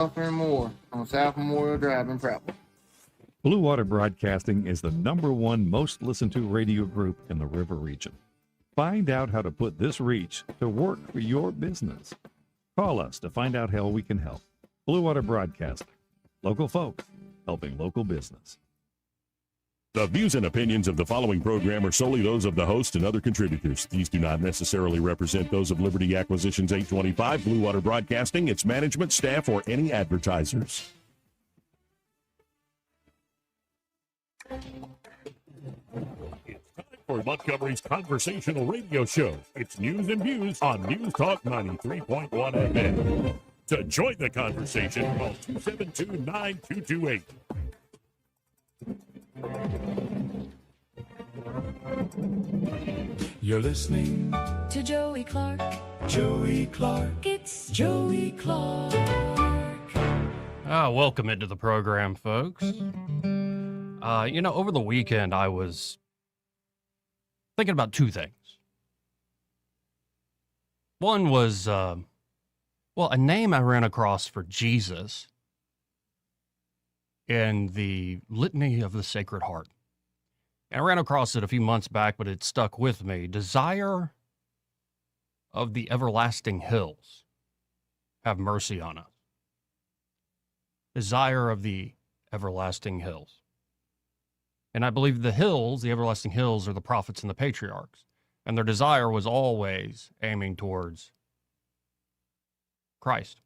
and more on South Memorial Drive in Prattville. Blue Water Broadcasting is the #1 most listened to radio group in the River region. Find out how to put this reach to work for your business. Call us to find out how we can help. Blue Water Broadcasting. Local folk helping local business. The views and opinions of the following program are solely those of the host and other contributors. These do not necessarily represent those of Liberty Acquisitions 825, Blue Water Broadcasting, its management, staff, or any advertisers. It's time for Montgomery's conversational radio show. It's news and views on News Talk 93.1 FM. To join the conversation, call 272-9228. You're listening to Joey Clark. Joey Clark. It's Joey Clark. Welcome into the program, folks. Over the weekend, I was thinking about two things. One was, a name I ran across for Jesus in the Litany of the Sacred Heart. And I ran across it a few months back, but it stuck with me. Desire of the everlasting hills, have mercy on us. Desire of the everlasting hills. And I believe the hills, the everlasting hills, are the prophets and the patriarchs. And their desire was always aiming towards Christ.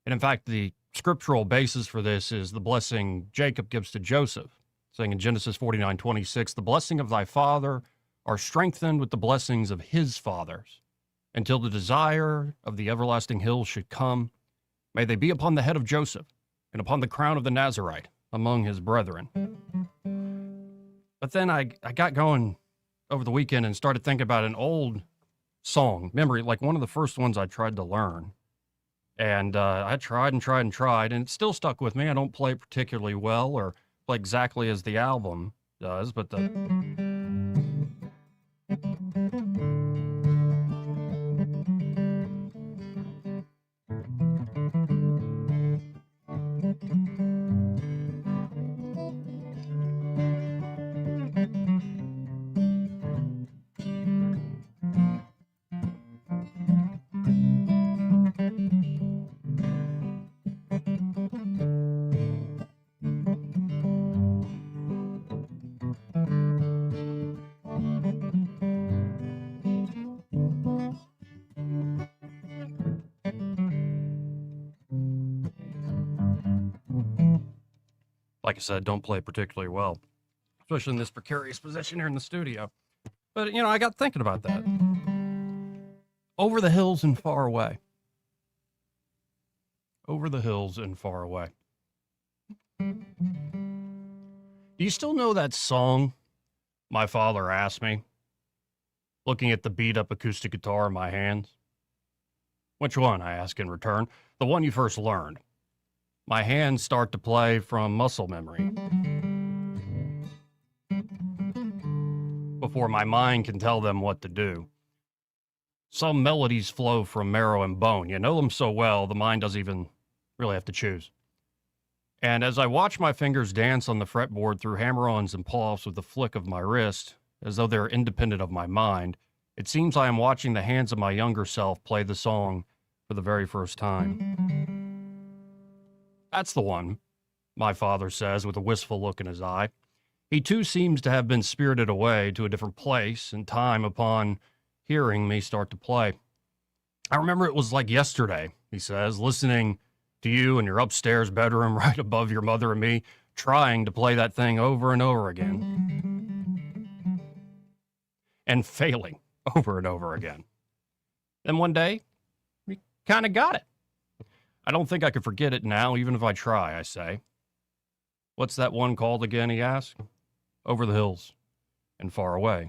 And in fact, the scriptural basis for this is the blessing Jacob gives to Joseph, saying in Genesis 49:26, the blessing of thy father are strengthened with the blessings of his fathers, until the desire of the everlasting hills should come. May they be upon the head of Joseph, and upon the crown of the Nazarite among his brethren. But then I got going over the weekend and started thinking about an old song, memory, like one of the first ones I tried to learn. And I tried, and it still stuck with me. I don't play it particularly well or play exactly as the album does, but like I said, don't play particularly well, especially in this precarious position here in the studio. But, I got thinking about that. Over the hills and far away. Over the hills and far away. Do you still know that song, My Father Asked Me? Looking at the beat-up acoustic guitar in my hands. Which one, I ask in return? The one you first learned. My hands start to play from muscle memory. Before my mind can tell them what to do. Some melodies flow from marrow and bone. You know them so well, the mind doesn't even really have to choose. And as I watch my fingers dance on the fretboard through hammer-ons and pull-offs with the flick of my wrist, as though they're independent of my mind, it seems I am watching the hands of my younger self play the song for the very first time. That's the one, my father says with a wistful look in his eye. He too seems to have been spirited away to a different place and time upon hearing me start to play. I remember it was like yesterday, he says, listening to you in your upstairs bedroom right above your mother and me, trying to play that thing over and over again. And failing over and over again. Then one day, we kind of got it. I don't think I could forget it now, even if I try, I say. What's that one called again, he asks. Over the hills and far away.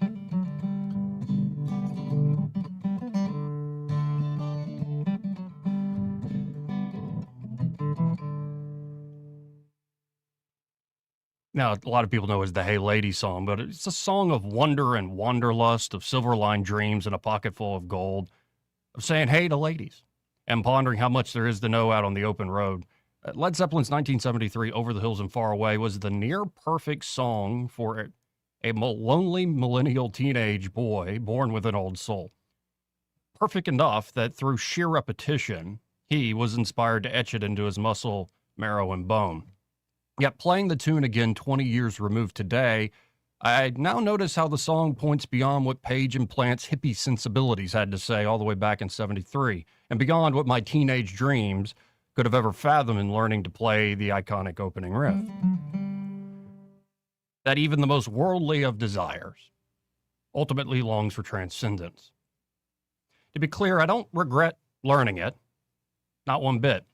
Now, a lot of people know it as the Hey Lady song, but it's a song of wonder and wanderlust, of silver-lined dreams and a pocket full of gold, of saying hey to ladies. and pondering how much there is to know out on the open road. Led Zeppelin's 1973 Over the Hills and Far Away was the near-perfect song for a lonely millennial teenage boy born with an old soul. Perfect enough that through sheer repetition, he was inspired to etch it into his muscle, marrow, and bone. Yet playing the tune again 20 years removed today, I now notice how the song points beyond what Page and Plant's hippie sensibilities had to say all the way back in 73, and beyond what my teenage dreams could have ever fathomed in learning to play the iconic opening riff. That even the most worldly of desires ultimately longs for transcendence. To be clear, I don't regret learning it, not one bit.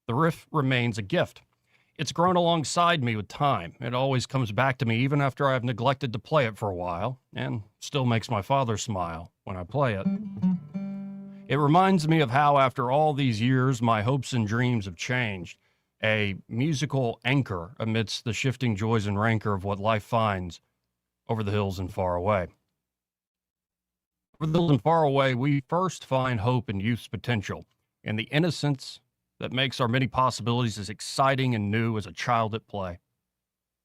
The riff remains a gift. It's grown alongside me with time. It always comes back to me even after I've neglected to play it for a while, and still makes my father smile when I play it. It reminds me of how, after all these years, my hopes and dreams have changed. A musical anchor amidst the shifting joys and rancor of what life finds over the hills and far away. Over the hills and far away, we first find hope in youth's potential and the innocence that makes our many possibilities as exciting and new as a child at play.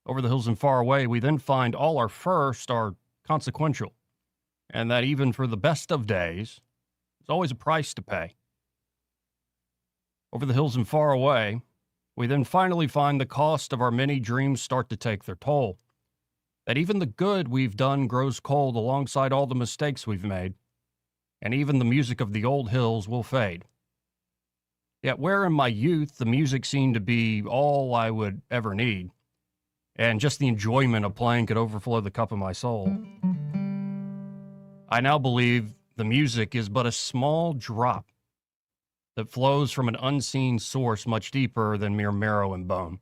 Over the hills and far away, we then find all our first are consequential, and that even for the best of days, there's always a price to pay. Over the hills and far away, we then finally find the cost of our many dreams start to take their toll. That even the good we've done grows cold alongside all the mistakes we've made, and even the music of the old hills will fade. Yet where in my youth the music seemed to be all I would ever need, and just the enjoyment of playing could overflow the cup of my soul, I now believe the music is but a small drop that flows from an unseen source much deeper than mere marrow and bone.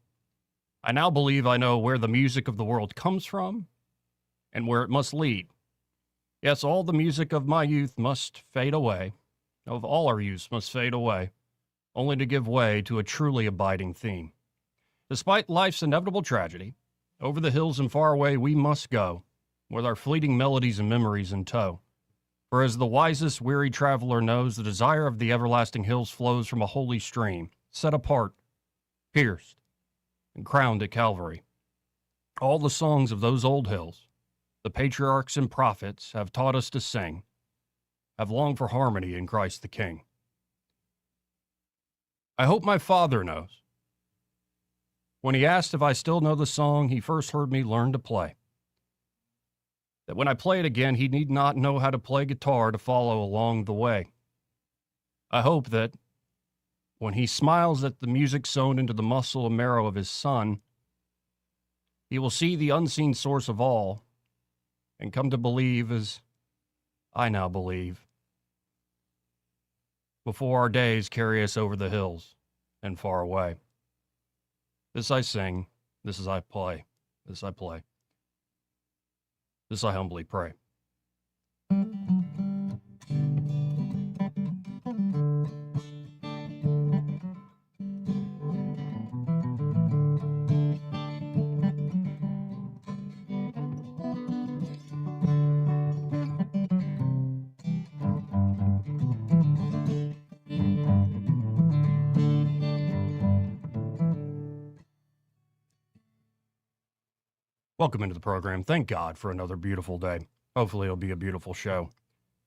I now believe I know where the music of the world comes from and where it must lead. Yes, all the music of my youth must fade away, of all our youth must fade away, only to give way to a truly abiding theme. Despite life's inevitable tragedy, over the hills and far away we must go, with our fleeting melodies and memories in tow. For as the wisest weary traveler knows, the desire of the everlasting hills flows from a holy stream, set apart, pierced, and crowned at Calvary. All the songs of those old hills, the patriarchs and prophets have taught us to sing, have longed for harmony in Christ the King. I hope my father knows. When he asked if I still know the song he first heard me learn to play, that when I play it again, he need not know how to play guitar to follow along the way. I hope that when he smiles at the music sewn into the muscle and marrow of his son, he will see the unseen source of all and come to believe as I now believe. Before our days carry us over the hills and far away. This I sing, this is I play, this I play. This I humbly pray. Welcome into the program. Thank God for another beautiful day. Hopefully it'll be a beautiful show.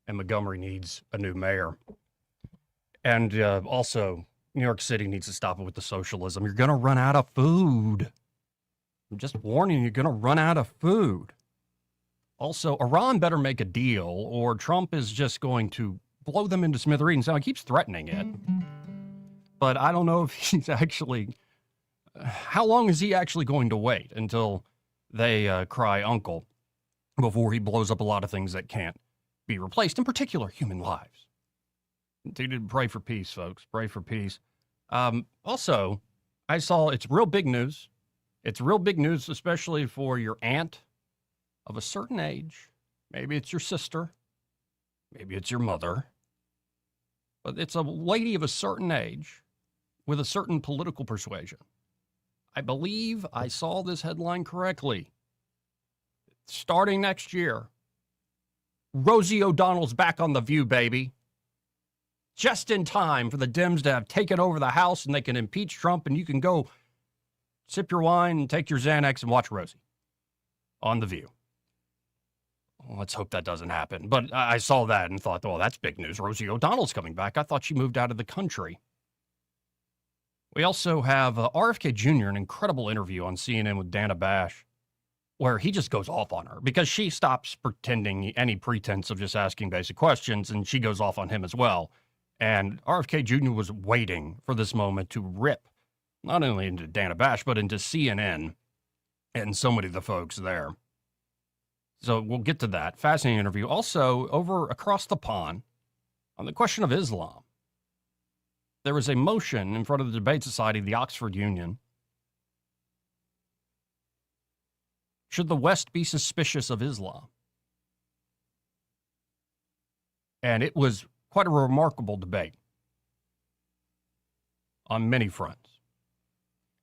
And Montgomery needs a new mayor. And also, New York City needs to stop it with the socialism. You're going to run out of food. I'm just warning you, you're going to run out of food. Also, Iran better make a deal or Trump is just going to blow them into smithereens. Now, he keeps threatening it. But I don't know if he's actually... How long is he actually going to wait until they cry uncle before he blows up a lot of things that can't be replaced, in particular human lives? Continue to pray for peace, folks. Pray for peace. Also, I saw it's real big news. It's real big news, especially for your aunt of a certain age. Maybe it's your sister. Maybe it's your mother. But it's a lady of a certain age with a certain political persuasion. I believe I saw this headline correctly. Starting next year, Rosie O'Donnell's back on The View, baby. just in time for the Dems to have taken over the House and they can impeach Trump and you can go sip your wine and take your Xanax and watch Rosie on The View. Well, let's hope that doesn't happen. But I saw that and thought, well, that's big news. Rosie O'Donnell's coming back. I thought she moved out of the country. We also have RFK Jr., an incredible interview on CNN with Dana Bash, where he just goes off on her because she stops pretending any pretense of just asking basic questions, and she goes off on him as well. And RFK Jr. was waiting for this moment to rip not only into Dana Bash, but into CNN and so many of the folks there. So we'll get to that. Fascinating interview. Also, over across the pond, on the question of Islam, there was a motion in front of the Debate Society of the Oxford Union. Should the West be suspicious of Islam? And it was quite a remarkable debate on many fronts.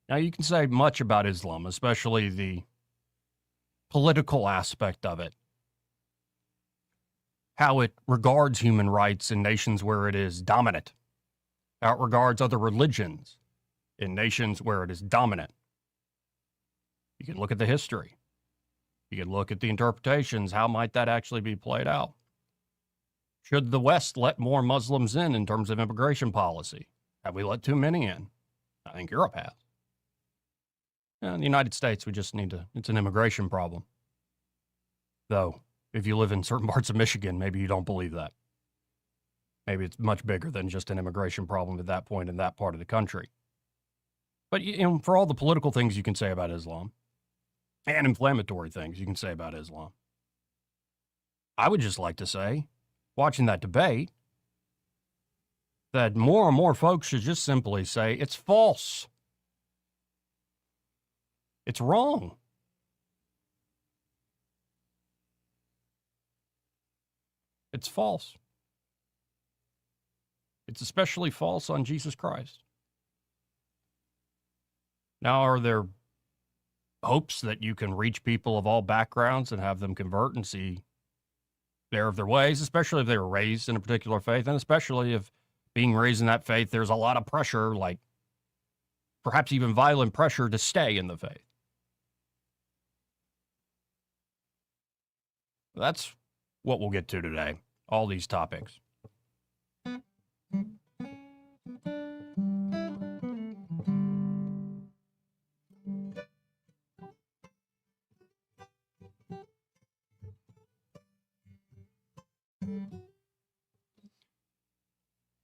Now, you can say much about Islam, especially the political aspect of it, how it regards human rights in nations where it is dominant, how it regards other religions in nations where it is dominant. You can look at the history. You can look at the interpretations. How might that actually be played out? Should the West let more Muslims in terms of immigration policy? Have we let too many in? I think Europe has. In the United States, we just need to, it's an immigration problem. Though, if you live in certain parts of Michigan, maybe you don't believe that. Maybe it's much bigger than just an immigration problem at that point in that part of the country. But for all the political things you can say about Islam, and inflammatory things you can say about Islam, I would just like to say, watching that debate, that more and more folks should just simply say, it's false. It's wrong. It's false. It's especially false on Jesus Christ. Now, are there hopes that you can reach people of all backgrounds and have them convert and see their ways, especially if they were raised in a particular faith, and especially if being raised in that faith, there's a lot of pressure, like perhaps even violent pressure to stay in the faith? That's what we'll get to today, all these topics.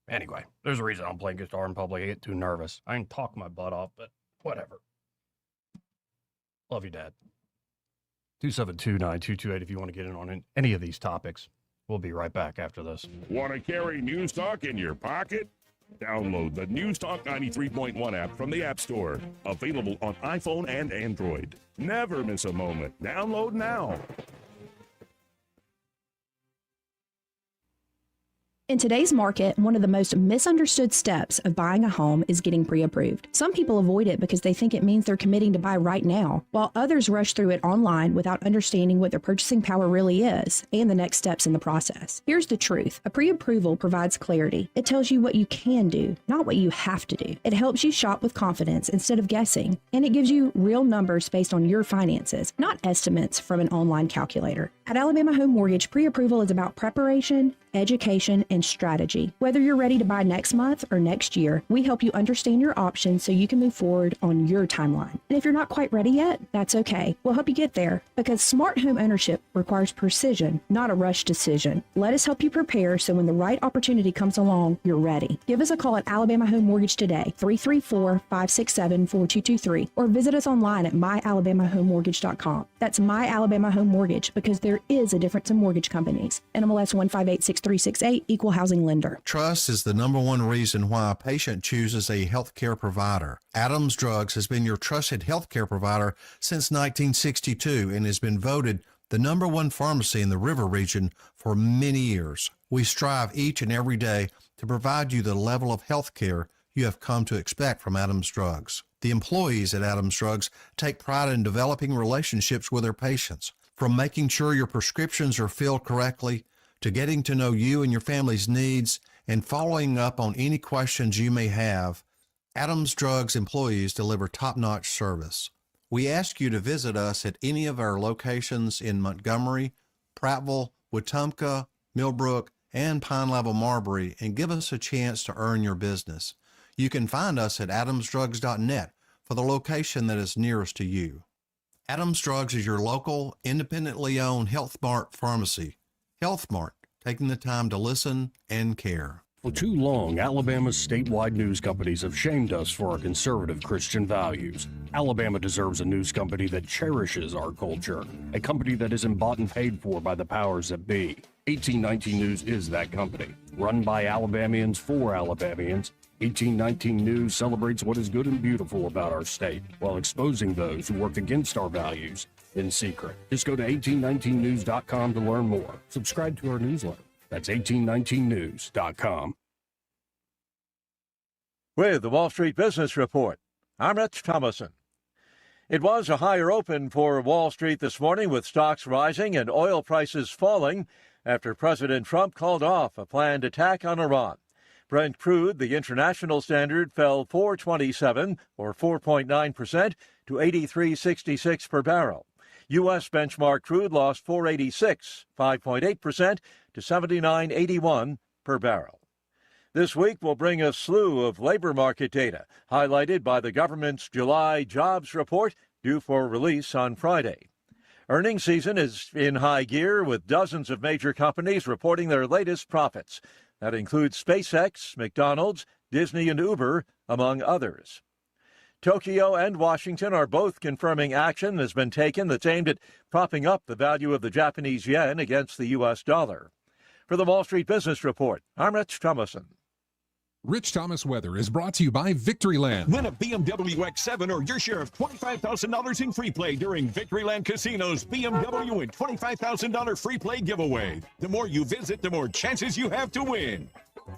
Anyway, there's a reason I'm playing guitar in public. I get too nervous. I can talk my butt off, but whatever. Love you, Dad. 272-9228 if you want to get in on any of these topics. We'll be right back after this. Want to carry News Talk in your pocket? Download the News Talk 93.1 app from the App Store. Available on iPhone and Android. Never miss a moment. Download now. In today's market, one of the most misunderstood steps of buying a home is getting pre-approved. Some people avoid it because they think it means they're committing to buy right now, while others rush through it online without understanding what their purchasing power really is and the next steps in the process. Here's the truth. A pre-approval provides clarity. It tells you what you can do, not what you have to do. It helps you shop with confidence instead of guessing, and it gives you real numbers based on your finances, not estimates from an online calculator. At Alabama Home Mortgage, pre-approval is about preparation, education, and strategy. Whether you're ready to buy next month or next year, we help you understand your options so you can move forward on your timeline. And if you're not quite ready yet, that's okay. We'll help you get there because smart home ownership requires precision, not a rush decision. Let us help you prepare so when the right opportunity comes along, you're ready. Give us a call at Alabama Home Mortgage today, 334-567-4223, or visit us online at myalabamahomemortgage.com. That's My Alabama Home Mortgage because there is a difference in mortgage companies. NMLS 1586368, Equal Housing Lender. Trust is the number one reason why a patient chooses a healthcare provider. Adams Drugs has been your trusted healthcare provider since 1962 and has been voted the number one pharmacy in the River region for many years. We strive each and every day to provide you the level of healthcare you have come to expect from Adams Drugs. The employees at Adams Drugs take pride in developing relationships with their patients, from making sure your prescriptions are filled correctly to getting to know you and your family's needs and following up on any questions you may have. Adams Drugs employees deliver top-notch service. We ask you to visit us at any of our locations in Montgomery, Prattville, Wetumpka, Millbrook, and Pine Level Marbury and give us a chance to earn your business. You can find us at adamsdrugs.net for the location that is nearest to you. Adams Drugs is your local, independently owned Health Mart pharmacy. Health Mart, taking the time to listen and care. For too long, Alabama's statewide news companies have shamed us for our conservative Christian values. Alabama deserves a news company that cherishes our culture, a company that isn't bought and paid for by the powers that be. 1819 News is that company. Run by Alabamians for Alabamians, 1819 News celebrates what is good and beautiful about our state, while exposing those who work against our values in secret. Just go to 1819news.com to learn more. Subscribe to our newsletter. That's 1819news.com. With the Wall Street Business Report, I'm Rich Thomason. It was a higher open for Wall Street this morning, with stocks rising and oil prices falling after President Trump called off a planned attack on Iran. Brent crude, the international standard, fell $4.27 or 4.9% to $83.66 per barrel. U.S. benchmark crude lost $4.86, 5.8% to $79.81 per barrel. This week will bring a slew of labor market data, highlighted by the government's July jobs report due for release on Friday. Earnings season is in high gear, with dozens of major companies reporting their latest profits. That includes SpaceX, McDonald's, Disney, and Uber, among others. Tokyo and Washington are both confirming action has been taken that's aimed at propping up the value of the Japanese yen against the U.S. dollar. For the Wall Street Business Report, I'm Rich Thomason. Rich Thomas Weather is brought to you by Victoryland. Win a BMW X7 or your share of $25,000 in free play during Victoryland Casino's BMW and $25,000 free play giveaway. The more you visit, the more chances you have to win.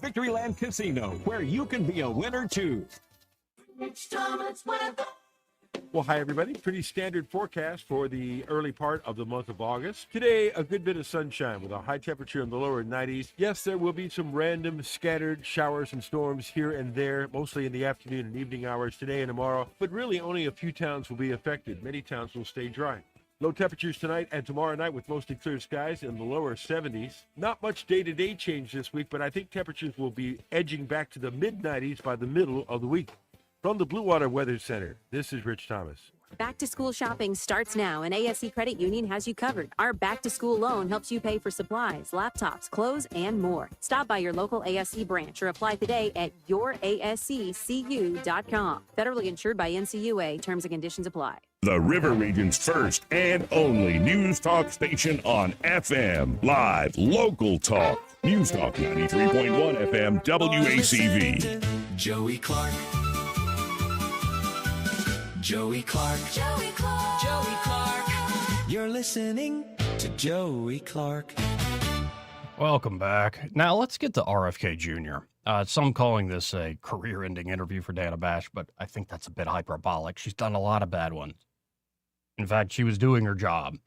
Victoryland Casino, where you can be a winner too. Rich Thomas Weather. Well, hi, everybody. Pretty standard forecast for the early part of the month of August. Today, a good bit of sunshine with a high temperature in the lower 90s. Yes, there will be some random scattered showers and storms here and there, mostly in the afternoon and evening hours today and tomorrow, but really only a few towns will be affected. Many towns will stay dry. Low temperatures tonight and tomorrow night with mostly clear skies in the lower 70s. Not much day-to-day change this week, but I think temperatures will be edging back to the mid-90s by the middle of the week. From the Blue Water Weather Center, this is Rich Thomas. Back to school shopping starts now, and ASC Credit Union has you covered. Our back to school loan helps you pay for supplies, laptops, clothes, and more. Stop by your local ASC branch or apply today at yourasccu.com. Federally insured by NCUA. Terms and conditions apply. The River Region's first and only news talk station on FM. Live, local talk. News Talk 93.1 FM WACV. Joey Clark. Joey Clark. Joey Clark. Joey Clark. You're listening to Joey Clark. Welcome back. Now let's get to RFK Jr. Some calling this a career-ending interview for Dana Bash, but I think that's a bit hyperbolic. She's done a lot of bad ones. In fact, she was doing her job,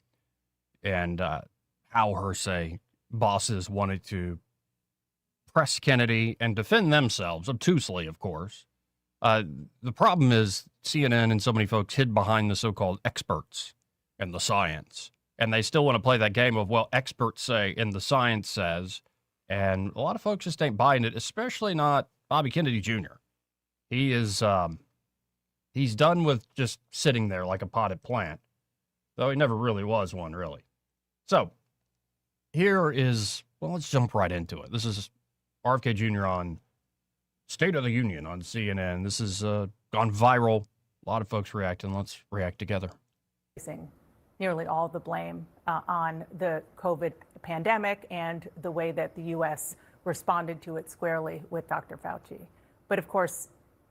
and how her, say, bosses wanted to press Kennedy and defend themselves, obtusely, of course. The problem is CNN and so many folks hid behind the so-called experts and the science. And they still want to play that game of, well, experts say and the science says. And a lot of folks just ain't buying it, especially not Bobby Kennedy Jr. He is, he's done with just sitting there like a potted plant, though he never really was one, really. So here is, well, let's jump right into it. This is RFK Jr. on State of the Union on CNN. This has gone viral. A lot of folks reacting. Let's react together. Nearly all the blame on the COVID pandemic and the way that the U.S. responded to it squarely with Dr. Fauci. But of course,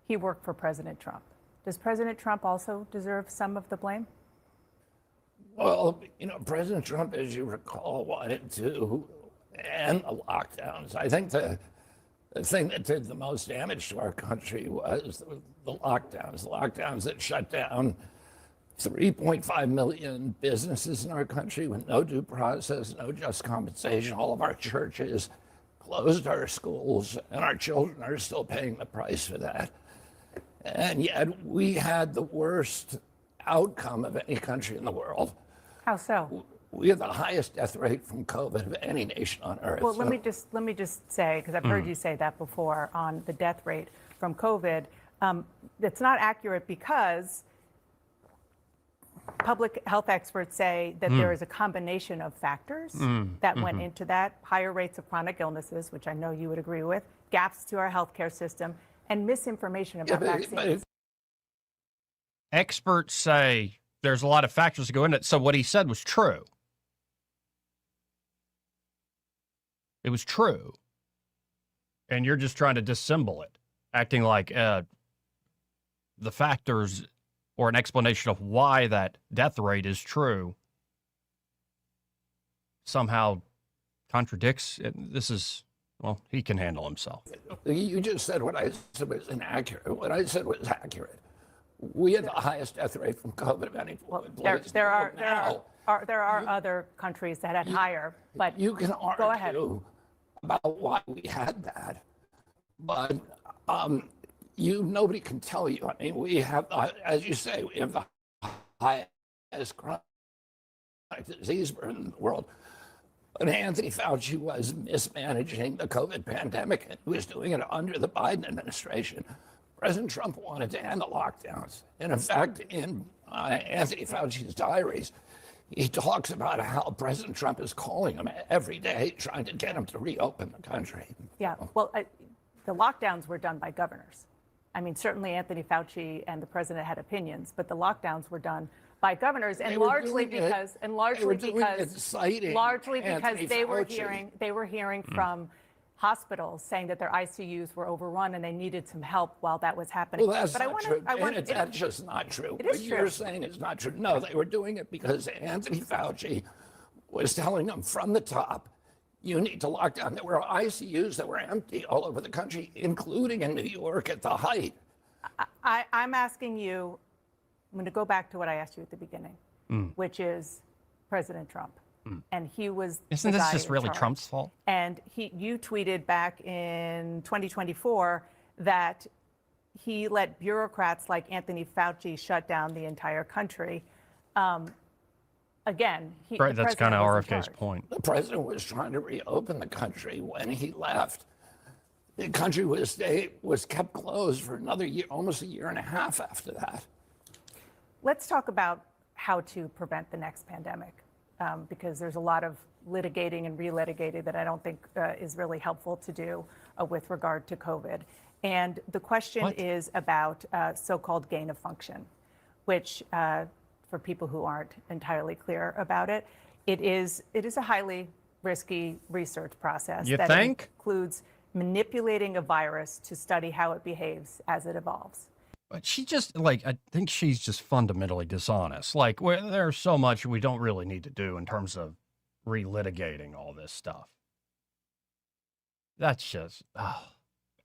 he worked for President Trump. Does President Trump also deserve some of the blame? Well, you know, President Trump, as you recall, wanted to end the lockdowns. I think the thing that did the most damage to our country was the lockdowns that shut down 3.5 million businesses in our country with no due process, no just compensation. All of our churches closed our schools, and our children are still paying the price for that. And yet we had the worst outcome of any country in the world. How so? We have the highest death rate from COVID of any nation on earth. Well, let me just say, because I've heard you say that before on the death rate from COVID. It's not accurate because public health experts say that there is a combination of factors that went into that: higher rates of chronic illnesses, which I know you would agree with, gaps to our healthcare system, and misinformation about vaccines. Experts say there's a lot of factors that go into it. So what he said was true. It was true. And you're just trying to dissemble it, acting like the factors or an explanation of why that death rate is true somehow contradicts it. This is, well, he can handle himself. You just said what I said was inaccurate. What I said was accurate. We had the highest death rate from COVID of any place. There are other countries that had higher, but you can argue go ahead about why we had that, but nobody can tell you. I mean, we have, as you say, we have the highest chronic disease burden in the world. But Anthony Fauci was mismanaging the COVID pandemic, and he was doing it under the Biden administration. President Trump wanted to end the lockdowns. And in fact, in Anthony Fauci's diaries, he talks about how President Trump is calling him every day, trying to get him to reopen the country. Yeah, well, the lockdowns were done by governors. I mean, certainly Anthony Fauci and the president had opinions, but the lockdowns were done by governors, and largely because they were hearing from hospitals saying that their ICUs were overrun and they needed some help while that was happening. Well, that's not true. That's just not true. What you're saying is not true. No, they were doing it because Anthony Fauci was telling them from the top, you need to lock down. There were ICUs that were empty all over the country, including in New York at the height. I'm asking you, I'm going to go back to what I asked you at the beginning, which is President Trump. And he was. Isn't this just really Trump's fault? And you tweeted back in 2024 that he let bureaucrats like Anthony Fauci shut down the entire country. Again, right, that's kind of RFK's point. The president was trying to reopen the country when he left. The country was kept closed for another year, almost a year and a half after that. Let's talk about how to prevent the next pandemic. Because there's a lot of litigating and relitigating that I don't think is really helpful to do with regard to COVID. And the question is about so-called gain of function, which for people who aren't entirely clear about it, it is a highly risky research process that includes manipulating a virus to study how it behaves as it evolves. But she just, I think she's just fundamentally dishonest. There's so much we don't really need to do in terms of relitigating all this stuff. That's just,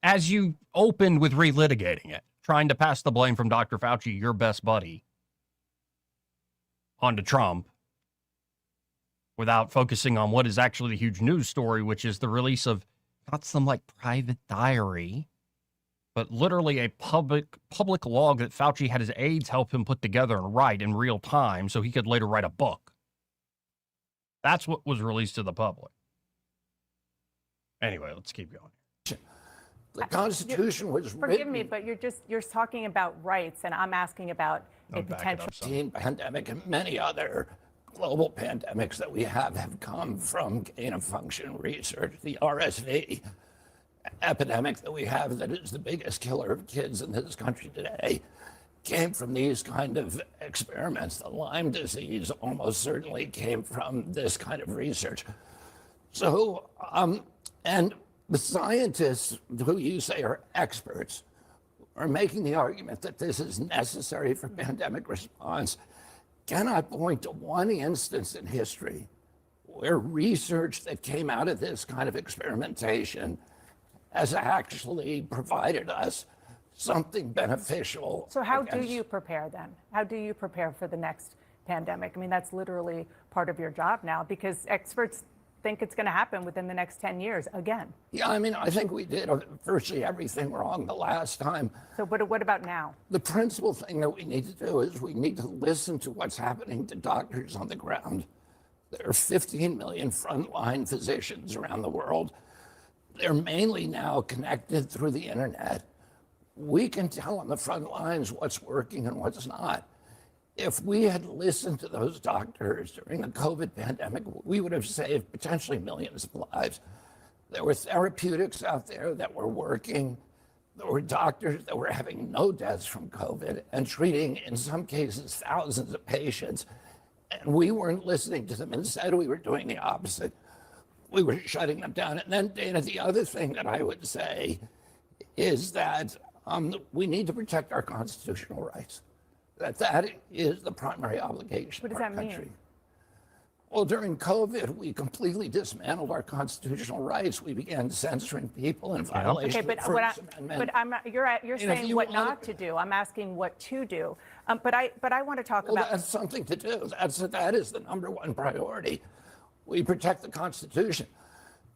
as you opened with relitigating it, trying to pass the blame from Dr. Fauci, your best buddy, onto Trump, without focusing on what is actually the huge news story, which is the release of not some private diary, but literally a public log that Fauci had his aides help him put together and write in real time so he could later write a book. That's what was released to the public. Anyway, let's keep going. The Constitution was written. Forgive me, but you're talking about rights, and I'm asking about a potential pandemic, and many other global pandemics that we have come from gain of function research. The RSV epidemic that we have, that is the biggest killer of kids in this country today, came from these kind of experiments. The Lyme disease almost certainly came from this kind of research. So, and the scientists who you say are experts are making the argument that this is necessary for pandemic response. Cannot point to one instance in history where research that came out of this kind of experimentation has actually provided us something beneficial. So how do you prepare then? How do you prepare for the next pandemic? I mean, that's literally part of your job now, because experts think it's going to happen within the next 10 years again. Yeah, I mean, I think we did virtually everything wrong the last time. So what about now? The principal thing that we need to do is we need to listen to what's happening to doctors on the ground. There are 15 million frontline physicians around the world. They're mainly now connected through the internet. We can tell on the front lines what's working and what's not. If we had listened to those doctors during the COVID pandemic, we would have saved potentially millions of lives. There were therapeutics out there that were working. There were doctors that were having no deaths from COVID and treating, in some cases, thousands of patients. And we weren't listening to them. Instead, we were doing the opposite. We were shutting them down. And then, Dana, the other thing that I would say is that we need to protect our constitutional rights. That is the primary obligation of our country. What does that mean? Well, during COVID, we completely dismantled our constitutional rights. We began censoring people in violation of the First Amendment. But you're saying what not to do. I'm asking what to do. But I want to talk about. That's something to do. That is the number one priority. We protect the Constitution.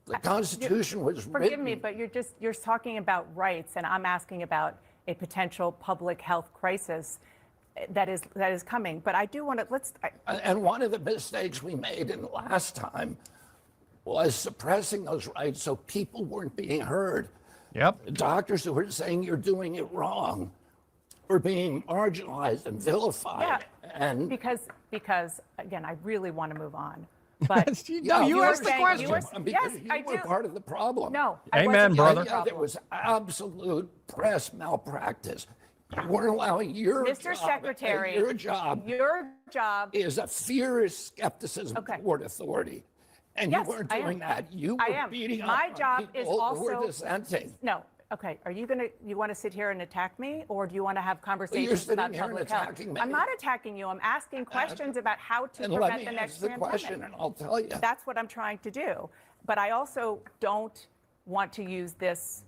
The Constitution was written. Forgive me, but you're talking about rights, and I'm asking about a potential public health crisis that is coming. But I do want to And one of the mistakes we made in the last time was suppressing those rights so people weren't being heard. Yep. Doctors who were saying you're doing it wrong were being marginalized and vilified. Yeah. And because again, I really want to move on. But you asked the question. Yes, I do. Part of the problem. No. Amen, brother. There was absolute press malpractice. You weren't allowing Mr. Secretary, your job is a fierce skepticism toward authority. And you weren't doing that. You were beating up on people who were dissenting. No. Okay. You want to sit here and attack me, or do you want to have conversations about public health? I'm not attacking you. I'm asking questions about how to prevent the next pandemic. Question, and I'll tell you. That's what I'm trying to do. But I also don't want to use this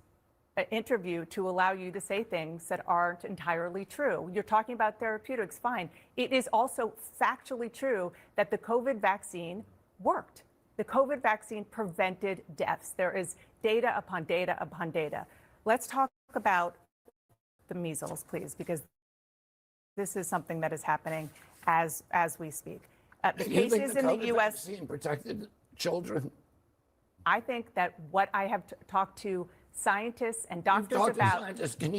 interview to allow you to say things that aren't entirely true. You're talking about therapeutics, fine. It is also factually true that the COVID vaccine worked. The COVID vaccine prevented deaths. There is data upon data upon data. Let's talk about the measles, please, because this is something that is happening as we speak. The cases in the U.S. vaccine protected children. I think that what I have talked to scientists and doctors about. Scientists. Can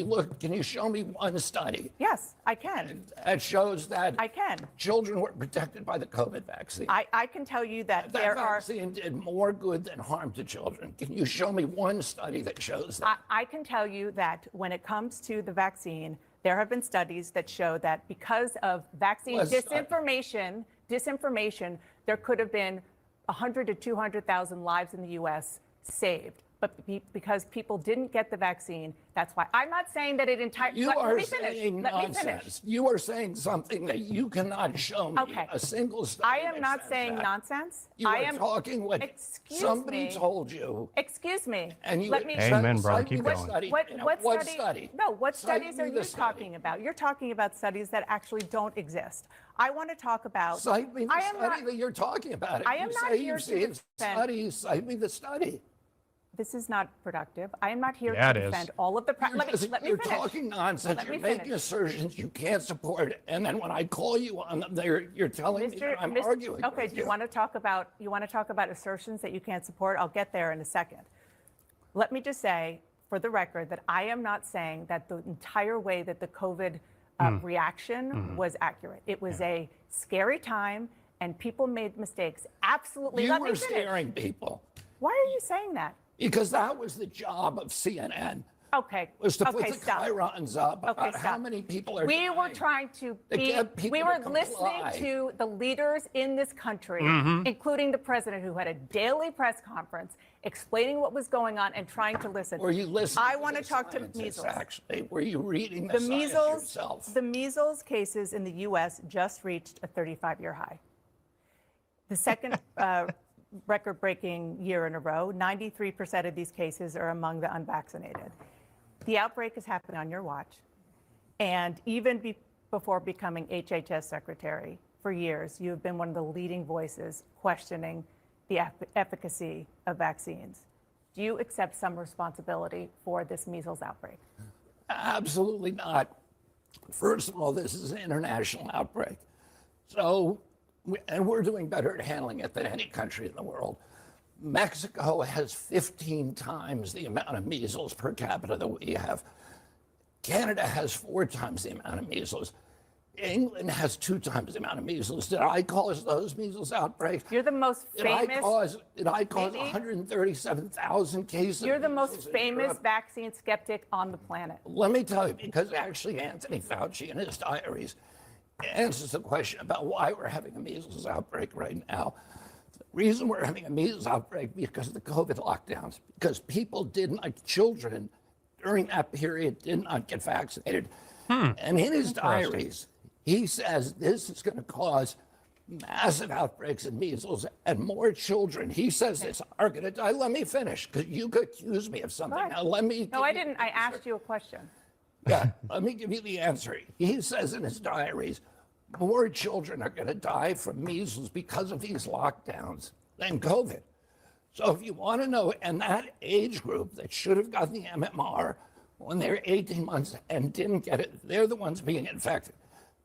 you show me one study? Yes, I can. That shows that I can. Children were protected by the COVID vaccine. I can tell you that that vaccine did more good than harm to children. Can you show me one study that shows that? I can tell you that when it comes to the vaccine, there have been studies that show that because of vaccine disinformation, there could have been 100 to 200,000 lives in the U.S. saved. But because people didn't get the vaccine, that's why. I'm not saying that it entirely. You are saying nonsense. You are saying something that you cannot show me a single study. I am not saying nonsense. You are talking what somebody told you. Excuse me. And you. Amen, brother. Keep going. What study? No. What studies are you talking about? You're talking about studies that actually don't exist. I want to talk about. Cite me the study that you're talking about. I am not here to defend. Studies. Cite me the study. This is not productive. I am not here to defend all of the. Let me You're finish. talking nonsense. You're making assertions you can't support, and then when I call you on them, you're telling me that I'm arguing. Okay. With Do you want to talk about assertions that you can't support? I'll get there in a second. Let me just say, for the record, that I am not saying that the entire way that the COVID reaction was accurate. It was a scary time, and people made mistakes. Absolutely. You were scaring people. Why are you saying that? Because that was the job of CNN. Okay. Was to put the chyrons up about how many people are dying. We were trying to we were listening to the leaders in this country, including the president, who had a daily press conference explaining what was going on and trying to listen. Were you listening? I want to talk to measles. Actually, were you reading the science yourself? The measles cases in the U.S. just reached a 35-year high. The second record-breaking year in a row. 93% of these cases are among the unvaccinated. The outbreak has happened on your watch. And even before becoming HHS secretary, for years, you have been one of the leading voices questioning the efficacy of vaccines. Do you accept some responsibility for this measles outbreak? Absolutely not. First of all, this is an international outbreak. So, and we're doing better at handling it than any country in the world. Mexico has 15 times the amount of measles per capita that we have. Canada has 4 times the amount of measles. England has 2 times the amount of measles. Did I cause those measles outbreaks? You're the most famous. Did I cause 137,000 cases? You're the most famous vaccine skeptic on the planet. Let me tell you, because actually Anthony Fauci in his diaries answers the question about why we're having a measles outbreak right now. The reason we're having a measles outbreak because of the COVID lockdowns, because children during that period did not get vaccinated. And in his diaries, he says this is going to cause massive outbreaks of measles and more children. He says this are going to die. Let me finish, because you could accuse me of something. Now, let me. No, I didn't. I asked you a question. Yeah, let me give you the answer. He says in his diaries, more children are going to die from measles because of these lockdowns than COVID. So if you want to know, and that age group that should have gotten the MMR when they were 18 months and didn't get it, they're the ones being infected.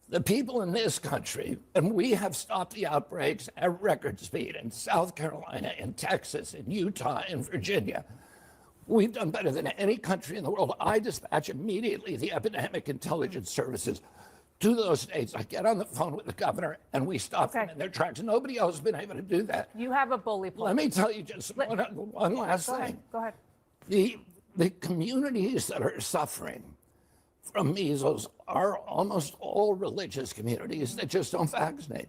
The people in this country, and we have stopped the outbreaks at record speed in South Carolina, in Texas, in Utah, in Virginia. We've done better than any country in the world. I dispatch immediately the epidemic intelligence services to those states. I get on the phone with the governor, and we stop them in their tracks. Nobody else has been able to do that. You have a bully pulpit. Let me tell you just one last thing. Go ahead. The communities that are suffering from measles are almost all religious communities that just don't vaccinate.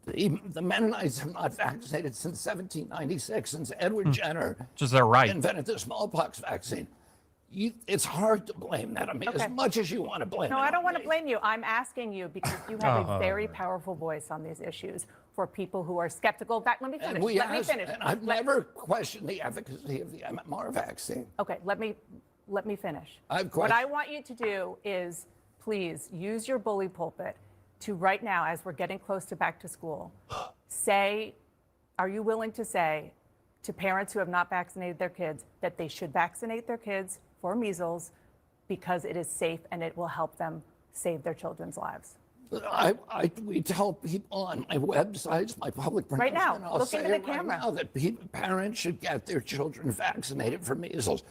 The Mennonites have not vaccinated since 1796, since Edward Jenner Just their right. invented the smallpox vaccine. It's hard to blame that on me, as much as you want to blame No, it I don't on want to me. blame you. I'm asking you because you have a very powerful voice on these issues for people who are skeptical. Let me finish. Let me finish. And I've never questioned the efficacy of the MMR vaccine. Okay, let me finish. I've What I want you to do is please use your bully pulpit to right now, as we're getting close to back to school, are you willing to say to parents who have not vaccinated their kids that they should vaccinate their kids for measles because it is safe and it will help them save their children's lives? We tell people on my websites, my public Right now, pronouncement, I'll look say into the it right camera. now that parents should get their children vaccinated for measles.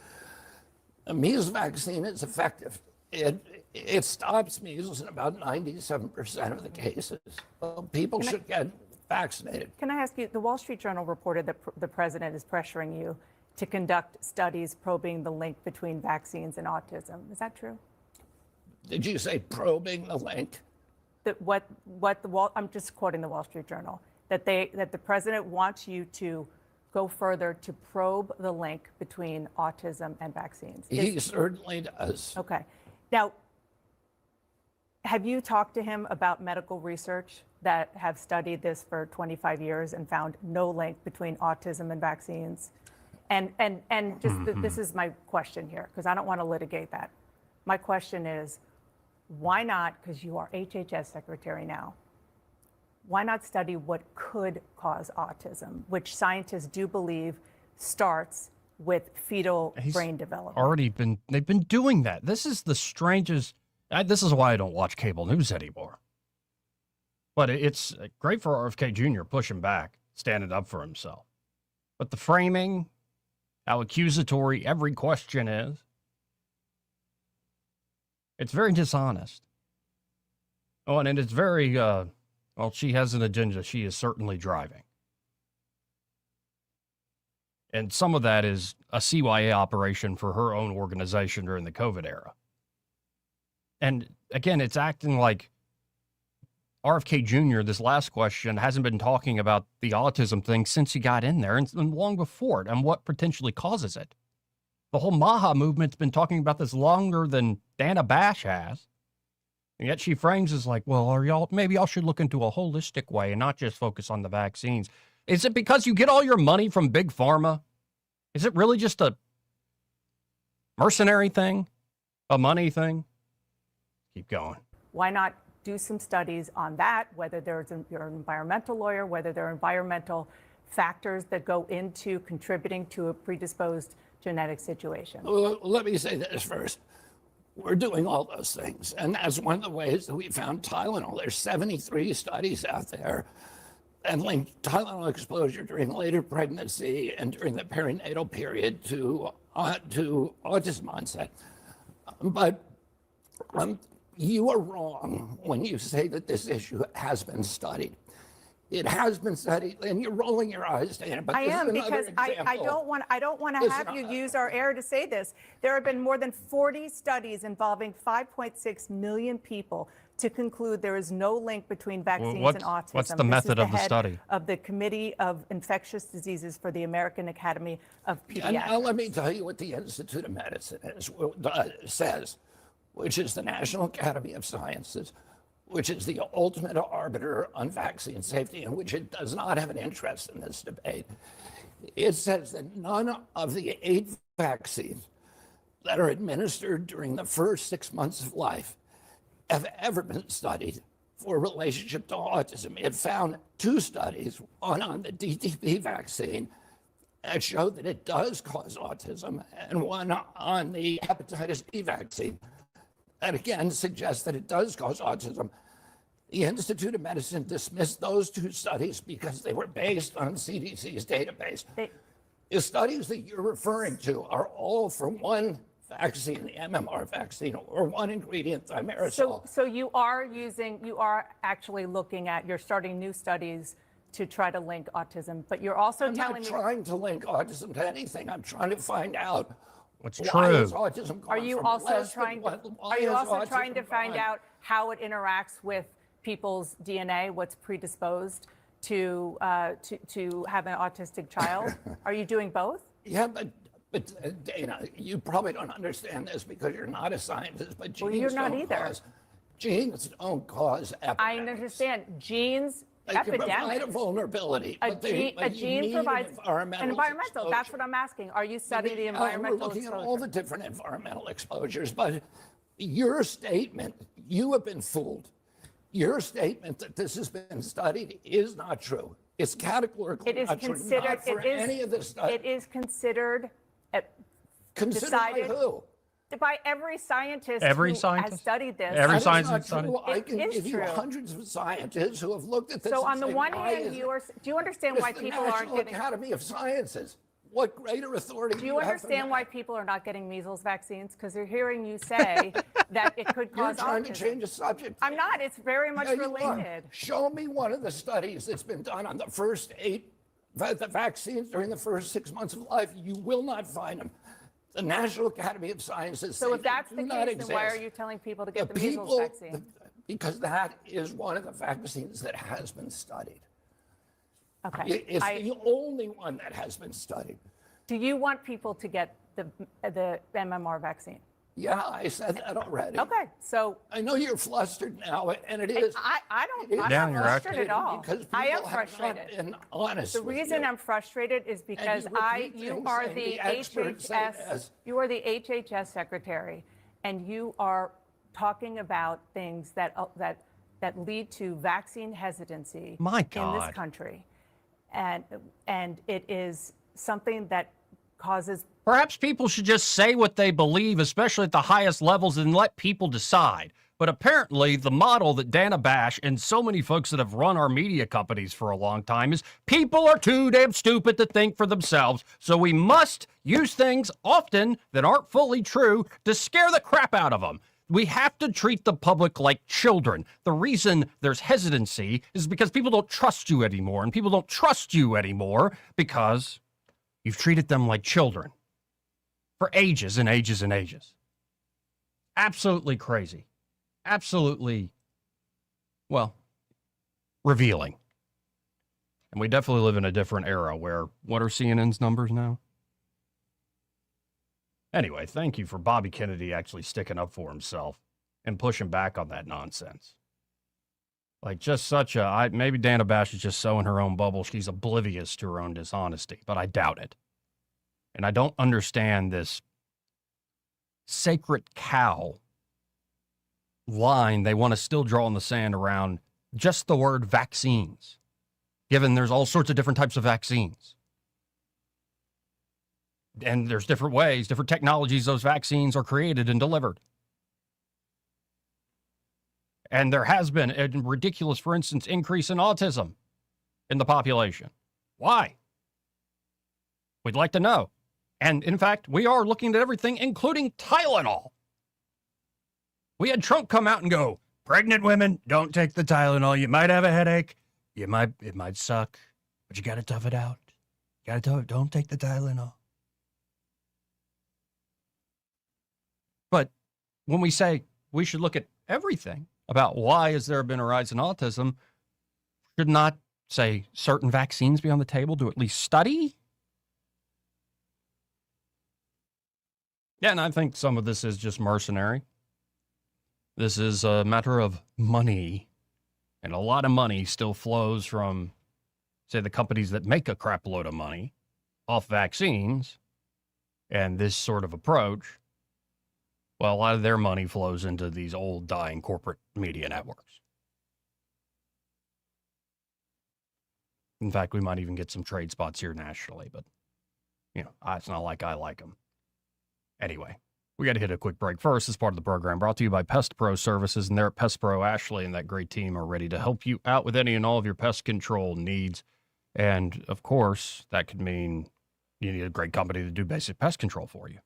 A measles vaccine is effective. It stops measles in about 97% of the cases. So people should get vaccinated. Can I ask you, the Wall Street Journal reported that the president is pressuring you to conduct studies probing the link between vaccines and autism. Is that true? Did you say probing the link? I'm just quoting the Wall Street Journal, that the president wants you to go further to probe the link between autism and vaccines. He certainly does. Okay. Now, have you talked to him about medical research that have studied this for 25 years and found no link between autism and vaccines? And this is my question here, because I don't want to litigate that. My question is, why not, because you are HHS secretary now, why not study what could cause autism, which scientists do believe starts with fetal brain development? They've been doing that. This is the strangest. This is why I don't watch cable news anymore. But it's great for RFK Jr. pushing back, standing up for himself. But the framing, how accusatory every question is, it's very dishonest. Oh, and it's very, well, she has an agenda. She is certainly driving. And some of that is a CYA operation for her own organization during the COVID era. And again, it's acting like RFK Jr., this last question, hasn't been talking about the autism thing since he got in there and long before it and what potentially causes it. The whole MAHA movement's been talking about this longer than Dana Bash has. And yet she frames as like, well, maybe y'all should look into a holistic way and not just focus on the vaccines. Is it because you get all your money from Big Pharma? Is it really just a mercenary thing? A money thing? Keep going. Why not do some studies on that, whether you're an environmental lawyer, whether there are environmental factors that go into contributing to a predisposed genetic situation? Well, let me say this first. We're doing all those things, and that's one of the ways that we found Tylenol. There's 73 studies out there that link Tylenol exposure during later pregnancy and during the perinatal period to autism onset. But you are wrong when you say that this issue has been studied. It has been studied, and you're rolling your eyes, Dana. But I am, because I don't want to have you use our air to say this. There have been more than 40 studies involving 5.6 million people to conclude there is no link between vaccines and autism. What's the method of the study? Of the Committee of Infectious Diseases for the American Academy of Pediatrics. And now let me tell you what the Institute of Medicine says, which is the National Academy of Sciences, which is the ultimate arbiter on vaccine safety, and which it does not have an interest in this debate. It says that none of the 8 vaccines that are administered during the first 6 months of life have ever been studied for relationship to autism. It found 2 studies, one on the DTP vaccine that showed that it does cause autism, and one on the hepatitis B vaccine that again suggests that it does cause autism. The Institute of Medicine dismissed those 2 studies because they were based on CDC's database. The studies that you're referring to are all for one vaccine, the MMR vaccine, or one ingredient, thimerosal. So you are actually looking at, you're starting new studies to try to link autism, but you're also telling me— I'm not trying to link autism to anything. I'm trying to find out what's why true. is autism Are you also trying to find out how it interacts with people's DNA, what's predisposed to have an autistic child? Are you doing both? Yeah, but Dana, you probably don't understand this because you're not a scientist, but genes you're not don't either. Genes don't cause epidemics. I understand. Genes, They can provide epidemics. a vulnerability. A but they, gene, a gene provides environmental. exposure. That's what I'm asking. Are you studying the environmental We're looking exposure? at all the different environmental exposures, but your statement, you have been fooled. Your statement that this has been studied is not true. It's categorically It is not considered. true. Not for any of the studies. It is considered. Considered by who? By every scientist Every who scientist? has studied this. Every That is scientist not has studied true. I It can is give you true. hundreds of scientists who have looked at this. So and on the say, one why hand, is do you understand it? why It's people the aren't National getting? Academy of Sciences. What greater authority Do you have understand than why that? people are not getting measles vaccines? Because they're hearing you say that it could You're cause trying autism. to change the subject. I'm not. It's very much Yeah, you are. related. Show me one of the studies that's been done on the first 8 the vaccines during the first 6 months of life. You will not find them. The National Academy of Sciences. So say if that's they the do case, not then why exist. are you telling people to get the people, measles vaccine? Because that is one of the vaccines that has been studied. Okay. It's the only one that has been studied. Do you want people to get the MMR vaccine? Yeah, I said that already. Okay, so I know you're flustered now, and it is. I don't. it is I'm Yeah, not you're frustrated at all. Because I am people have not frustrated. been honest The with reason you. I'm frustrated is because you repeat you things are saying the the experts say HHS. this. You are the HHS secretary, and you are talking about things that lead to vaccine hesitancy My in God. this country, and it is something that causes. Perhaps people should just say what they believe, especially at the highest levels, and let people decide. But apparently, the model that Dana Bash and so many folks that have run our media companies for a long time is people are too damn stupid to think for themselves, so we must use things often that aren't fully true to scare the crap out of them. We have to treat the public like children. The reason there's hesitancy is because people don't trust you anymore, and people don't trust you anymore because you've treated them like children for ages and ages and ages. Absolutely crazy. Absolutely, well, revealing. And we definitely live in a different era where, what are CNN's numbers now? Anyway, thank you for Bobby Kennedy actually sticking up for himself and pushing back on that nonsense. Like, just such a, maybe Dana Bash is just so in her own bubble, she's oblivious to her own dishonesty, but I doubt it. And I don't understand this sacred cow line they want to still draw in the sand around just the word vaccines. given there's all sorts of different types of vaccines. And there's different ways, different technologies those vaccines are created and delivered. And there has been a ridiculous, for instance, increase in autism in the population. Why? We'd like to know. And in fact, we are looking at everything, including Tylenol. We had Trump come out and go, pregnant women, don't take the Tylenol. You might have a headache. It might suck, but you got to tough it out. Don't take the Tylenol. But when we say we should look at everything about why has there been a rise in autism, should not say certain vaccines be on the table to at least study? Yeah, and I think some of this is just mercenary. This is a matter of money, and a lot of money still flows from, say, the companies that make a crap load of money off vaccines, and this sort of approach, well, a lot of their money flows into these old, dying corporate media networks. In fact, we might even get some trade spots here nationally, but, it's not like I like them. Anyway, we got to hit a quick break. First, this part of the program brought to you by Pest Pro Services, and they're at Pest Pro Ashley, and that great team are ready to help you out with any and all of your pest control needs. And, of course, that could mean you need a great company to do basic pest control for you.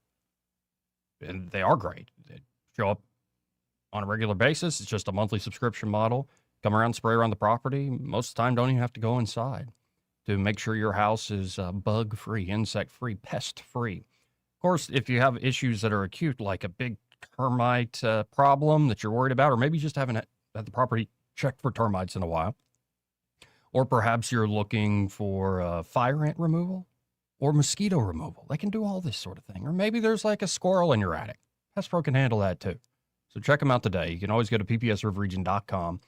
And they are great. They show up on a regular basis. It's just a monthly subscription model. Come around, spray around the property. Most of the time, don't even have to go inside to make sure your house is bug-free, insect-free, pest-free. Of course, if you have issues that are acute, like a big termite problem that you're worried about, or maybe you just haven't had the property checked for termites in a while, or perhaps you're looking for fire ant removal or mosquito removal. They can do all this sort of thing. Or maybe there's like a squirrel in your attic. Pest Pro can handle that too. So check them out today. You can always go to ppsriverregion.com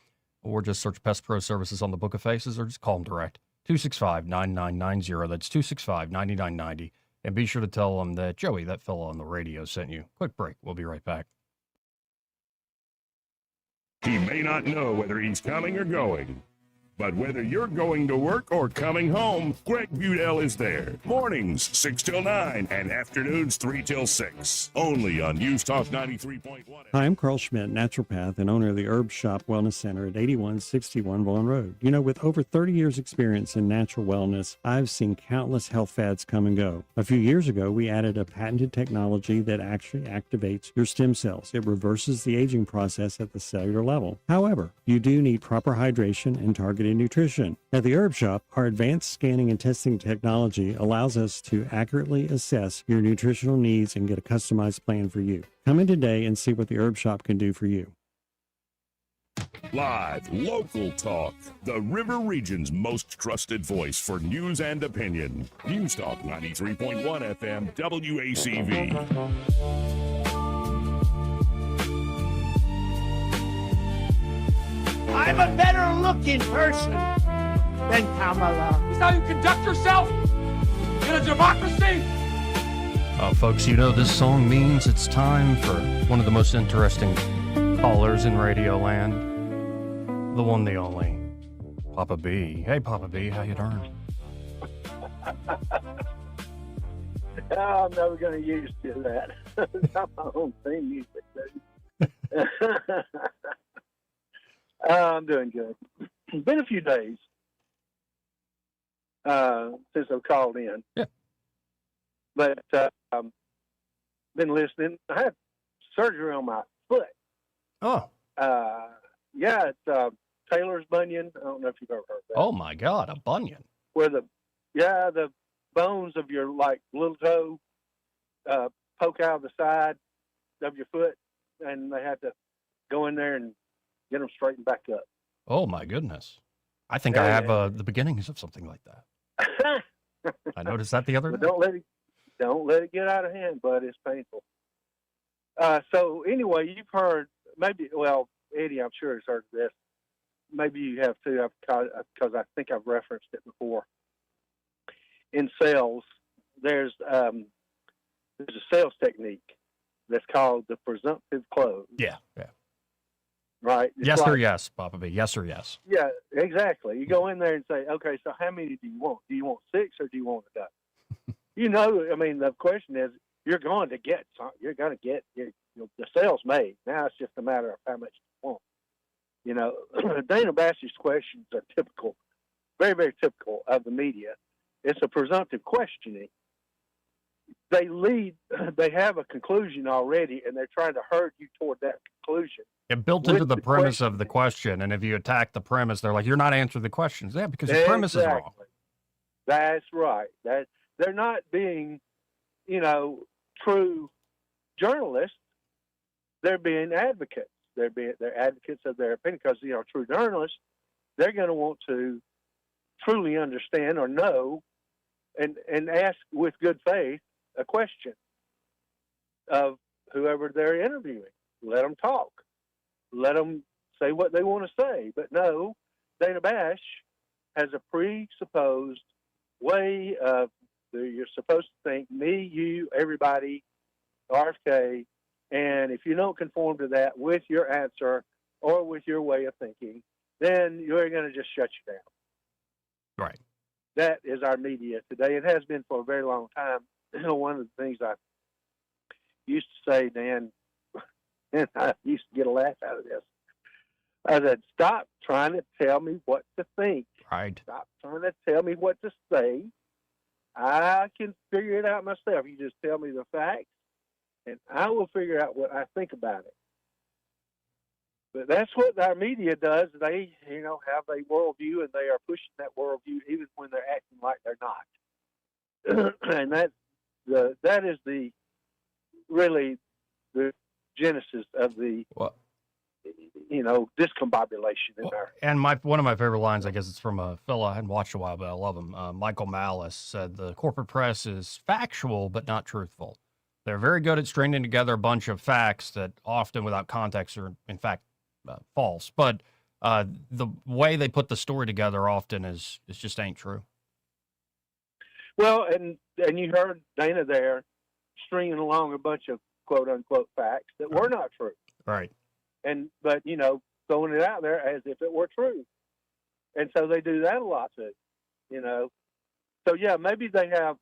or just search Pest Pro Services on the Book of Faces, or just call them direct. 265-9990. That's 265-9990. And be sure to tell them that Joey, that fellow on the radio, sent you. Quick break. We'll be right back. He may not know whether he's coming or going, but whether you're going to work or coming home, Greg Budell is there. Mornings, 6 till 9, and afternoons, 3 till 6. Only on News Talk 93.1. Hi, I'm Carl Schmidt, naturopath and owner of the Herb Shop Wellness Center at 8161 Vaughan Road. You know, with over 30 years experience in natural wellness, I've seen countless health fads come and go. A few years ago, we added a patented technology that actually activates your stem cells. It reverses the aging process at the cellular level. However, you do need proper hydration and targeted nutrition. At the Herb Shop, our advanced scanning and testing technology allows us to accurately assess your nutritional needs and get a customized plan for you. Come in today and see what the Herb Shop can do for you. Live, local talk. The River Region's most trusted voice for news and opinion. News Talk 93.1 FM WACV. I'm a better looking person than Kamala. Is that how you conduct yourself in a democracy? Folks, you know this song means it's time for one of the most interesting callers in Radio Land. The one, the only, Papa B. Hey, Papa B, how you doing? I'm never going to use to that. It's not my own theme music, dude. I'm doing good. It's been a few days since I've called in. Yeah. But been listening. I had surgery on my foot. Oh. Yeah, it's Taylor's bunion. I don't know if you've ever heard of that. Oh, my God, a bunion. Where the bones of your, little toe poke out of the side of your foot, and they have to go in there and get them straightened back up. Oh, my goodness. I think I have the beginnings of something like that. I noticed that the other day. Don't let it get out of hand, bud. It's painful. So anyway, you've heard Eddie, I'm sure has heard this. Maybe you have too, because I think I've referenced it before. In sales, there's a sales technique that's called the presumptive close. Yeah. right? It's Yes or like- yes, Papa B. Yes or yes. Yeah, exactly. You go in there and say, okay, so how many do you want? Do you want 6 or do you want a dozen? I mean, the question is, you're going to get some. You're going to get the sale's made. Now it's just a matter of how much you want. Dana Bass's questions are typical, very, very typical of the media. It's a presumptive questioning. They have a conclusion already, and they're trying to herd you toward that conclusion. It built into the premise of the question, and if you attack the premise, they're like, "You're not answering the questions." Yeah, because the premise is wrong. That's right. That they're not being, true journalists. They're being advocates. They're advocates of their opinion because true journalists, they're going to want to truly understand or know, and ask with good faith a question of whoever they're interviewing. Let them talk. Let them say what they want to say. But no, Dana Bash has a presupposed way of you're supposed to think me, you, everybody, RFK, and if you don't conform to that with your answer or with your way of thinking, then you're going to just shut you down. Right. That is our media today. It has been for a very long time. One of the things I used to say, Dan, and I used to get a laugh out of this, I said, stop trying to tell me what to think. Right. Stop trying to tell me what to say. I can figure it out myself. You just tell me the facts, and I will figure out what I think about it. But that's what our media does. They, have a worldview, and they are pushing that worldview even when they're acting like they're not. And that is really the genesis of the discombobulation in our. And one of my favorite lines, I guess it's from a fellow I hadn't watched a while, but I love him. Michael Malice said, "The corporate press is factual but not truthful. They're very good at stringing together a bunch of facts that often without context are in fact false. But the way they put the story together often is just ain't true." Well, and you heard Dana there stringing along a bunch of quote unquote facts that were not true. Right. But throwing it out there as if it were true. And so they do that a lot too, So yeah, maybe they have,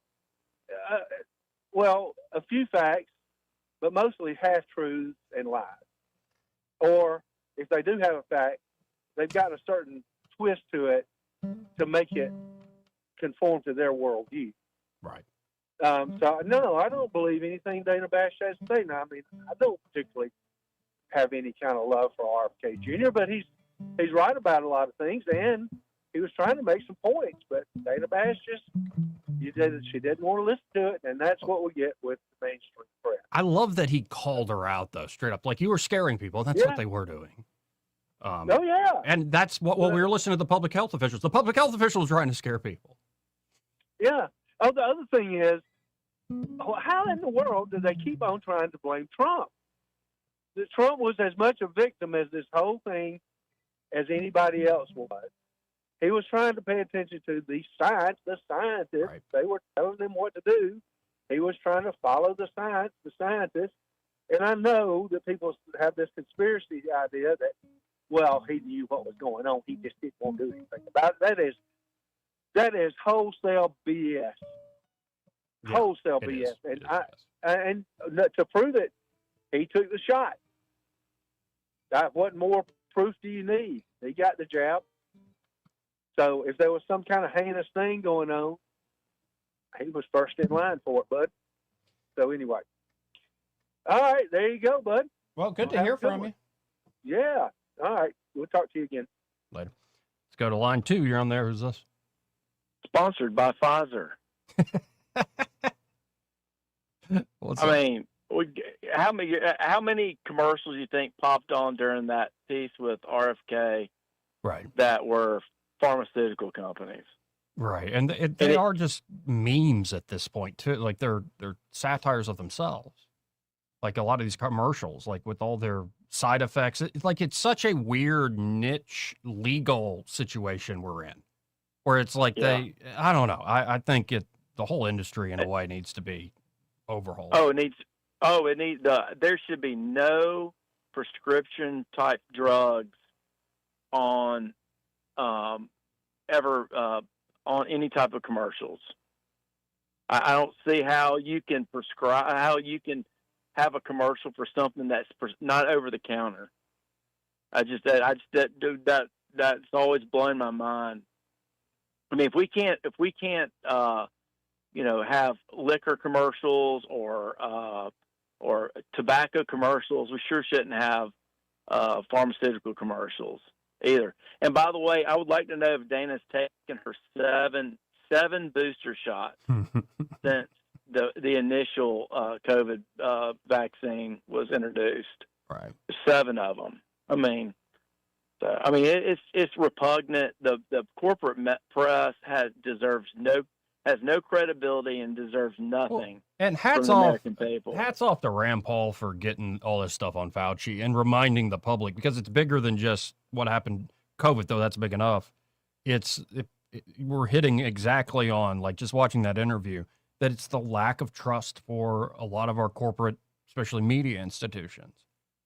a few facts, but mostly half truths and lies. Or if they do have a fact, they've got a certain twist to it to make it conform to their worldview. Right. So no, I don't believe anything Dana Bash has to say. Now, I mean, I don't particularly have any kind of love for RFK Jr., but he's right about a lot of things, and he was trying to make some points. But Dana Bash she didn't want to listen to it, and that's what we get with the mainstream press. I love that he called her out though, straight up, like you were scaring people. That's what they were doing. Oh yeah, and that's what we were listening to the public health officials. The public health officials were trying to scare people. Yeah. Oh, the other thing is, how in the world do they keep on trying to blame Trump? Trump was as much a victim as this whole thing as anybody else was. He was trying to pay attention to the scientists. Right. They were telling him what to do. He was trying to follow the scientists. And I know that people have this conspiracy idea that, well, he knew what was going on. He just didn't want to do anything about it. That is wholesale BS. Yeah, wholesale BS. And to prove it, he took the shot. What more proof do you need? He got the jab. So if there was some kind of heinous thing going on, he was first in line for it, bud. So anyway. All right, there you go, bud. Well, good to hear from you. Yeah. All right. We'll talk to you again. Later. Let's go to line 2. You're on there. Who's this? Sponsored by Pfizer. How many commercials you think popped on during that piece with RFK? Right. That were pharmaceutical companies. Right, and they are just memes at this point too. Like they're satires of themselves. Like a lot of these commercials, like with all their side effects, it's such a weird niche legal situation we're in, where it's like I don't know. I think the whole industry in a way needs to be overhauled. There should be no prescription type drugs on on any type of commercials. I don't see how you can have a commercial for something that's not over the counter. That's always blown my mind. I mean, if we can't have liquor commercials or tobacco commercials, we sure shouldn't have pharmaceutical commercials either. And by the way, I would like to know if Dana's taken her seven booster shots since the initial COVID vaccine was introduced. Right. 7 of them. I mean, it's repugnant. The corporate press deserves no credibility and deserves nothing. And from the American people. Hats off to Rand Paul for getting all this stuff on Fauci and reminding the public, because it's bigger than just what happened. COVID, though, that's big enough. We're hitting exactly on, like, just watching that interview, that it's the lack of trust for a lot of our corporate, especially media institutions.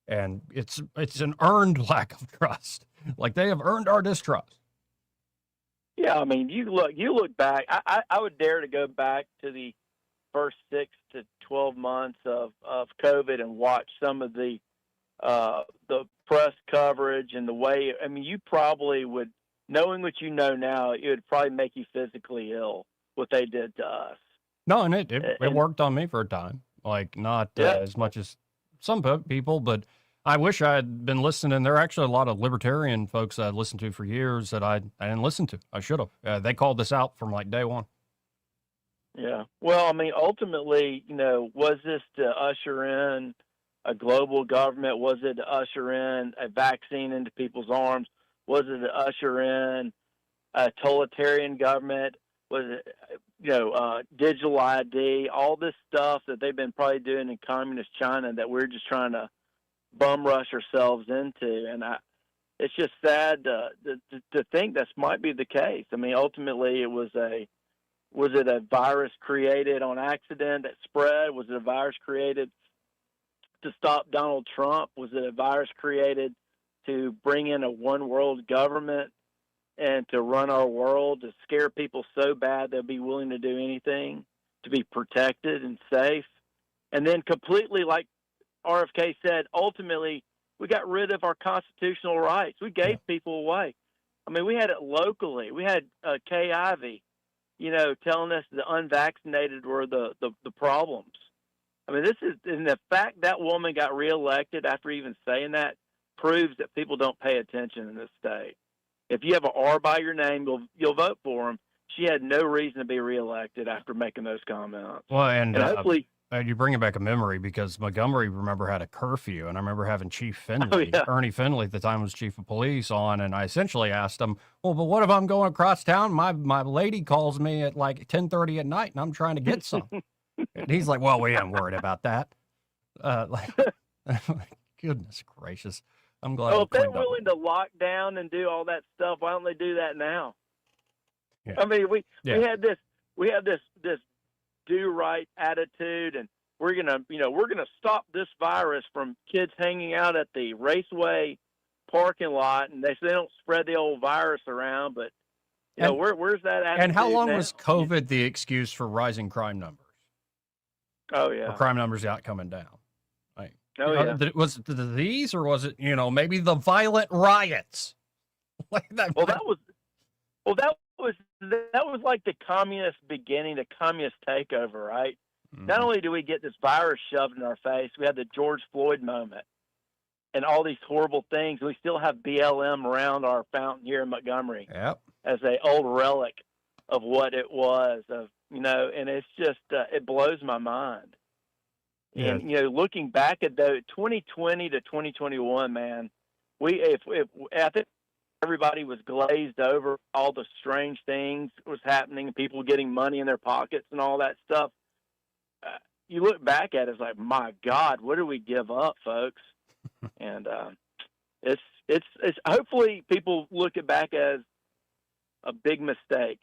And it's an earned lack of trust. Like, they have earned our distrust. Yeah, I mean, you look back. I would dare to go back to the first 6 to 12 months of COVID and watch some of the press coverage and the way. I mean, you probably would, knowing what you know now, it would probably make you physically ill what they did to us. No, and it worked on me for a time. Like, not as much as some people, but I wish I had been listening. There are actually a lot of libertarian folks that I listened to for years that I didn't listen to. I should have. They called this out from like day one. Yeah. Well, I mean, ultimately, was this to usher in a global government? Was it to usher in a vaccine into people's arms? Was it to usher in a totalitarian government? Was it, digital ID? All this stuff that they've been probably doing in communist China that we're just trying to bum rush ourselves into. And it's just sad to think this might be the case. I mean, ultimately, was it a virus created on accident that spread? Was it a virus created to stop Donald Trump? Was it a virus created to bring in a one world government and to run our world, to scare people so bad they'll be willing to do anything to be protected and safe? And then completely, like RFK said, ultimately, we got rid of our constitutional rights. We gave people away. I mean, we had it locally. We had Kay Ivey, telling us the unvaccinated were the problems. I mean, and the fact that woman got reelected after even saying that proves that people don't pay attention in this state. If you have an R by your name, you'll vote for him. She had no reason to be reelected after making those comments. Well, and hopefully, you bring it back a memory, because Montgomery, remember, had a curfew, and I remember having Chief Finley, Ernie Finley at the time was chief of police, on, and I essentially asked him, well, but what if I'm going across town? My lady calls me at like 10:30 at night, and I'm trying to get some. And he's like, well, we ain't worried about that. Goodness gracious. I'm glad. Well, if they're willing to lock down and do all that stuff, why don't they do that now? Yeah. I mean, we had this do right attitude, and we're gonna stop this virus from kids hanging out at the raceway parking lot, and they don't spread the old virus around. But where's that attitude? And how long now? was COVID the excuse for rising crime numbers? Oh yeah, or crime numbers out coming down. Yeah. Was it the disease, or was it, maybe the violent riots? That was like the communist beginning, the communist takeover, right? Mm-hmm. Not only do we get this virus shoved in our face, we had the George Floyd moment and all these horrible things. We still have BLM around our fountain here in Montgomery as an old relic of what it was, and it's just, it blows my mind. Yeah. And, looking back at the 2020 to 2021, man, I think everybody was glazed over all the strange things that was happening, people getting money in their pockets and all that stuff. You look back at it, it's like, my God, what did we give up, folks? And it's hopefully people look it back as a big mistake.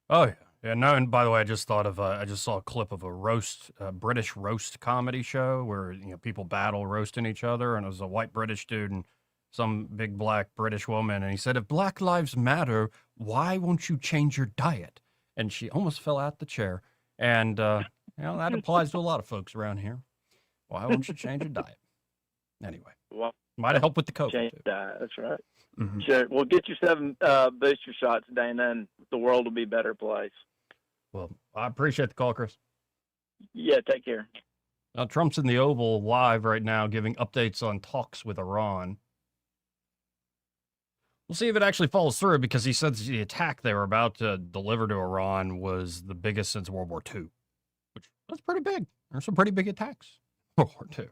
Oh, yeah. Yeah, no, and by the way, I just thought of I just saw a clip of a British roast comedy show where people battle roasting each other, and it was a white British dude and some big black British woman, and he said, "If Black Lives Matter, why won't you change your diet?" And she almost fell out the chair, and that applies to a lot of folks around here. Why won't you change your diet? Anyway, Well, might have helped with the COVID. change too. diet. That's right. Mhm. Sure. Well, get your 7 booster shots, Dana, and the world will be a better place. Well, I appreciate the call, Chris. Yeah, take care. Now, Trump's in the Oval live right now giving updates on talks with Iran. We'll see if it actually follows through because he says the attack they were about to deliver to Iran was the biggest since World War II, which that's pretty big. There's some pretty big attacks in World War II.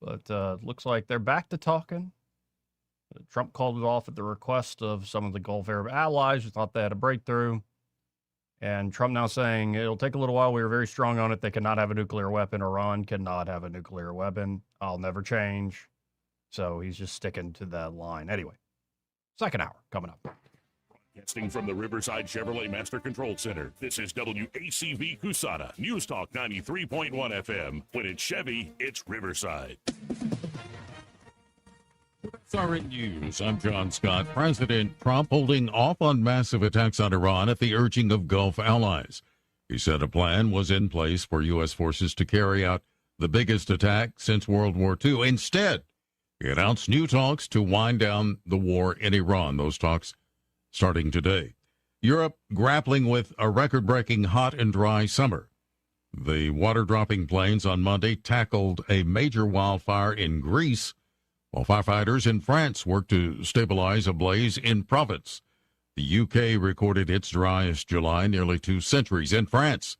But looks like they're back to talking. Trump called it off at the request of some of the Gulf Arab allies who thought they had a breakthrough. And Trump now saying it'll take a little while. We were very strong on it. They cannot have a nuclear weapon. Iran cannot have a nuclear weapon. I'll never change. So he's just sticking to that line. Anyway, second hour coming up. Broadcasting from the Riverside Chevrolet Master Control Center, this is WACV Cusana, News Talk 93.1 FM. When it's Chevy, it's Riverside. SRN News. I'm John Scott. President Trump holding off on massive attacks on Iran at the urging of Gulf allies. He said a plan was in place for U.S. forces to carry out the biggest attack since World War II. Instead, he announced new talks to wind down the war in Iran. Those talks starting today. Europe grappling with a record-breaking hot and dry summer. The water-dropping planes on Monday tackled a major wildfire in Greece, while firefighters in France worked to stabilize a blaze in Provence. The UK recorded its driest July in nearly 2 centuries. In France,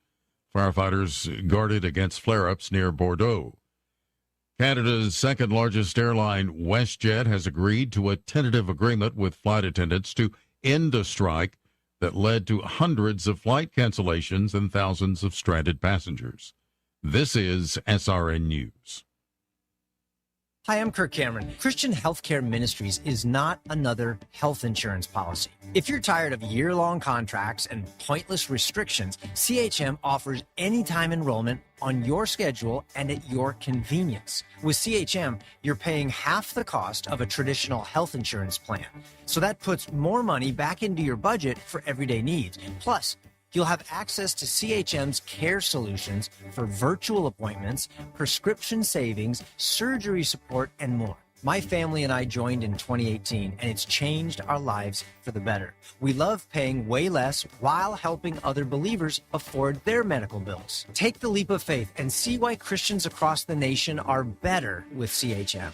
firefighters guarded against flare-ups near Bordeaux. Canada's second-largest airline, WestJet, has agreed to a tentative agreement with flight attendants to end a strike that led to hundreds of flight cancellations and thousands of stranded passengers. This is SRN News. Hi, I'm Kirk Cameron. Christian Healthcare Ministries is not another health insurance policy. If you're tired of year-long contracts and pointless restrictions, CHM offers anytime enrollment on your schedule and at your convenience. With CHM, you're paying half the cost of a traditional health insurance plan. So that puts more money back into your budget for everyday needs. Plus, you'll have access to CHM's care solutions for virtual appointments, prescription savings, surgery support, and more. My family and I joined in 2018, and it's changed our lives for the better. We love paying way less while helping other believers afford their medical bills. Take the leap of faith and see why Christians across the nation are better with CHM.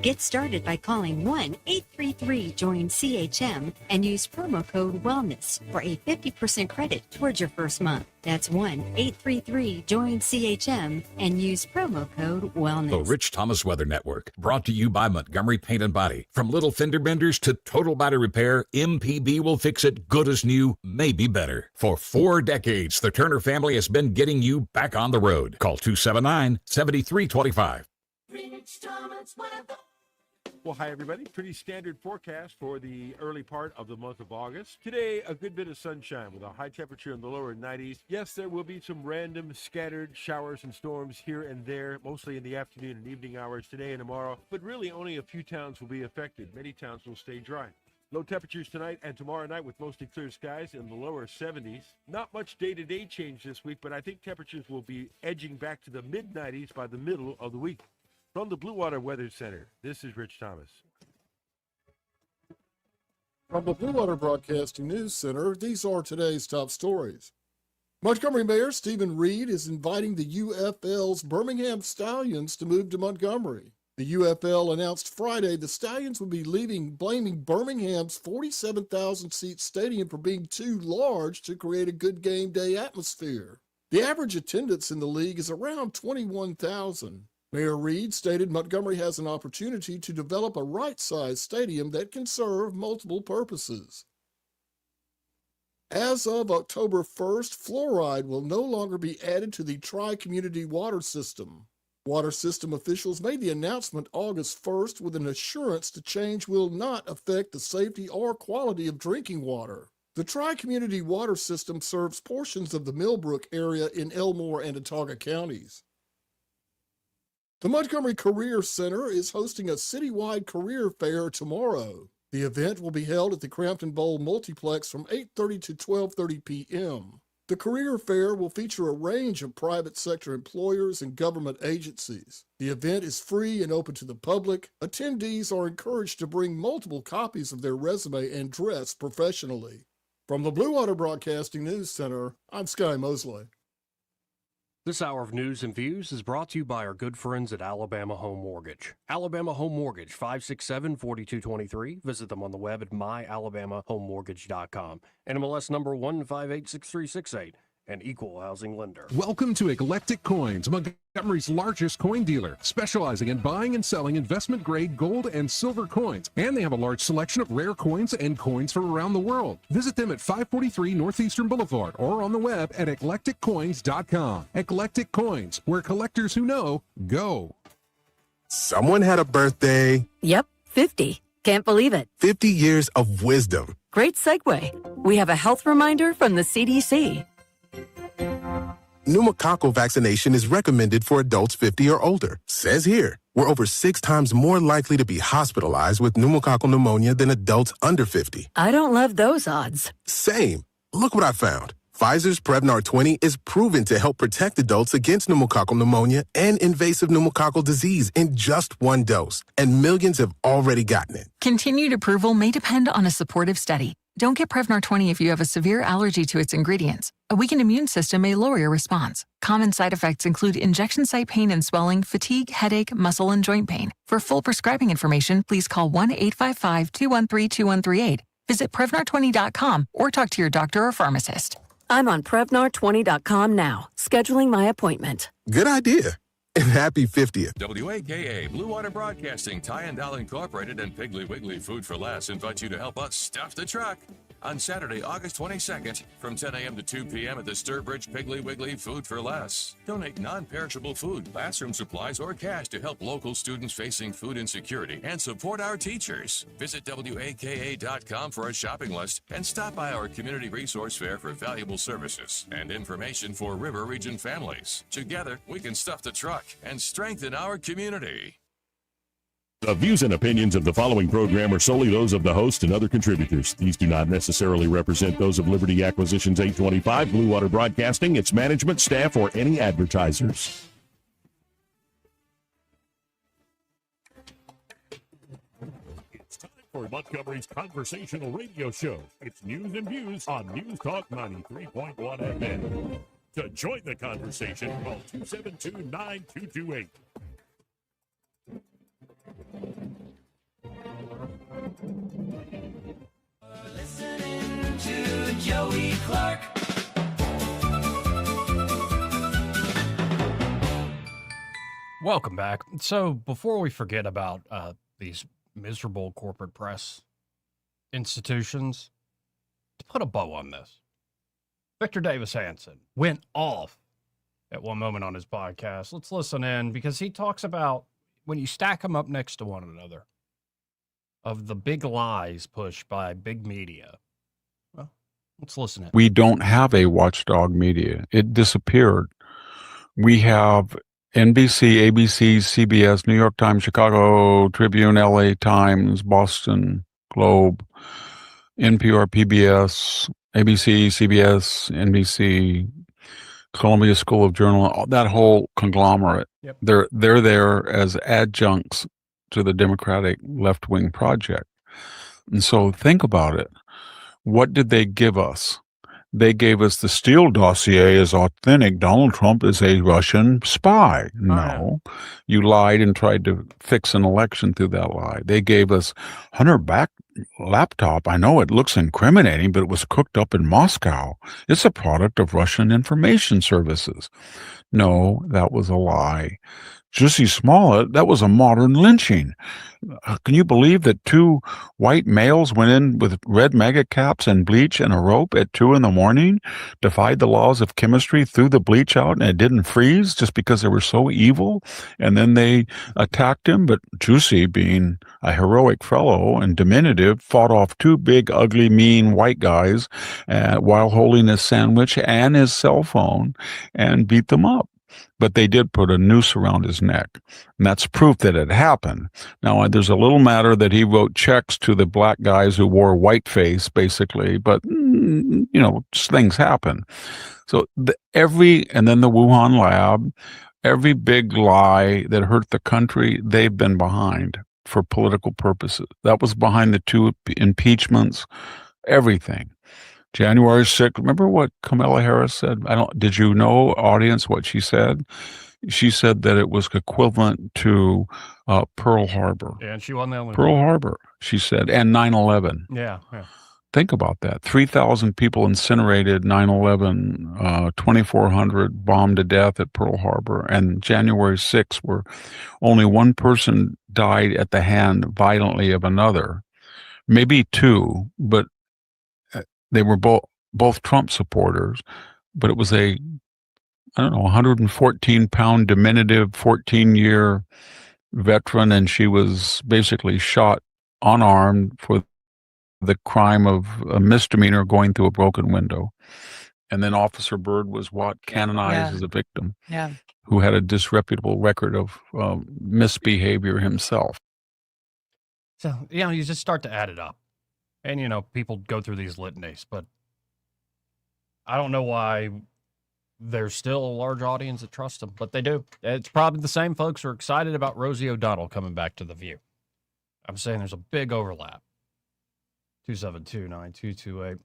Get started by calling 1-833-JOIN-CHM and use promo code WELLNESS for a 50% credit towards your first month. That's 1-833-JOIN-CHM and use promo code WELLNESS. The Rich Thomas Weather Network, brought to you by Montgomery Paint and Body. From little fender benders to total body repair, MPB will fix it good as new, maybe better. For 4 decades, the Turner family has been getting you back on the road. Call 279-7325. Rich Thomas Weather. Well, hi, everybody. Pretty standard forecast for the early part of the month of August. Today, a good bit of sunshine with a high temperature in the lower 90s. Yes, there will be some random scattered showers and storms here and there, mostly in the afternoon and evening hours today and tomorrow, but really only a few towns will be affected. Many towns will stay dry. Low temperatures tonight and tomorrow night with mostly clear skies in the lower 70s. Not much day-to-day change this week, but I think temperatures will be edging back to the mid-90s by the middle of the week. From the Blue Water Weather Center, this is Rich Thomas. From the Blue Water Broadcasting News Center, these are today's top stories. Montgomery Mayor Stephen Reed is inviting the UFL's Birmingham Stallions to move to Montgomery. The UFL announced Friday the Stallions would be blaming Birmingham's 47,000-seat stadium for being too large to create a good game day atmosphere. The average attendance in the league is around 21,000. Mayor Reed stated Montgomery has an opportunity to develop a right-sized stadium that can serve multiple purposes. As of October 1st, fluoride will no longer be added to the tri-community water system. Water system officials made the announcement August 1st with an assurance the change will not affect the safety or quality of drinking water. The Tri-Community Water System serves portions of the Millbrook area in Elmore and Autauga counties. The Montgomery Career Center is hosting a citywide career fair tomorrow. The event will be held at the Crampton Bowl Multiplex from 8:30 to 12:30 p.m. The career fair will feature a range of private sector employers and government agencies. The event is free and open to the public. Attendees are encouraged to bring multiple copies of their resume and dress professionally. From the Blue Water Broadcasting News Center, I'm Sky Mosley. This hour of news and views is brought to you by our good friends at Alabama Home Mortgage. Alabama Home Mortgage, 567-4223. Visit them on the web at myalabamahomemortgage.com. NMLS number 1586368. An equal housing lender. Welcome to Eclectic Coins, Montgomery's largest coin dealer, specializing in buying and selling investment-grade gold and silver coins. And they have a large selection of rare coins and coins from around the world. Visit them at 543 Northeastern Boulevard or on the web at eclecticcoins.com. Eclectic Coins, where collectors who know go. Someone had a birthday. Yep, 50. Can't believe it. 50 years of wisdom. Great segue. We have a health reminder from the CDC. Pneumococcal vaccination is recommended for adults 50 or older. Says here, we're over 6 times more likely to be hospitalized with pneumococcal pneumonia than adults under 50. I don't love those odds. Same. Look what I found. Pfizer's Prevnar 20 is proven to help protect adults against pneumococcal pneumonia and invasive pneumococcal disease in just 1 dose. And millions have already gotten it. Continued approval may depend on a supportive study. Don't get Prevnar 20 if you have a severe allergy to its ingredients. A weakened immune system may lower your response. Common side effects include injection site pain and swelling, fatigue, headache, muscle, and joint pain. For full prescribing information, please call 1-855-213-2138. Visit Prevnar20.com or talk to your doctor or pharmacist. I'm on Prevnar20.com now, scheduling my appointment. Good idea. And happy 50th. WAKA, Blue Water Broadcasting, Ty and Doll Incorporated, and Piggly Wiggly Food for Less invite you to help us stuff the truck on Saturday, August 22nd from 10 a.m. to 2 p.m. at the Sturbridge Piggly Wiggly Food for Less. Donate non-perishable food, classroom supplies, or cash to help local students facing food insecurity and support our teachers. Visit WAKA.com for a shopping list and stop by our community resource fair for valuable services and information for River Region families. Together, we can stuff the truck and strengthen our community. The views and opinions of the following program are solely those of the host and other contributors. These do not necessarily represent those of Liberty Acquisitions 825, Blue Water Broadcasting, its management, staff, or any advertisers. It's time for Montgomery's conversational radio show. It's news and views on News Talk 93.1 FM. To join the conversation, call 272-9228. Listening to Joey Clark. Welcome back. So before we forget about these miserable corporate press institutions, to put a bow on this, Victor Davis Hanson went off at one moment on his podcast. Let's listen in because he talks about when you stack them up next to one another, of the big lies pushed by big media. Well, let's listen in. We don't have a watchdog media. It disappeared. We have NBC, ABC, CBS, New York Times, Chicago Tribune, LA Times, Boston Globe, NPR, PBS, ABC, CBS, NBC, Columbia School of Journalism, that whole conglomerate. Yep. They're there as adjuncts to the Democratic left-wing project. And so think about it. What did they give us? They gave us the Steele dossier is authentic. Donald Trump is a Russian spy. No, you lied and tried to fix an election through that lie. They gave us Hunter Back laptop. I know it looks incriminating, but it was cooked up in Moscow. It's a product of Russian information services. No, that was a lie. Jussie Smollett, that was a modern lynching. Can you believe that 2 white males went in with red mega caps and bleach and a rope at 2 a.m, defied the laws of chemistry, threw the bleach out, and it didn't freeze just because they were so evil? And then they attacked him. But Jussie, being a heroic fellow and diminutive, fought off 2 big, ugly, mean white guys while holding his sandwich and his cell phone and beat them up. But they did put a noose around his neck. And that's proof that it happened. Now, there's a little matter that he wrote checks to the black guys who wore whiteface, basically. But, things happen. So and then the Wuhan lab, every big lie that hurt the country, they've been behind for political purposes. That was behind the 2 impeachments, everything. January 6th. Remember what Kamala Harris said? Did you know, audience, what she said? She said that it was equivalent to Pearl Harbor. Yeah, and she won the only Pearl Harbor, she said, and 9/11. Yeah. Think about that. 3,000 people incinerated 9/11, 2,400 bombed to death at Pearl Harbor, and January 6th, where only 1 person died at the hand violently of another. Maybe 2, but they were both Trump supporters, but it was a 114-pound diminutive 14-year veteran, and she was basically shot unarmed for the crime of a misdemeanor going through a broken window. And then Officer Byrd was canonized as a victim who had a disreputable record of misbehavior himself. So, you just start to add it up. And, people go through these litanies, but I don't know why there's still a large audience that trusts them, but they do. It's probably the same folks who are excited about Rosie O'Donnell coming back to The View. I'm saying there's a big overlap. 272-9228.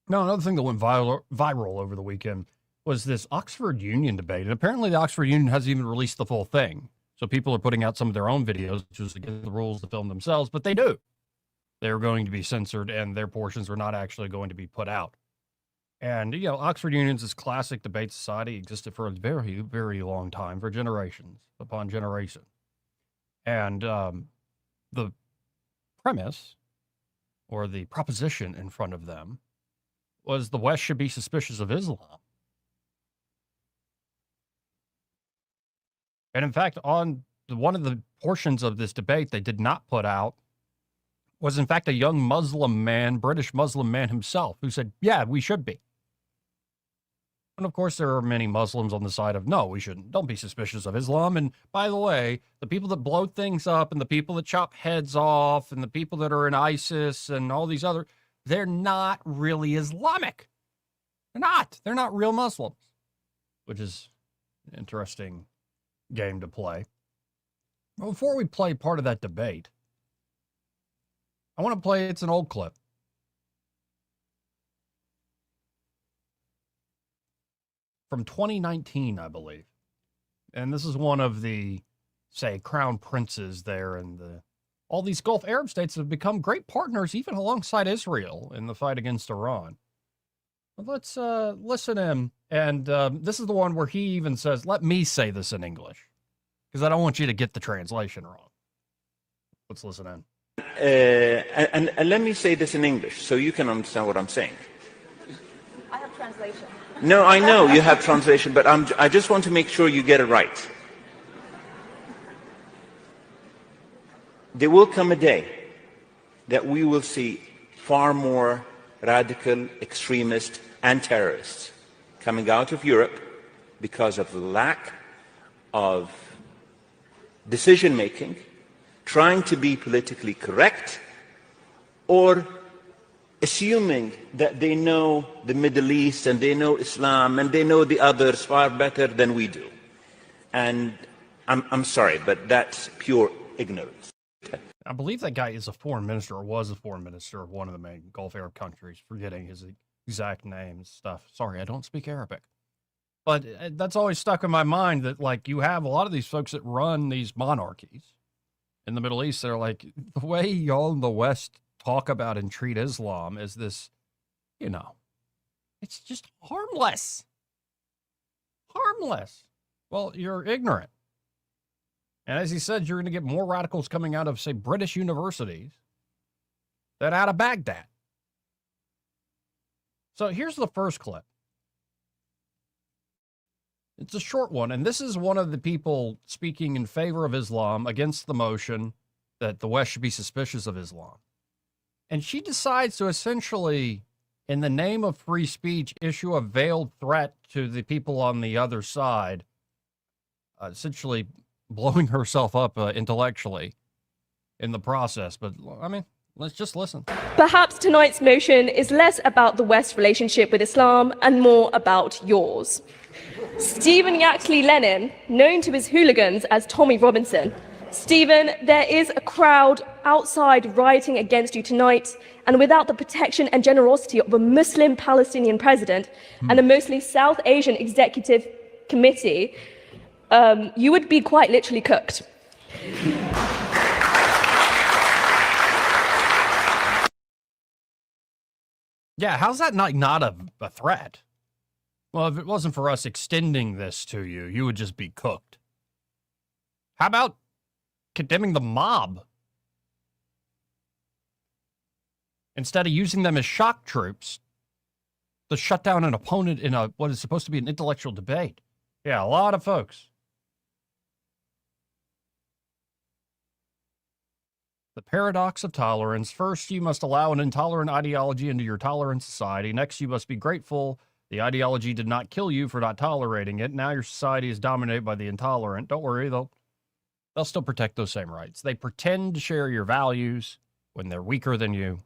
No, another thing that went viral over the weekend was this Oxford Union debate. And apparently the Oxford Union hasn't even released the full thing. So people are putting out some of their own videos, which is against the rules to film themselves, but they do. They're going to be censored, and their portions are not actually going to be put out. And, Oxford Union's this classic debate society existed for a very, very long time, for generations upon generation. And the premise, or the proposition in front of them, was the West should be suspicious of Islam. And in fact, on one of the portions of this debate they did not put out was in fact a young Muslim man, British Muslim man himself, who said, yeah, we should be. And of course, there are many Muslims on the side of, no, we shouldn't. Don't be suspicious of Islam. And by the way, the people that blow things up and the people that chop heads off and the people that are in ISIS and all these other, they're not really Islamic. They're not real Muslims, which is an interesting game to play. But before we play part of that debate, I want to play, it's an old clip. From 2019, I believe. And this is one of the, say, crown princes there in all these Gulf Arab states have become great partners, even alongside Israel, in the fight against Iran. But let's listen in. And this is the one where he even says, let me say this in English, because I don't want you to get the translation wrong. Let's listen in. And let me say this in English so you can understand what I'm saying. I have translation. No, I know you have translation, but I just want to make sure you get it right. There will come a day that we will see far more radical extremists and terrorists coming out of Europe because of the lack of decision-making, trying to be politically correct, or assuming that they know the Middle East and they know Islam and they know the others far better than we do. And I'm sorry, but that's pure ignorance. I believe that guy is a foreign minister, or was a foreign minister of one of the main Gulf Arab countries, forgetting his exact name and stuff. Sorry, I don't speak Arabic. But that's always stuck in my mind that, like, you have a lot of these folks that run these monarchies in the Middle East. They're like, the way y'all in the West talk about and treat Islam is this, it's just harmless. Harmless. Well, you're ignorant. And as he said, you're going to get more radicals coming out of, say, British universities than out of Baghdad. So here's the first clip. It's a short one, and this is one of the people speaking in favor of Islam against the motion that the West should be suspicious of Islam. And she decides to essentially, in the name of free speech, issue a veiled threat to the people on the other side, essentially blowing herself up intellectually in the process. But, I mean, let's just listen. Perhaps tonight's motion is less about the West's relationship with Islam and more about yours. Stephen Yaxley Lennon, known to his hooligans as Tommy Robinson. Stephen, there is a crowd outside rioting against you tonight, and without the protection and generosity of a Muslim Palestinian president and a mostly South Asian executive committee, you would be quite literally cooked. Yeah, how's that not a threat? Well, if it wasn't for us extending this to you, you would just be cooked. How about condemning the mob? Instead of using them as shock troops to shut down an opponent in what is supposed to be an intellectual debate. Yeah, a lot of folks. The paradox of tolerance. First, you must allow an intolerant ideology into your tolerant society. Next, you must be grateful the ideology did not kill you for not tolerating it. Now your society is dominated by the intolerant. Don't worry, they'll still protect those same rights. They pretend to share your values when they're weaker than you.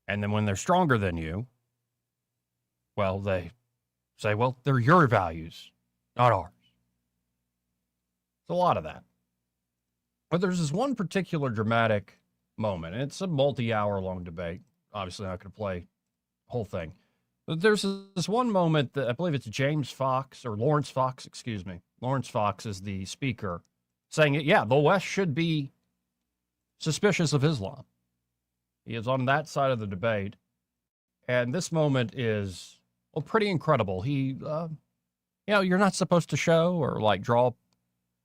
And then when they're stronger than you, well, they say, well, they're your values, not ours. There's a lot of that. But there's this one particular dramatic moment, and it's a multi-hour long debate. Obviously, I'm not going to play the whole thing. But there's this one moment that I believe it's Lawrence Fox. Lawrence Fox is the speaker saying, yeah, the West should be suspicious of Islam. He is on that side of the debate. And this moment is, well, pretty incredible. He, you're not supposed to show or like draw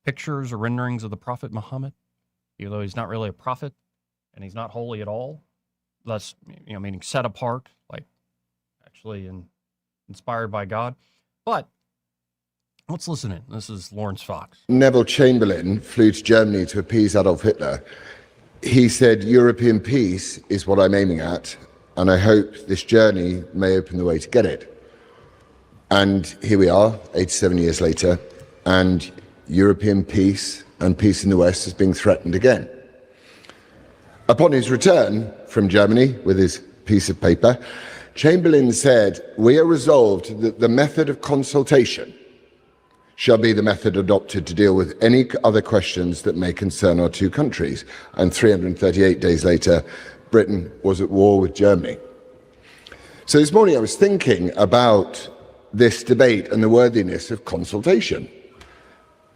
pictures or renderings of the Prophet Muhammad, even though he's not really a prophet and he's not holy at all. That's, meaning set apart, like actually inspired by God. But let's listen in. This is Lawrence Fox. Neville Chamberlain flew to Germany to appease Adolf Hitler. He said, European peace is what I'm aiming at, and I hope this journey may open the way to get it. And here we are, 87 years later, and European peace and peace in the West is being threatened again. Upon his return from Germany with his piece of paper, Chamberlain said, we are resolved that the method of consultation shall be the method adopted to deal with any other questions that may concern our two countries. And 338 days later, Britain was at war with Germany. So this morning I was thinking about this debate and the worthiness of consultation,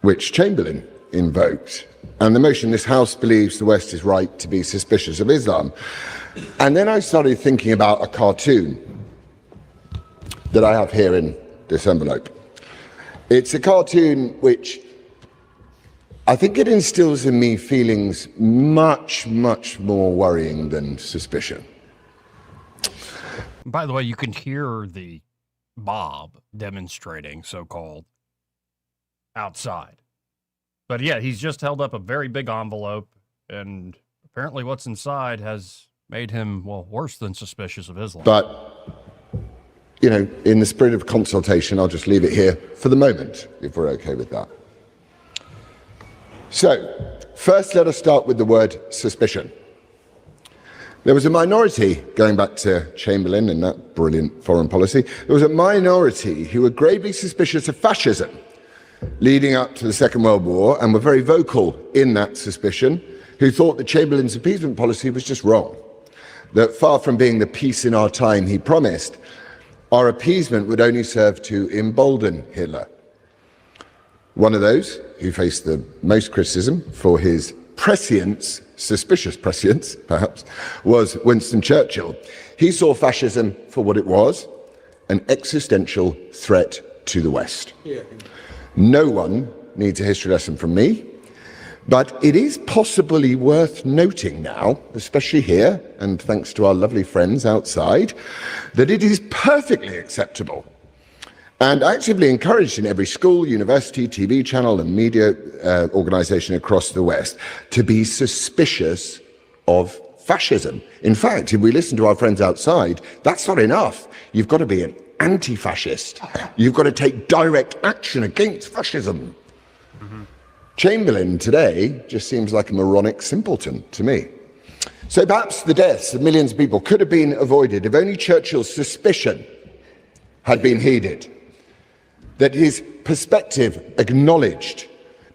which Chamberlain invoked, and the motion this House believes the West is right to be suspicious of Islam. And then I started thinking about a cartoon that I have here in this envelope. It's a cartoon which I think it instills in me feelings much, much more worrying than suspicion. By the way, you can hear the mob demonstrating, so-called, outside. But yeah, he's just held up a very big envelope, and apparently what's inside has made him, well, worse than suspicious of Islam. But in the spirit of consultation, I'll just leave it here for the moment, if we're okay with that. So, first let us start with the word suspicion. There was a minority, going back to Chamberlain and that brilliant foreign policy, there was a minority who were gravely suspicious of fascism leading up to the Second World War and were very vocal in that suspicion, who thought that Chamberlain's appeasement policy was just wrong. That far from being the peace in our time he promised, our appeasement would only serve to embolden Hitler. One of those who faced the most criticism for his prescience, suspicious prescience perhaps, was Winston Churchill. He saw fascism for what it was, an existential threat to the West. No one needs a history lesson from me. But it is possibly worth noting now, especially here, and thanks to our lovely friends outside, that it is perfectly acceptable and actively encouraged in every school, university, TV channel and media organisation across the West to be suspicious of fascism. In fact, if we listen to our friends outside, that's not enough. You've got to be an anti-fascist. You've got to take direct action against fascism. Chamberlain today just seems like a moronic simpleton to me. So perhaps the deaths of millions of people could have been avoided if only Churchill's suspicion had been heeded, that his perspective acknowledged,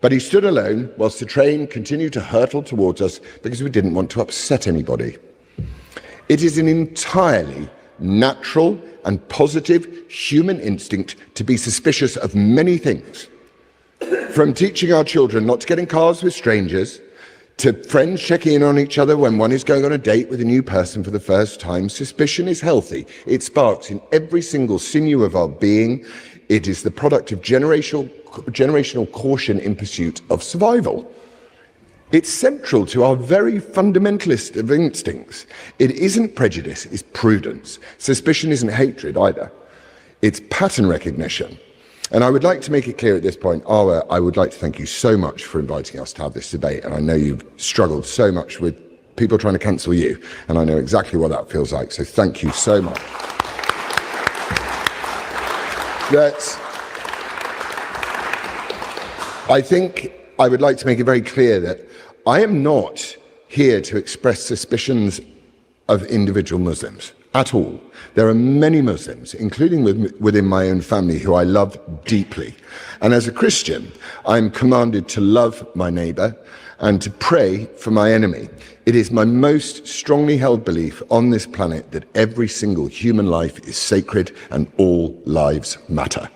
but he stood alone whilst the train continued to hurtle towards us because we didn't want to upset anybody. It is an entirely natural and positive human instinct to be suspicious of many things. From teaching our children not to get in cars with strangers, to friends checking in on each other when one is going on a date with a new person for the first time, suspicion is healthy. It sparks in every single sinew of our being. It is the product of generational caution in pursuit of survival. It's central to our very fundamentalist of instincts. It isn't prejudice, it's prudence. Suspicion isn't hatred either. It's pattern recognition. And I would like to make it clear at this point, Arwa, I would like to thank you so much for inviting us to have this debate. And I know you've struggled so much with people trying to cancel you. And I know exactly what that feels like. So thank you so much. I think I would like to make it very clear that I am not here to express suspicions of individual Muslims at all. There are many Muslims, including within my own family, who I love deeply. And as a Christian, I'm commanded to love my neighbour and to pray for my enemy. It is my most strongly held belief on this planet that every single human life is sacred and all lives matter.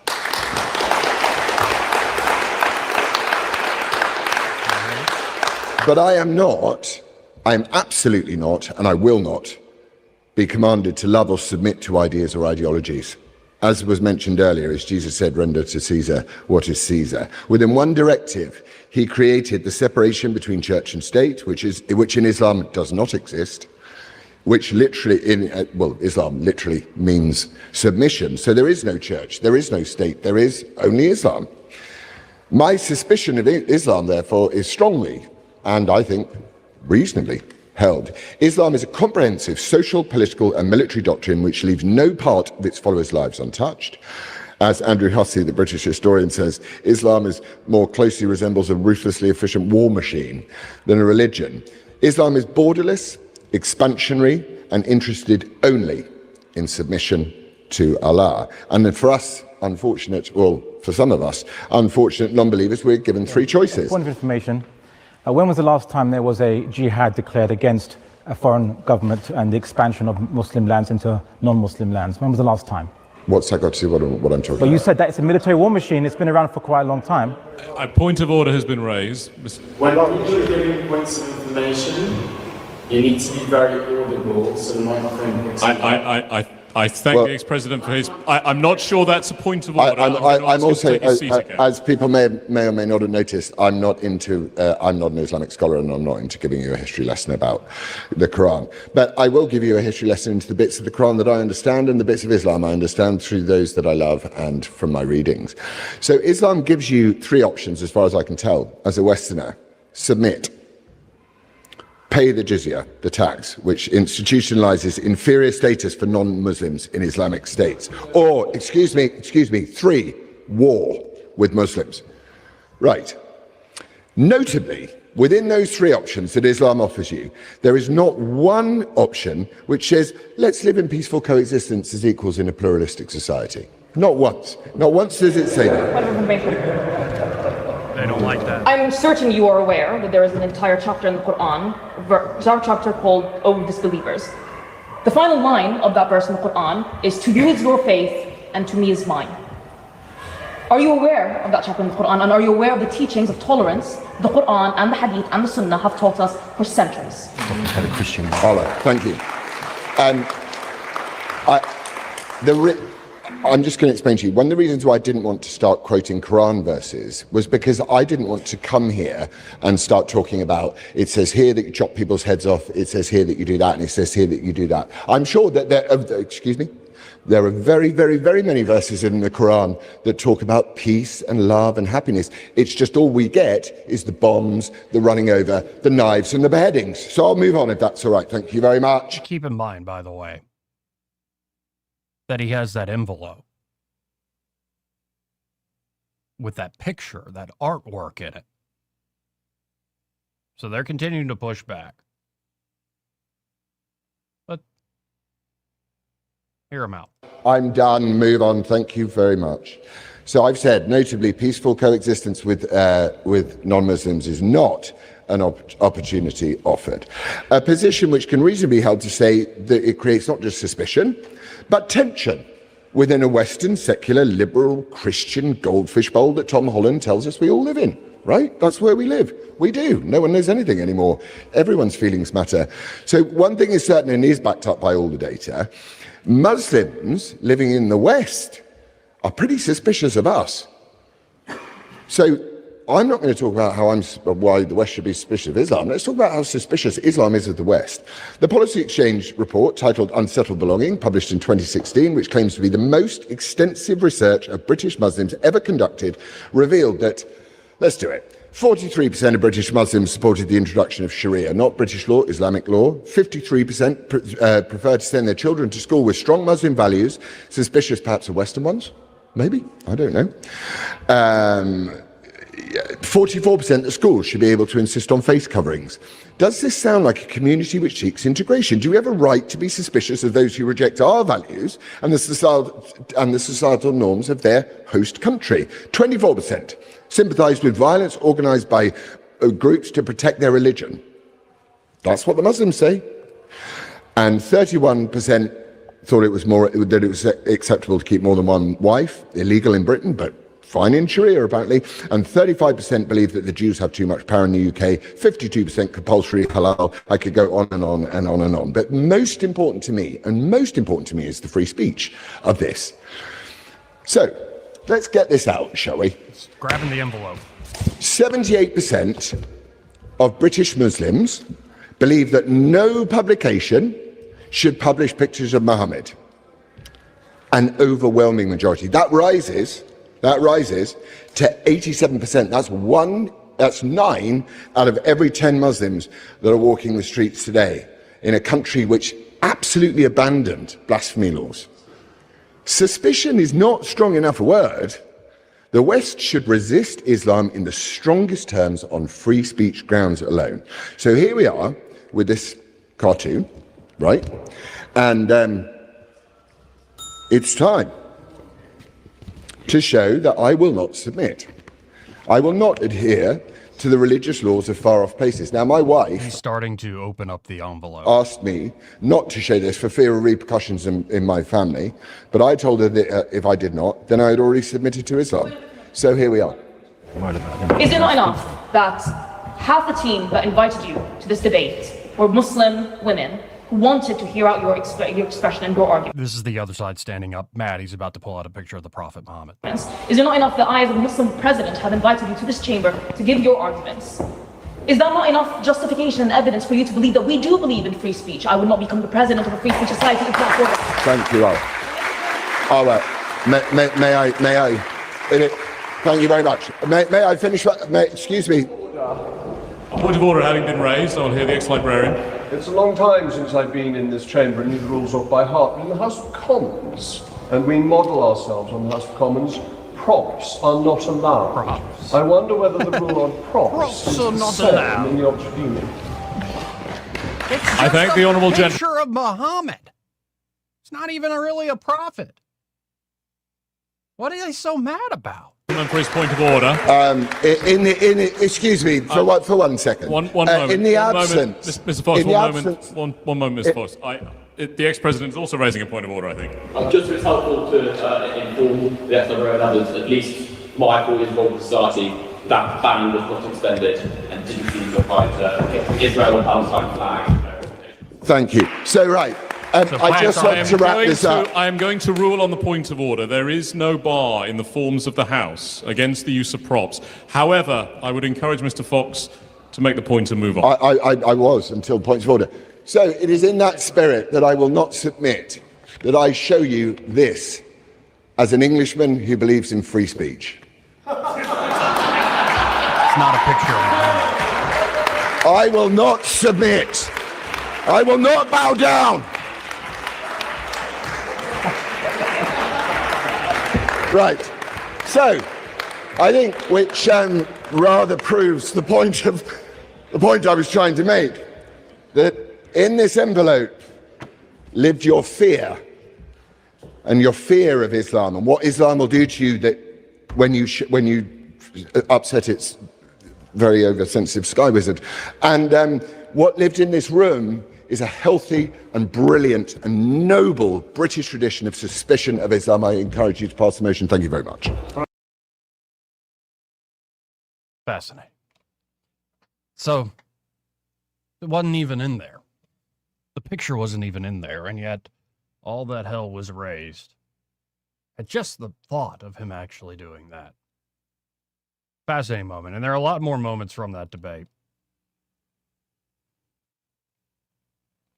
But I am absolutely not, and I will not, be commanded to love or submit to ideas or ideologies. As was mentioned earlier, as Jesus said, render to Caesar what is Caesar. Within one directive, he created the separation between church and state, which in Islam does not exist, which literally, Islam literally means submission. So there is no church, there is no state, there is only Islam. My suspicion of Islam, therefore, is strongly, and I think reasonably, held. Islam is a comprehensive social, political and military doctrine which leaves no part of its followers' lives untouched. As Andrew Hussey, the British historian, says, Islam more closely resembles a ruthlessly efficient war machine than a religion. Islam is borderless, expansionary and interested only in submission to Allah. And for us, for some of us, unfortunate non-believers, we're given three choices. Point of information. When was the last time there was a jihad declared against a foreign government and the expansion of Muslim lands into non-Muslim lands? When was the last time? What's that got to do with what I'm talking about? Well, you said that it's a military war machine. It's been around for quite a long time. A point of order has been raised. When you're giving points of information, you need to be very audible so the microphone... I thank the ex-president for his... I'm not sure that's a point of order. I'm also, as people may or may not have noticed, I'm not an Islamic scholar and I'm not into giving you a history lesson about the Quran. But I will give you a history lesson into the bits of the Quran that I understand and the bits of Islam I understand through those that I love and from my readings. So Islam gives you three options as far as I can tell as a Westerner. Submit. Pay the jizya, the tax, which institutionalizes inferior status for non-Muslims in Islamic states. Or, excuse me, 3, war with Muslims. Right. Notably, within those three options that Islam offers you, there is not one option which says, let's live in peaceful coexistence as equals in a pluralistic society. Not once. Not once does it say that. They don't like that. I'm certain you are aware that there is an entire chapter in the Quran, a chapter called O Disbelievers. The final line of that verse in the Quran is, to you is your faith and to me is mine. Are you aware of that chapter in the Quran, and are you aware of the teachings of tolerance the Quran and the Hadith and the Sunnah have taught us for centuries? Allah, thank you. I'm just going to explain to you. One of the reasons why I didn't want to start quoting Quran verses was because I didn't want to come here and start talking about, it says here that you chop people's heads off, it says here that you do that, and it says here that you do that. I'm sure that there are very, very, very many verses in the Quran that talk about peace and love and happiness. It's just all we get is the bombs, the running over, the knives and the beheadings. So I'll move on if that's all right. Thank you very much. Keep in mind, by the way, that he has that envelope with that picture, that artwork in it. So they're continuing to push back. But hear him out. I'm done. Move on. Thank you very much. So I've said, notably, peaceful coexistence with non-Muslims is not an opportunity offered. A position which can reasonably be held to say that it creates not just suspicion, but tension within a Western, secular, liberal, Christian goldfish bowl that Tom Holland tells us we all live in, right? That's where we live. We do. No one knows anything anymore. Everyone's feelings matter. So one thing is certain and is backed up by all the data. Muslims living in the West are pretty suspicious of us. So I'm not going to talk about why the West should be suspicious of Islam. Let's talk about how suspicious Islam is of the West. The Policy Exchange report, titled Unsettled Belonging, published in 2016, which claims to be the most extensive research of British Muslims ever conducted, revealed that, let's do it, 43% of British Muslims supported the introduction of Sharia, not British law, Islamic law. 53% prefer to send their children to school with strong Muslim values, suspicious perhaps of Western ones. Maybe, I don't know. 44% of schools should be able to insist on face coverings. Does this sound like a community which seeks integration? Do we have a right to be suspicious of those who reject our values and the societal norms of their host country? 24% sympathise with violence organised by groups to protect their religion. That's what the Muslims say. And 31% thought that it was acceptable to keep more than one wife, illegal in Britain, but fine in Sharia, apparently. And 35% believe that the Jews have too much power in the UK, 52% compulsory halal. I could go on and on and on and on. But most important to me is the free speech of this. So, let's get this out, shall we? Grabbing the envelope. 78% of British Muslims believe that no publication should publish pictures of Muhammad. An overwhelming majority. That rises to 87%. That's 9 out of every 10 Muslims that are walking the streets today in a country which absolutely abandoned blasphemy laws. Suspicion is not strong enough a word. The West should resist Islam in the strongest terms on free speech grounds alone. So here we are with this cartoon, right? And it's time to show that I will not submit. I will not adhere to the religious laws of far-off places. Now, my wife... He's starting to open up the envelope. ...asked me not to show this for fear of repercussions in my family, but I told her that if I did not, then I had already submitted to Islam. So here we are. Is it not enough that half the team that invited you to this debate were Muslim women who wanted to hear out your expression and your argument? This is the other side standing up. Mad, he's about to pull out a picture of the Prophet Muhammad. Is it not enough that I, as a Muslim president, have invited you to this chamber to give your arguments? Is that not enough justification and evidence for you to believe that we do believe in free speech? I would not become the president of a free speech society if not for that. Thank you, all right. May I? Thank you very much. May I finish? Excuse me. A point of order having been raised, I'll hear the ex-librarian. It's a long time since I've been in this chamber and knew the rules off by heart, but in the House of Commons, and we model ourselves on the House of Commons, props are not allowed. Props. I wonder whether the rule on props is are the not same allowed. in the Tribunal. I thank the honourable gentleman. Picture of Muhammad. It's not even really a prophet. What are they so mad about? For his point of order. Excuse me for one second. One moment. In the absence, Mr. Fox. One moment, Mr. Fox. The ex-president is also raising a point of order, I think. Just so it's helpful to inform the ex-librarian and others, at least my 4 years involved with society, that ban was not extended and didn't seem to apply to Israel and Palestine flag. Thank you. So, right. I just want to wrap this up. I am going to rule on the point of order. There is no bar in the forms of the House against the use of props. However, I would encourage Mr. Fox to make the point and move on. I was until points of order. So it is in that spirit that I will not submit that I show you this as an Englishman who believes in free speech. It's not a picture of that. I will not submit. I will not bow down. Right. So, I think which rather proves the point I was trying to make, that in this envelope lived your fear, and your fear of Islam and what Islam will do to you that when you upset its very oversensitive sky wizard. And what lived in this room is a healthy and brilliant and noble British tradition of suspicion of Islam. I encourage you to pass the motion. Thank you very much. Fascinating. So, it wasn't even in there. The picture wasn't even in there, and yet all that hell was raised at just the thought of him actually doing that. Fascinating moment, and there are a lot more moments from that debate.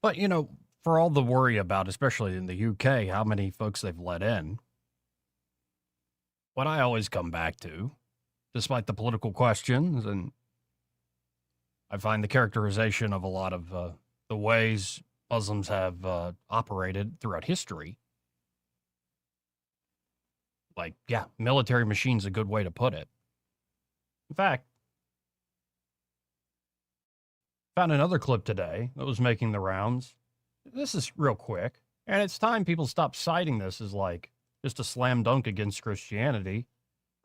But, you know, for all the worry about, especially in the UK, how many folks they've let in, what I always come back to, despite the political questions, and I find the characterization of a lot of the ways Muslims have operated throughout history, like, yeah, military machine's a good way to put it. In fact, found another clip today that was making the rounds. This is real quick, and it's time people stop citing this as like just a slam dunk against Christianity.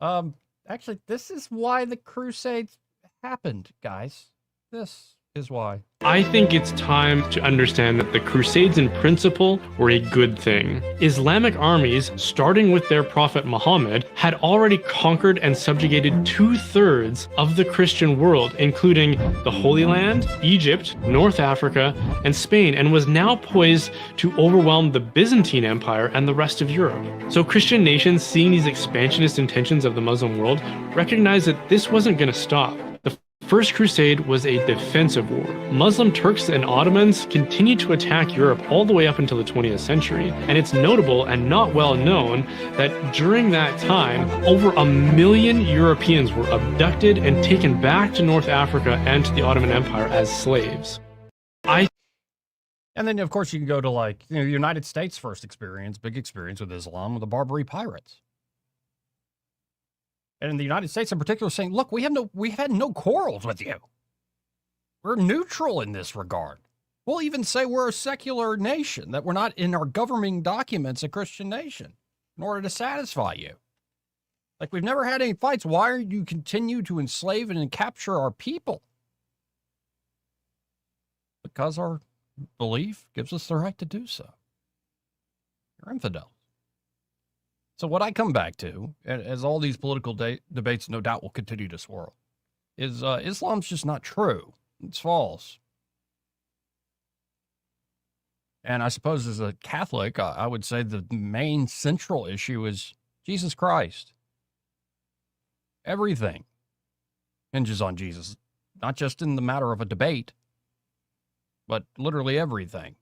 Actually, this is why the Crusades happened, guys. This is why. I think it's time to understand that the Crusades in principle were a good thing. Islamic armies, starting with their prophet Muhammad, had already conquered and subjugated 2/3 of the Christian world, including the Holy Land, Egypt, North Africa, and Spain, and was now poised to overwhelm the Byzantine Empire and the rest of Europe. So Christian nations, seeing these expansionist intentions of the Muslim world, recognized that this wasn't going to stop. First Crusade was a defensive war. Muslim Turks and Ottomans continued to attack Europe all the way up until the 20th century, and it's notable and not well known that during that time, over 1 million Europeans were abducted and taken back to North Africa and to the Ottoman Empire as slaves. And then, of course, you can go to, like, you know, the United States' first experience, big experience with Islam, with the Barbary pirates. And in the United States in particular, saying, look, we had no quarrels with you. We're neutral in this regard. We'll even say we're a secular nation, that we're not in our governing documents a Christian nation in order to satisfy you. Like, we've never had any fights. Why are you continue to enslave and capture our people? Because our belief gives us the right to do so. You're infidels. So what I come back to, as all these political debates no doubt will continue to swirl, is Islam's just not true. It's false. And I suppose as a Catholic, I would say the main central issue is Jesus Christ. Everything hinges on Jesus, not just in the matter of a debate, but literally everything.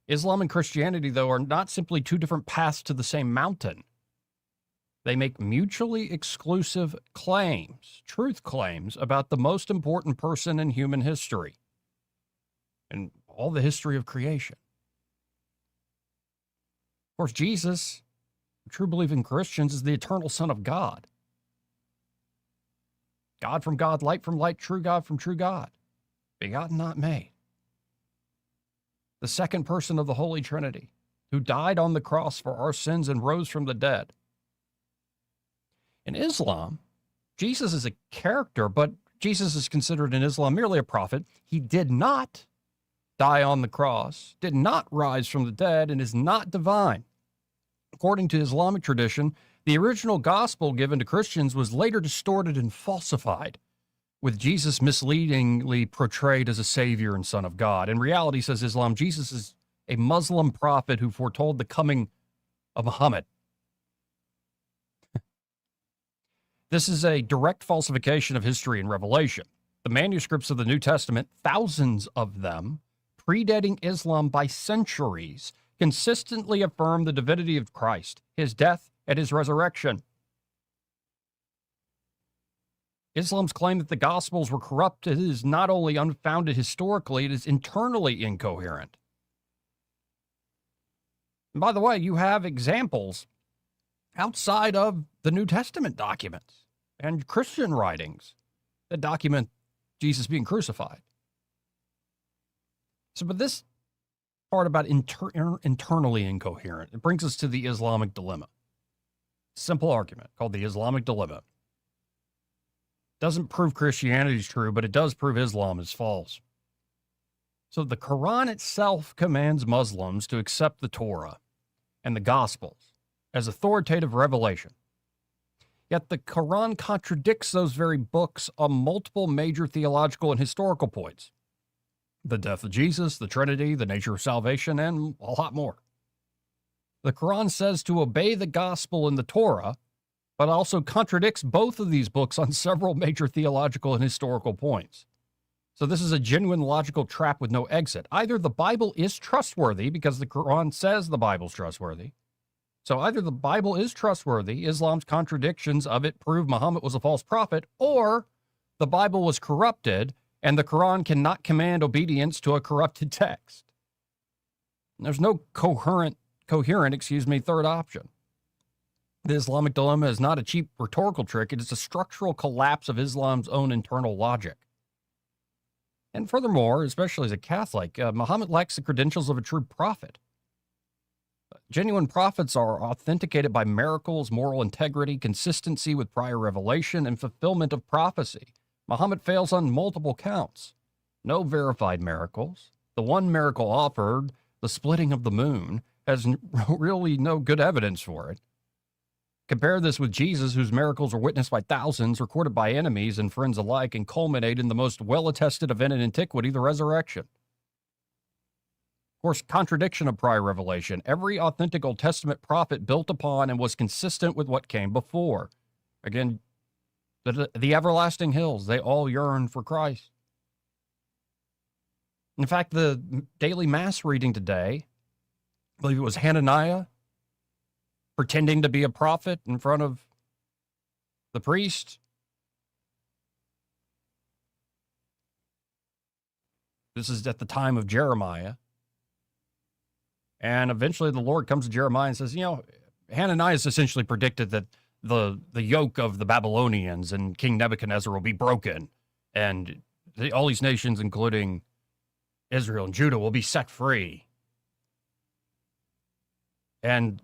Islam and Christianity, though, are not simply two different paths to the same mountain. They make mutually exclusive claims, truth claims, about the most important person in human history and all the history of creation. Of course, Jesus, true believing Christians, is the eternal Son of God. God from God, light from light, true God from true God, begotten, not made. The second person of the Holy Trinity, who died on the cross for our sins and rose from the dead. In Islam, Jesus is a character, but Jesus is considered in Islam merely a prophet. He did not die on the cross, did not rise from the dead, and is not divine. According to Islamic tradition, the original gospel given to Christians was later distorted and falsified, with Jesus misleadingly portrayed as a savior and son of God. In reality, says Islam, Jesus is a Muslim prophet who foretold the coming of Muhammad. This is a direct falsification of history and revelation. The manuscripts of the New Testament, thousands of them, predating Islam by centuries, consistently affirm the divinity of Christ, his death, and his resurrection. Islam's claim that the Gospels were corrupted is not only unfounded historically, it is internally incoherent. And by the way, you have examples outside of the New Testament documents and Christian writings that document Jesus being crucified. So, but this part about internally incoherent, it brings us to the Islamic dilemma. Simple argument called the Islamic dilemma. Doesn't prove Christianity is true, but it does prove Islam is false. So the Quran itself commands Muslims to accept the Torah and the Gospels as authoritative revelation. Yet the Quran contradicts those very books on multiple major theological and historical points. The death of Jesus, the Trinity, the nature of salvation, and a lot more. The Quran says to obey the Gospel and the Torah, but also contradicts both of these books on several major theological and historical points. So this is a genuine logical trap with no exit. Either the Bible is trustworthy because the Quran says the Bible's trustworthy. So either the Bible is trustworthy, Islam's contradictions of it prove Muhammad was a false prophet, or the Bible was corrupted and the Quran cannot command obedience to a corrupted text. And there's no coherent, third option. The Islamic dilemma is not a cheap rhetorical trick. It is a structural collapse of Islam's own internal logic. And furthermore, especially as a Catholic, Muhammad lacks the credentials of a true prophet. Genuine prophets are authenticated by miracles, moral integrity, consistency with prior revelation, and fulfillment of prophecy. Muhammad fails on multiple counts. No verified miracles. The one miracle offered, the splitting of the moon, has really no good evidence for it. Compare this with Jesus, whose miracles were witnessed by thousands, recorded by enemies and friends alike, and culminate in the most well-attested event in antiquity, the resurrection. Of course, contradiction of prior revelation. Every authentic Old Testament prophet built upon and was consistent with what came before. Again, the everlasting hills, they all yearn for Christ. In fact, the daily mass reading today, I believe it was Hananiah, pretending to be a prophet in front of the priest. This is at the time of Jeremiah. And eventually the Lord comes to Jeremiah and says, Hananiah essentially predicted that the yoke of the Babylonians and King Nebuchadnezzar will be broken. And all these nations, including Israel and Judah, will be set free. And,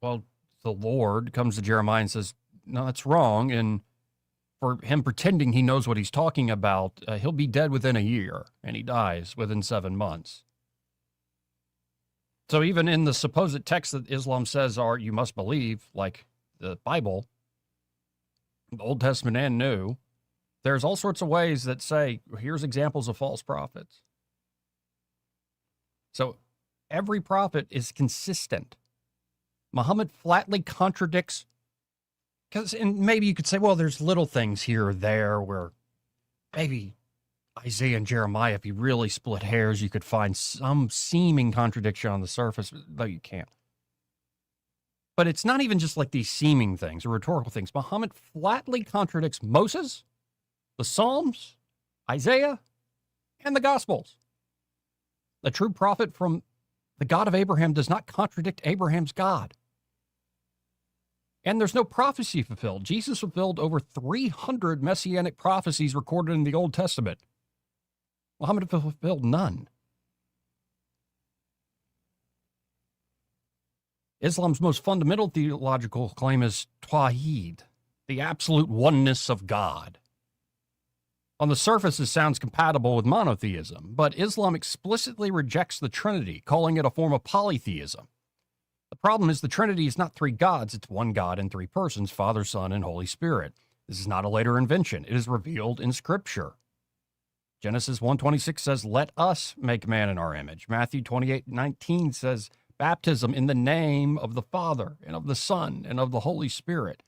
well, the Lord comes to Jeremiah and says, no, that's wrong. And for him pretending he knows what he's talking about, he'll be dead within a year, and he dies within 7 months. So even in the supposed text that Islam says are you must believe, like the Bible, the Old Testament and New, there's all sorts of ways that say, here's examples of false prophets. So every prophet is consistent. Muhammad flatly contradicts, and maybe you could say, well, there's little things here or there where maybe Isaiah and Jeremiah, if you really split hairs, you could find some seeming contradiction on the surface, though you can't. But it's not even just like these seeming things or rhetorical things. Muhammad flatly contradicts Moses, the Psalms, Isaiah, and the Gospels. A true prophet from the God of Abraham does not contradict Abraham's God. And there's no prophecy fulfilled. Jesus fulfilled over 300 messianic prophecies recorded in the Old Testament. Muhammad fulfilled none. Islam's most fundamental theological claim is Tawheed, the absolute oneness of God. On the surface, it sounds compatible with monotheism, but Islam explicitly rejects the Trinity, calling it a form of polytheism. The problem is the Trinity is not three gods, it's one God in three persons, Father, Son, and Holy Spirit. This is not a later invention. It is revealed in Scripture. Genesis 1:26 says, let us make man in our image. Matthew 28:19 says, baptism in the name of the Father and of the Son and of the Holy Spirit.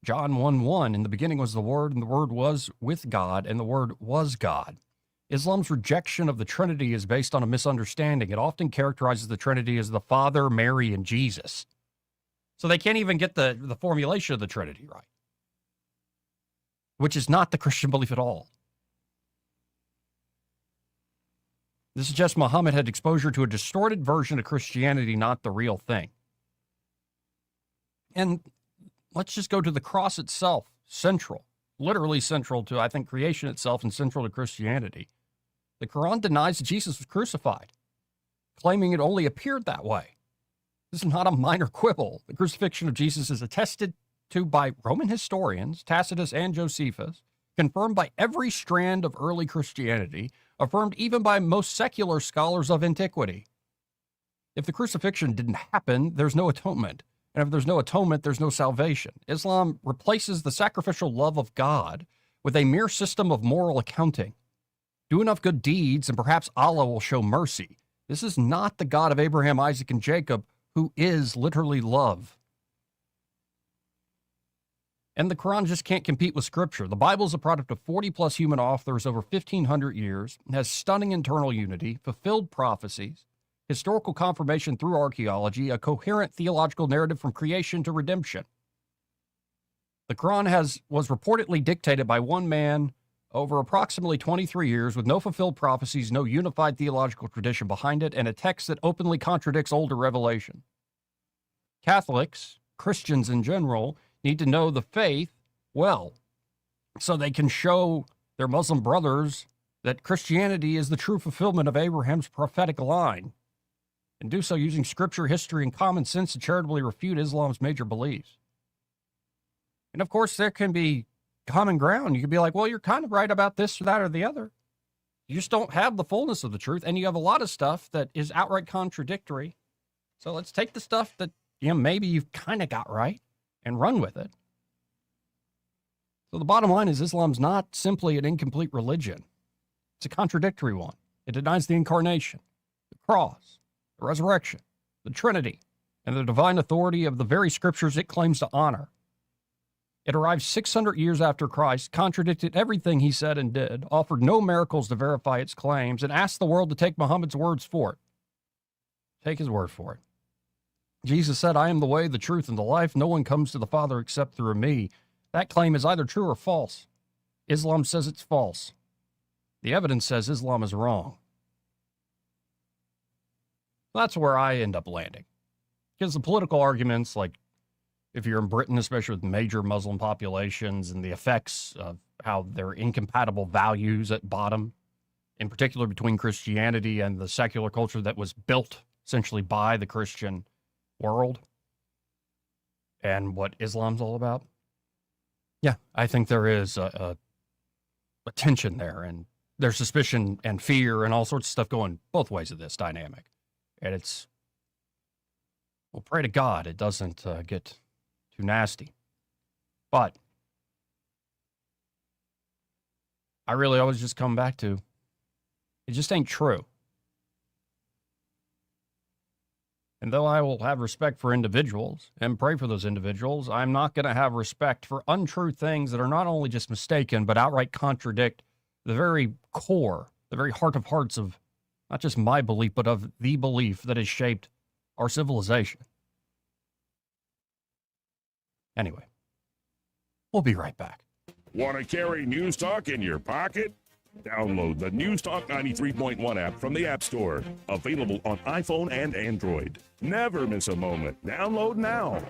John 1:1, in the beginning was the Word, and the Word was with God, and the Word was God. Islam's rejection of the Trinity is based on a misunderstanding. It often characterizes the Trinity as the Father, Mary, and Jesus. So they can't even get the formulation of the Trinity right, which is not the Christian belief at all. This suggests Muhammad had exposure to a distorted version of Christianity, not the real thing. And let's just go to the cross itself, central, literally central to, I think, creation itself and central to Christianity. The Quran denies that Jesus was crucified, claiming it only appeared that way. This is not a minor quibble. The crucifixion of Jesus is attested to by Roman historians, Tacitus and Josephus, confirmed by every strand of early Christianity, affirmed even by most secular scholars of antiquity. If the crucifixion didn't happen, there's no atonement. And if there's no atonement, there's no salvation. Islam replaces the sacrificial love of God with a mere system of moral accounting. Do enough good deeds, and perhaps Allah will show mercy. This is not the God of Abraham, Isaac, and Jacob, who is literally love. And the Quran just can't compete with Scripture. The Bible is a product of 40-plus human authors over 1,500 years, has stunning internal unity, fulfilled prophecies, historical confirmation through archaeology, a coherent theological narrative from creation to redemption. The Quran was reportedly dictated by one man over approximately 23 years with no fulfilled prophecies, no unified theological tradition behind it, and a text that openly contradicts older revelation. Catholics, Christians in general, need to know the faith well so they can show their Muslim brothers that Christianity is the true fulfillment of Abraham's prophetic line, and do so using scripture, history, and common sense to charitably refute Islam's major beliefs. And of course, there can be common ground. You could be like, well, you're kind of right about this or that or the other. You just don't have the fullness of the truth, and you have a lot of stuff that is outright contradictory. So let's take the stuff that, maybe you've kind of got right and run with it. So the bottom line is Islam's not simply an incomplete religion. It's a contradictory one. It denies the incarnation, the cross, the resurrection, the Trinity, and the divine authority of the very scriptures it claims to honor. It arrived 600 years after Christ, contradicted everything he said and did, offered no miracles to verify its claims, and asked the world to take Muhammad's words for it. Take his word for it. Jesus said, I am the way, the truth, and the life. No one comes to the Father except through me. That claim is either true or false. Islam says it's false. The evidence says Islam is wrong. That's where I end up landing. Because the political arguments, like if you're in Britain, especially with major Muslim populations and the effects of how they're incompatible values at bottom, in particular between Christianity and the secular culture that was built essentially by the Christian world and what Islam's all about. Yeah, I think there is a tension there, and there's suspicion and fear and all sorts of stuff going both ways of this dynamic. And it's, well, pray to God it doesn't get too nasty. But I really always just come back to, it just ain't true. And though I will have respect for individuals and pray for those individuals, I'm not going to have respect for untrue things that are not only just mistaken, but outright contradict the very core, the very heart of hearts of not just my belief, but of the belief that has shaped our civilization. Anyway, we'll be right back. Want to carry News Talk in your pocket? Download the News Talk 93.1 app from the App Store. Available on iPhone and Android. Never miss a moment. Download now.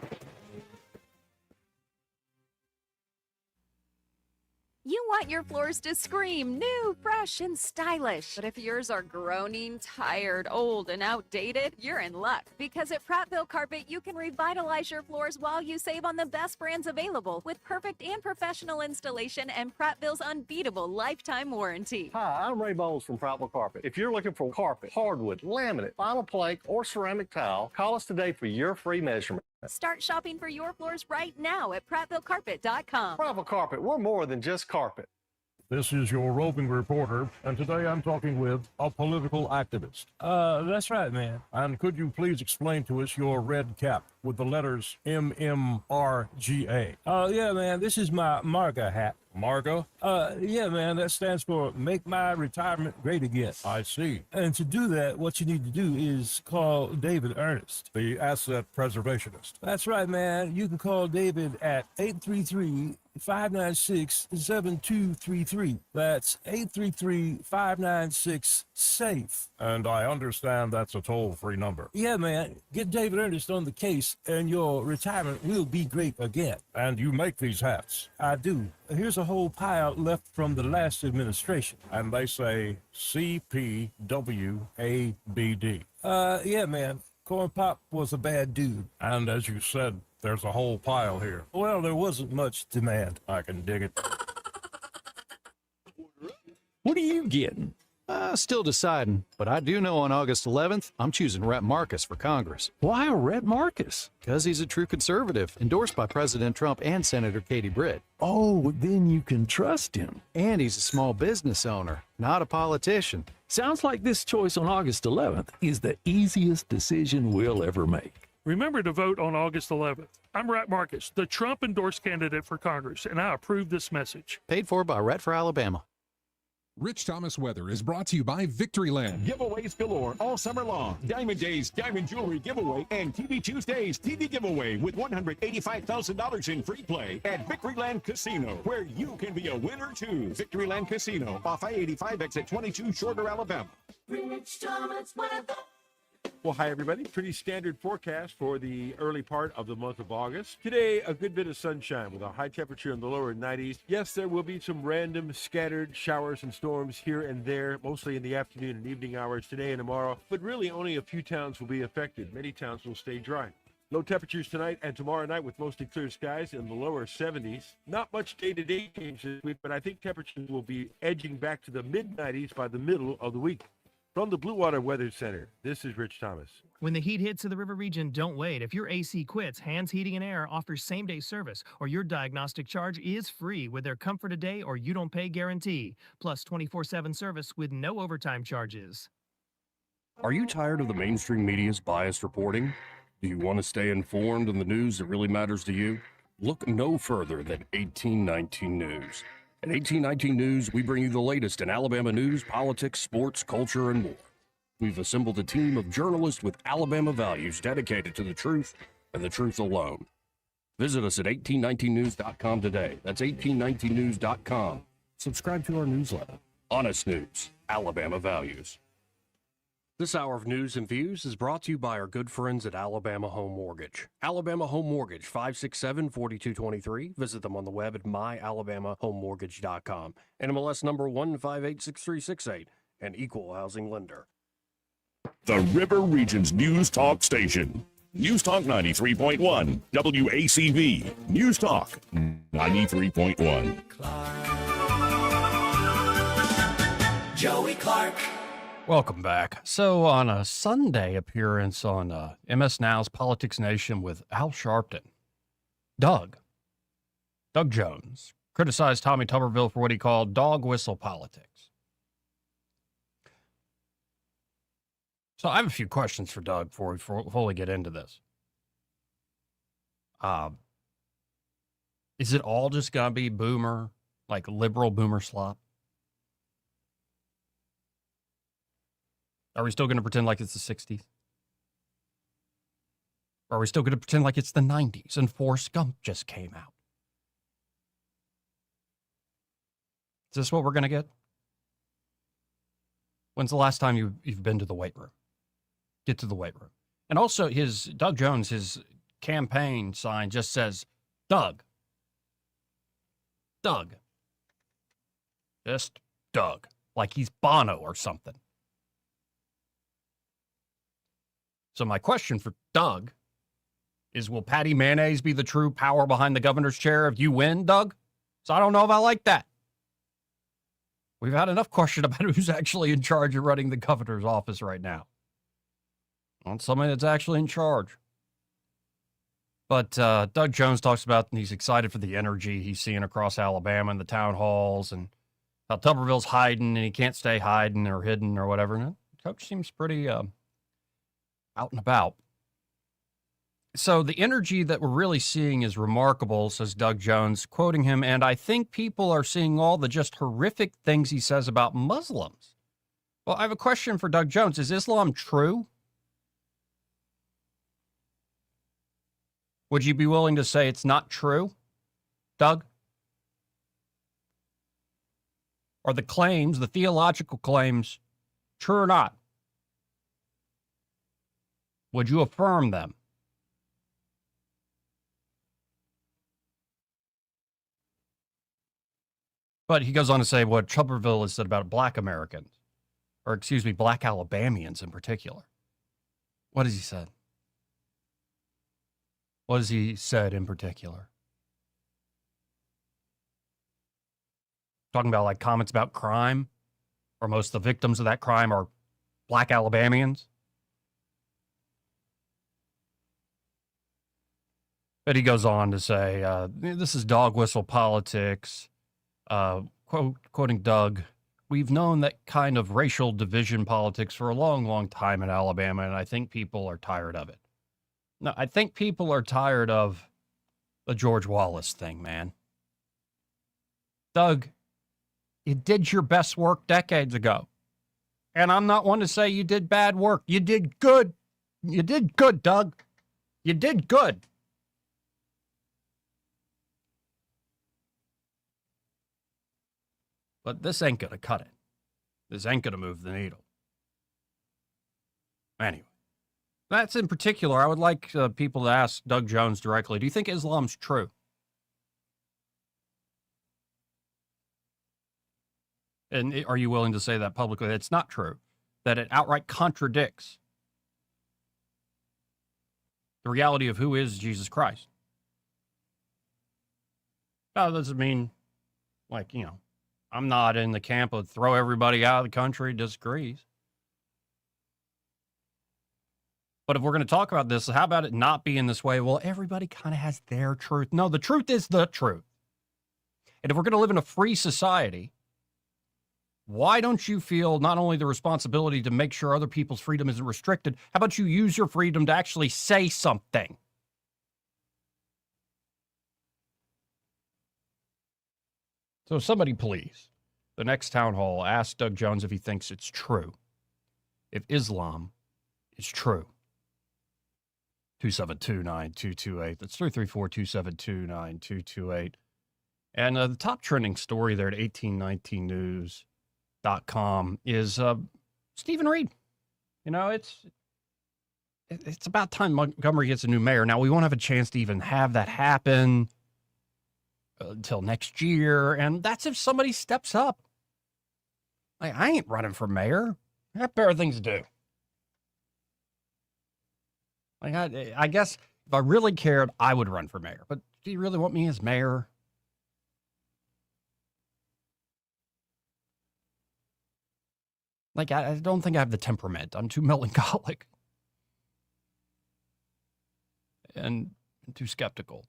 You want your floors to scream new, fresh, and stylish. But if yours are groaning, tired, old, and outdated, you're in luck. Because at Prattville Carpet, you can revitalize your floors while you save on the best brands available with perfect and professional installation and Prattville's unbeatable lifetime warranty. Hi, I'm Ray Bowles from Prattville Carpet. If you're looking for carpet, hardwood, laminate, vinyl plank, or ceramic tile, call us today for your free measurement. Start shopping for your floors right now at PrattvilleCarpet.com. Prattville Carpet, we're more than just carpet. This is your roving reporter, and today I'm talking with a political activist. That's right, man. And could you please explain to us your red cap with the letters MMRGA? Yeah, man, this is my MARGA hat. Margo? Yeah, man, that stands for Make My Retirement Great Again. I see. And to do that, what you need to do is call David Ernest, the asset preservationist. That's right, man. You can call David at 833-596-7233. That's 833-596-SAFE. And I understand that's a toll-free number. Yeah, man. Get David Ernest on the case, and your retirement will be great again. And you make these hats? I do. Here's a whole pile left from the last administration. And they say CPWABD. Yeah, man. Corn Pop was a bad dude. And as you said, there's a whole pile here. Well, there wasn't much demand. I can dig it. What are you getting? Still deciding, but I do know on August 11th, I'm choosing Rhett Marcus for Congress. Why Rhett Marcus? Because he's a true conservative, endorsed by President Trump and Senator Katie Britt. Oh, then you can trust him. And he's a small business owner, not a politician. Sounds like this choice on August 11th is the easiest decision we'll ever make. Remember to vote on August 11th. I'm Rhett Marcus, the Trump-endorsed candidate for Congress, and I approve this message. Paid for by Rhett for Alabama. Rich Thomas Weather is brought to you by Victoryland. Giveaways galore all summer long. Diamond Days Diamond Jewelry Giveaway and TV Tuesdays TV Giveaway with $185,000 in free play at Victoryland Casino, where you can be a winner too. Victoryland Casino, off I-85 exit 22, Shorter, Alabama. Rich Thomas Weather. Well, hi, everybody. Pretty standard forecast for the early part of the month of August. Today, a good bit of sunshine with a high temperature in the lower 90s. Yes, there will be some random scattered showers and storms here and there, mostly in the afternoon and evening hours today and tomorrow, but really only a few towns will be affected. Many towns will stay dry. Low temperatures tonight and tomorrow night with mostly clear skies in the lower 70s. Not much day-to-day change this week, but I think temperatures will be edging back to the mid-90s by the middle of the week. From the Blue Water Weather Center, this is Rich Thomas. When the heat hits to the river region, don't wait. If your AC quits, Hands Heating and Air offers same-day service, or your diagnostic charge is free with their Comfort a Day or You Don't Pay guarantee, plus 24/7 service with no overtime charges. Are you tired of the mainstream media's biased reporting? Do you want to stay informed on the news that really matters to you? Look no further than 1819 News. At 1819 News, we bring you the latest in Alabama news, politics, sports, culture, and more. We've assembled a team of journalists with Alabama values dedicated to the truth and the truth alone. Visit us at 1819news.com today. That's 1819news.com. Subscribe to our newsletter. Honest News, Alabama Values. This hour of news and views is brought to you by our good friends at Alabama Home Mortgage. Alabama Home Mortgage, 567-4223. Visit them on the web at myalabamahomemortgage.com. NMLS number 1586368, an equal housing lender. The River Region's News Talk Station. News Talk 93.1, WACV. News Talk 93.1. Joey Clark. Welcome back. So on a Sunday appearance on MS Now's Politics Nation with Al Sharpton, Doug Jones, criticized Tommy Tuberville for what he called dog whistle politics. So I have a few questions for Doug before we fully get into this. Is it all just going to be boomer, like liberal boomer slop? Are we still going to pretend like it's the 60s? Or are we still going to pretend like it's the 90s and Forrest Gump just came out? Is this what we're going to get? When's the last time you've been to the weight room? Get to the weight room. And also, Doug Jones, his campaign sign just says, Doug. Just Doug. Like he's Bono or something. So my question for Doug is, will Patty Mayonnaise be the true power behind the governor's chair if you win, Doug? So I don't know if I like that. We've had enough question about who's actually in charge of running the governor's office right now. I want somebody that's actually in charge. But Doug Jones talks about he's excited for the energy he's seeing across Alabama in the town halls and how Tuberville's hiding and he can't stay hiding or hidden or whatever. And the coach seems pretty out and about. So the energy that we're really seeing is remarkable, says Doug Jones, quoting him, and I think people are seeing all the just horrific things he says about Muslims. Well, I have a question for Doug Jones. Is Islam true? Would you be willing to say it's not true, Doug? Are the claims, the theological claims, true or not? Would you affirm them? But he goes on to say what Tuberville has said about black Americans, or excuse me, black Alabamians in particular. What has he said? What has he said in particular? Talking about like comments about crime, or most of the victims of that crime are black Alabamians. But he goes on to say, this is dog whistle politics. Quoting Doug, we've known that kind of racial division politics for a long, long time in Alabama, and I think people are tired of it. No, I think people are tired of the George Wallace thing, man. Doug, you did your best work decades ago. And I'm not one to say you did bad work. You did good. You did good, Doug. You did good. But this ain't going to cut it. This ain't going to move the needle. Anyway, that's in particular, I would like people to ask Doug Jones directly, do you think Islam's true? And are you willing to say that publicly? That it's not true. That it outright contradicts the reality of who is Jesus Christ. Now, that doesn't mean, like, you know, I'm not in the camp of throw everybody out of the country, disagrees. But if we're going to talk about this, how about it not be in this way? Well, everybody kind of has their truth. No, the truth is the truth. And if we're going to live in a free society, why don't you feel not only the responsibility to make sure other people's freedom isn't restricted, how about you use your freedom to actually say something? So somebody please, the next town hall, ask Doug Jones if he thinks it's true. If Islam is true. 272-9228. That's 334-272-9228. And the top trending story there at 1819news.com is Stephen Reed. You know, it's about time Montgomery gets a new mayor. Now, we won't have a chance to even have that happen until next year, and that's if somebody steps up. Like, I ain't running for mayor. I got better things to do. Like, I guess if I really cared, I would run for mayor. But do you really want me as mayor? Like, I don't think I have the temperament. I'm too melancholic. And too skeptical.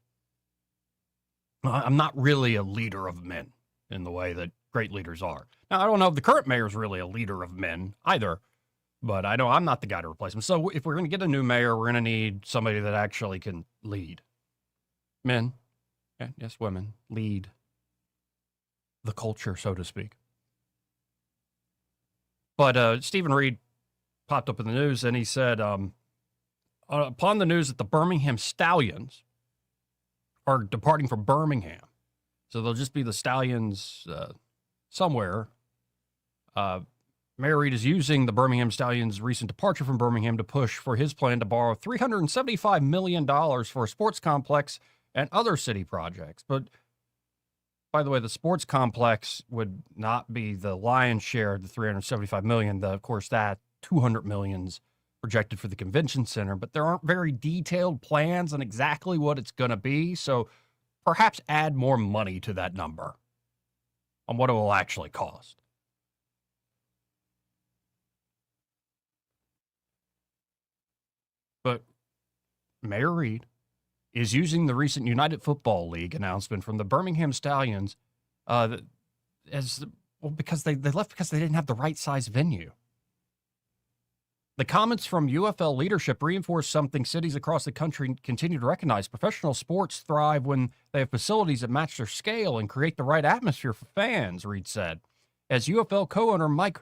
I'm not really a leader of men in the way that great leaders are. Now, I don't know if the current mayor is really a leader of men either, but I know I'm not the guy to replace him. So if we're going to get a new mayor, we're going to need somebody that actually can lead. Men, and yes, women, lead the culture, so to speak. But Stephen Reed popped up in the news, and he said, upon the news that the Birmingham Stallions are departing from Birmingham, so they'll just be the Stallions somewhere. Mayor Reed is using the Birmingham Stallions' recent departure from Birmingham to push for his plan to borrow $375 million for a sports complex and other city projects. But, by the way, the sports complex would not be the lion's share of the $375 million. Of course, that $200 million's projected for the convention center, but there aren't very detailed plans on exactly what it's going to be. So perhaps add more money to that number on what it will actually cost. But Mayor Reed is using the recent United Football League announcement from the Birmingham Stallions as Well, because they left because they didn't have the right size venue. The comments from UFL leadership reinforce something cities across the country continue to recognize. Professional sports thrive when they have facilities that match their scale and create the right atmosphere for fans, Reed said. As UFL co-owner Mike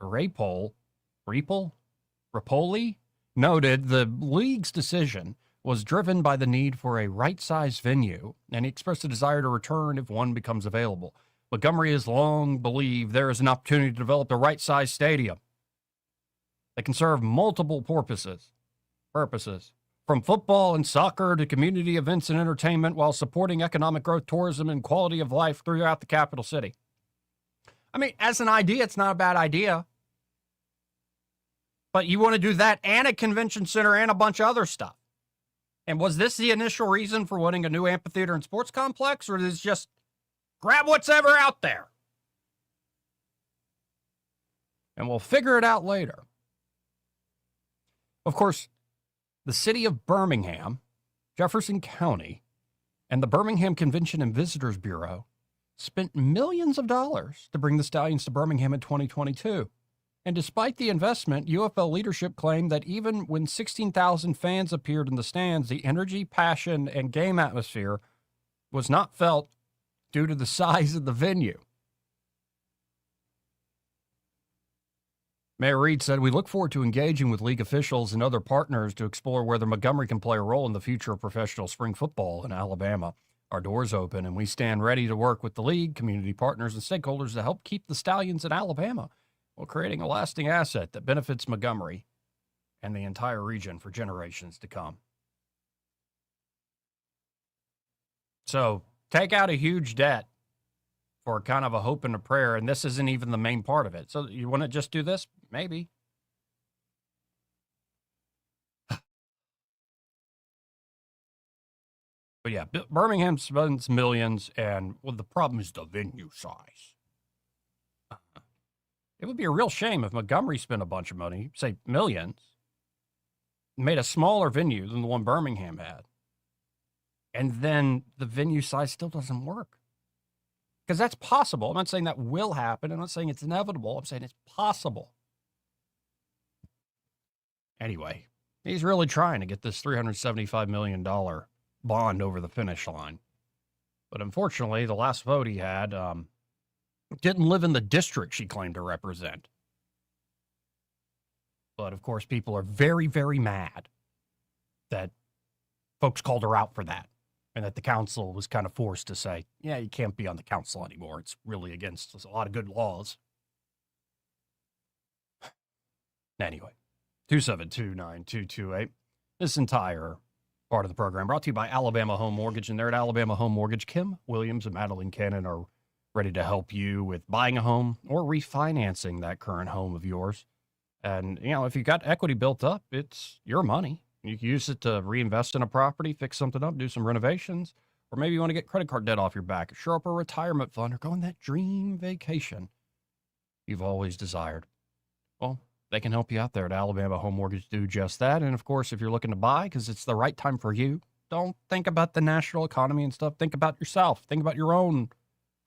Rapoli noted, the league's decision was driven by the need for a right-sized venue, and he expressed a desire to return if one becomes available. Montgomery has long believed there is an opportunity to develop the right-sized stadium that can serve multiple purposes, from football and soccer to community events and entertainment, while supporting economic growth, tourism, and quality of life throughout the capital city. I mean, as an idea, it's not a bad idea. But you want to do that and a convention center and a bunch of other stuff. And was this the initial reason for wanting a new amphitheater and sports complex, or is this just grab what's ever out there? And we'll figure it out later. Of course, the city of Birmingham, Jefferson County, and the Birmingham Convention and Visitors Bureau spent millions of dollars to bring the Stallions to Birmingham in 2022. And despite the investment, UFL leadership claimed that even when 16,000 fans appeared in the stands, the energy, passion, and game atmosphere was not felt due to the size of the venue. Mayor Reed said, "We look forward to engaging with league officials and other partners to explore whether Montgomery can play a role in the future of professional spring football in Alabama. Our doors open, and we stand ready to work with the league, community partners, and stakeholders to help keep the Stallions in Alabama while creating a lasting asset that benefits Montgomery and the entire region for generations to come." So take out a huge debt for kind of a hope and a prayer, and this isn't even the main part of it. So you want to just do this? Maybe. But yeah, Birmingham spends millions, and well, the problem is the venue size. It would be a real shame if Montgomery spent a bunch of money, say millions, made a smaller venue than the one Birmingham had, and then the venue size still doesn't work. Because that's possible. I'm not saying that will happen. I'm not saying it's inevitable. I'm saying it's possible. Anyway, he's really trying to get this $375 million bond over the finish line. But unfortunately, the last vote he had didn't live in the district she claimed to represent. But of course, people are very, very mad that folks called her out for that. And that the council was kind of forced to say, yeah, you can't be on the council anymore. It's really against a lot of good laws. Anyway, 272-9228. This entire part of the program brought to you by Alabama Home Mortgage. And there at Alabama Home Mortgage, Kim Williams and Madeline Cannon are ready to help you with buying a home or refinancing that current home of yours. And, you know, if you've got equity built up, it's your money. You can use it to reinvest in a property, fix something up, do some renovations, or maybe you want to get credit card debt off your back, shore up a retirement fund, or go on that dream vacation you've always desired. Well, they can help you out there at Alabama Home Mortgage. Do just that. And of course, if you're looking to buy because it's the right time for you, don't think about the national economy and stuff. Think about yourself. Think about your own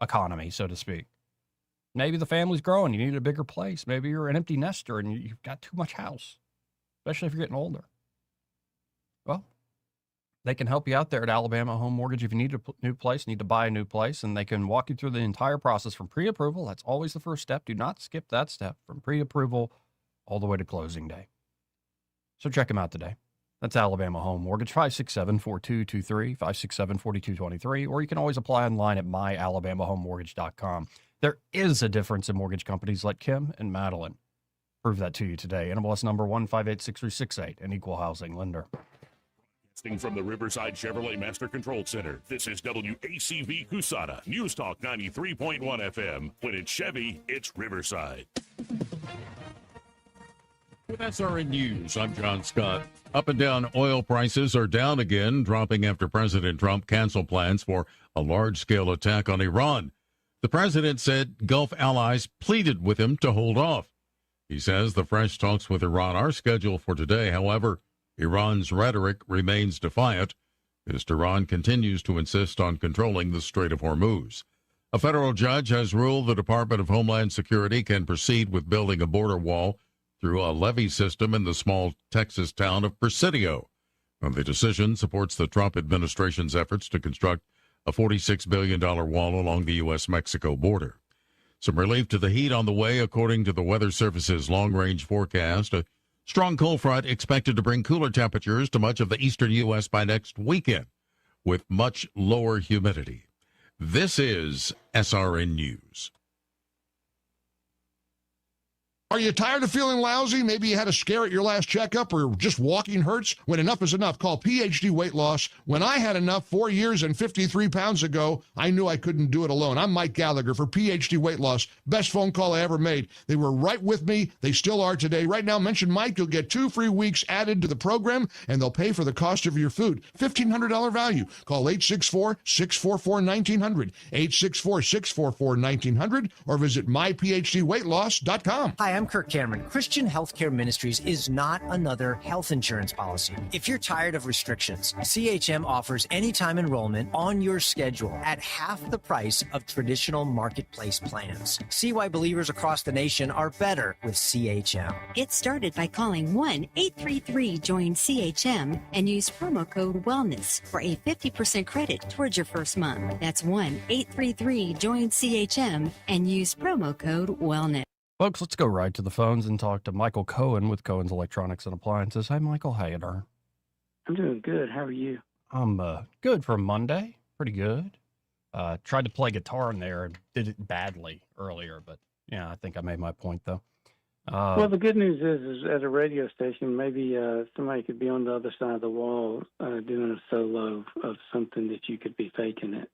economy, so to speak. Maybe the family's growing. You need a bigger place. Maybe you're an empty nester and you've got too much house, especially if you're getting older. Well, they can help you out there at Alabama Home Mortgage. If you need a new place, need to buy a new place, and they can walk you through the entire process from pre-approval. That's always the first step. Do not skip that step, from pre-approval all the way to closing day. So check them out today. That's Alabama Home Mortgage, 567-4223, 567-4223, or you can always apply online at myalabamahomemortgage.com. There is a difference in mortgage companies like Kim and Madeline. Prove that to you today. NMLS number 1586368, an equal housing lender. From the Riverside Chevrolet Master Control Center, this is WACV Cusada, News Talk 93.1 FM. When it's Chevy, it's Riverside. With SRN News, I'm John Scott. Up and down oil prices are down again, dropping after President Trump canceled plans for a large-scale attack on Iran. The president said Gulf allies pleaded with him to hold off. He says the fresh talks with Iran are scheduled for today. However, Iran's rhetoric remains defiant as Tehran continues to insist on controlling the Strait of Hormuz. A federal judge has ruled the Department of Homeland Security can proceed with building a border wall through a levee system in the small Texas town of Presidio. And the decision supports the Trump administration's efforts to construct a $46 billion wall along the U.S.-Mexico border. Some relief to the heat on the way, according to the Weather Service's long-range forecast. A strong cold front expected to bring cooler temperatures to much of the eastern U.S. by next weekend, with much lower humidity. This is SRN News. Are you tired of feeling lousy? Maybe you had a scare at your last checkup or just walking hurts? When enough is enough, call PhD Weight Loss. When I had enough 4 years and 53 pounds ago, I knew I couldn't do it alone. I'm Mike Gallagher for PhD Weight Loss. Best phone call I ever made. They were right with me. They still are today. Right now, mention Mike. You'll get 2 free weeks added to the program, and they'll pay for the cost of your food. $1,500 value. Call 864-644-1900, 864-644-1900, or visit myphdweightloss.com. Hi, I'm Kirk Cameron. Christian Healthcare Ministries is not another health insurance policy. If you're tired of restrictions, CHM offers anytime enrollment on your schedule at half the price of traditional marketplace plans. See why believers across the nation are better with CHM. Get started by calling 1-833-JOIN-CHM and use promo code WELLNESS for a 50% credit towards your first month. That's 1-833-JOIN-CHM and use promo code WELLNESS. Folks, let's go right to the phones and talk to Michael Cohen with Cohen's Electronics and Appliances. Hi, Michael. How you doing? I'm doing good. How are you? I'm good for Monday. Pretty good. Tried to play guitar in there and did it badly earlier, but yeah, I think I made my point, though. Well, the good news is at a radio station, maybe somebody could be on the other side of the wall doing a solo of something that you could be faking it.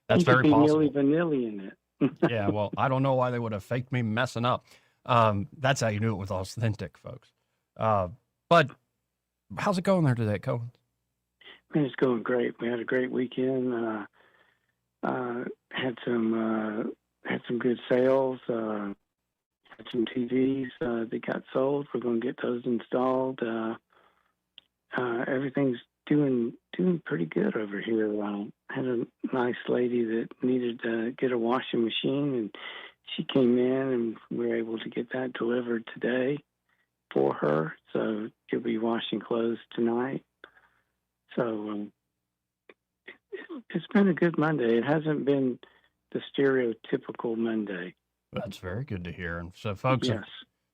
That's very possible. You could be Milli Vanilli in it. Yeah, well, I don't know why they would have faked me messing up. That's how you knew it was authentic, folks. But how's it going there today, Cohen? Man, it's going great. We had a great weekend. Had some good sales. Had some TVs that got sold. We're going to get those installed. Everything's doing pretty good over here. Had a nice lady that needed to get a washing machine, and she came in, and we were able to get that delivered today for her. So she'll be washing clothes tonight. So it's been a good Monday. It hasn't been the stereotypical Monday. That's very good to hear. And so, folks, Yes.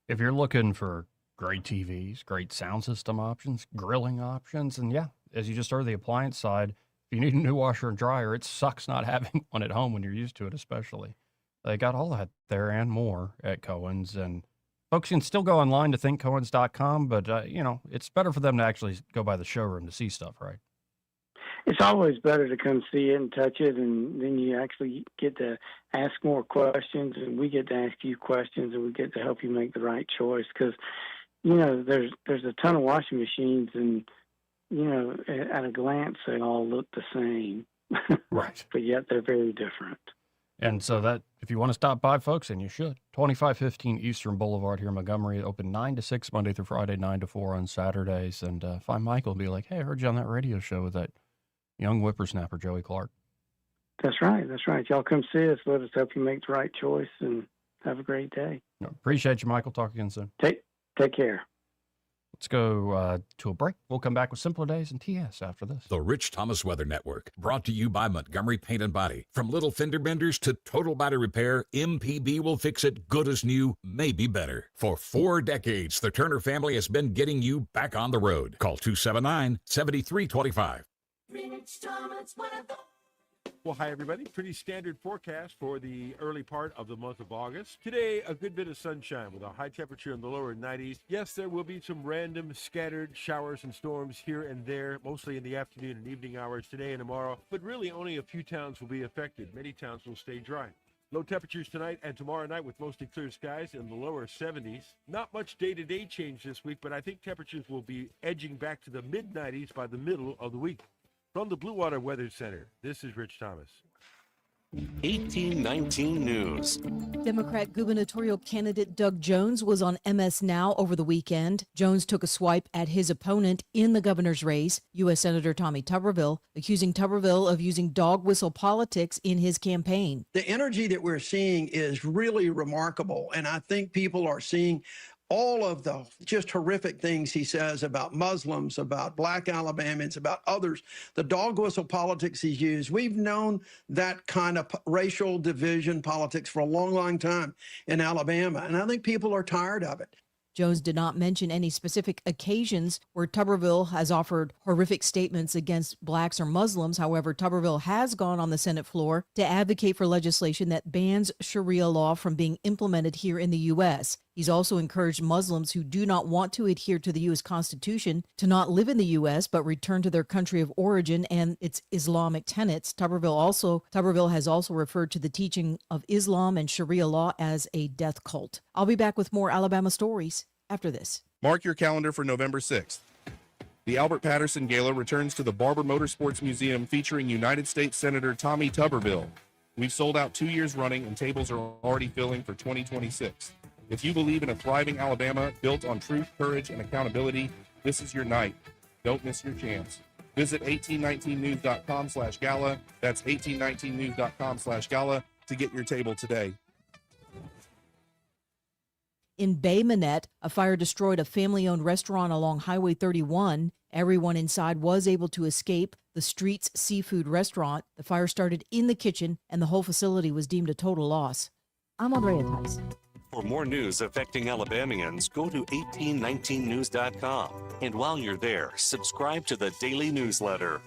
if you're looking for great TVs, great sound system options, grilling options, and yeah, as you just heard, the appliance side, if you need a new washer and dryer, it sucks not having one at home when you're used to it, especially. They got all that there and more at Cohen's. And folks can still go online to thinkcohens.com, but, it's better for them to actually go by the showroom to see stuff, right? It's always better to come see it and touch it, and then you actually get to ask more questions, and we get to ask you questions, and we get to help you make the right choice. Because, there's a ton of washing machines, and, at a glance, they all look the same. Right. But yet they're very different. And so that, if you want to stop by, folks, and you should, 2515 Eastern Boulevard here in Montgomery, open 9 to 6 Monday through Friday, 9 to 4 on Saturdays. And find Michael and be like, hey, I heard you on that radio show with that young whippersnapper, Joey Clark. That's right. Y'all come see us. Let us help you make the right choice, and have a great day. Appreciate you, Michael. Talk again soon. Take care. Let's go to a break. We'll come back with Simpler Days and TS after this. The Rich Thomas Weather Network, brought to you by Montgomery Paint and Body. From little fender benders to total body repair, MPB will fix it good as new, maybe better. For 4 decades, the Turner family has been getting you back on the road. Call 279-7325. Rich Thomas Weather. Well, hi, everybody. Pretty standard forecast for the early part of the month of August. Today, a good bit of sunshine with a high temperature in the lower 90s. Yes, there will be some random scattered showers and storms here and there, mostly in the afternoon and evening hours today and tomorrow, but really only a few towns will be affected. Many towns will stay dry. Low temperatures tonight and tomorrow night with mostly clear skies in the lower 70s. Not much day-to-day change this week, but I think temperatures will be edging back to the mid-90s by the middle of the week. From the Blue Water Weather Center, this is Rich Thomas. 1819 News. Democrat gubernatorial candidate Doug Jones was on MS Now over the weekend. Jones took a swipe at his opponent in the governor's race, U.S. Senator Tommy Tuberville, accusing Tuberville of using dog whistle politics in his campaign. The energy that we're seeing is really remarkable, and I think people are seeing all of the just horrific things he says about Muslims, about black Alabamians, about others, the dog whistle politics he's used. We've known that kind of racial division politics for a long, long time in Alabama, and I think people are tired of it. Jones did not mention any specific occasions where Tuberville has offered horrific statements against blacks or Muslims. However, Tuberville has gone on the Senate floor to advocate for legislation that bans Sharia law from being implemented here in the U.S. He's also encouraged Muslims who do not want to adhere to the U.S. Constitution to not live in the U.S. but return to their country of origin and its Islamic tenets. Tuberville has also referred to the teaching of Islam and Sharia law as a death cult. I'll be back with more Alabama stories after this. Mark your calendar for November 6th. The Albert Patterson Gala returns to the Barber Motorsports Museum featuring United States Senator Tommy Tuberville. We've sold out 2 years running and tables are already filling for 2026. If you believe in a thriving Alabama built on truth, courage, and accountability, this is your night. Don't miss your chance. Visit 1819news.com/gala. That's 1819news.com/gala to get your table today. In Bay Minette, a fire destroyed a family-owned restaurant along Highway 31. Everyone inside was able to escape the Streets Seafood restaurant. The fire started in the kitchen, and the whole facility was deemed a total loss. I'm Andrea Tice. For more news affecting Alabamians, go to 1819news.com. And while you're there, subscribe to the daily newsletter.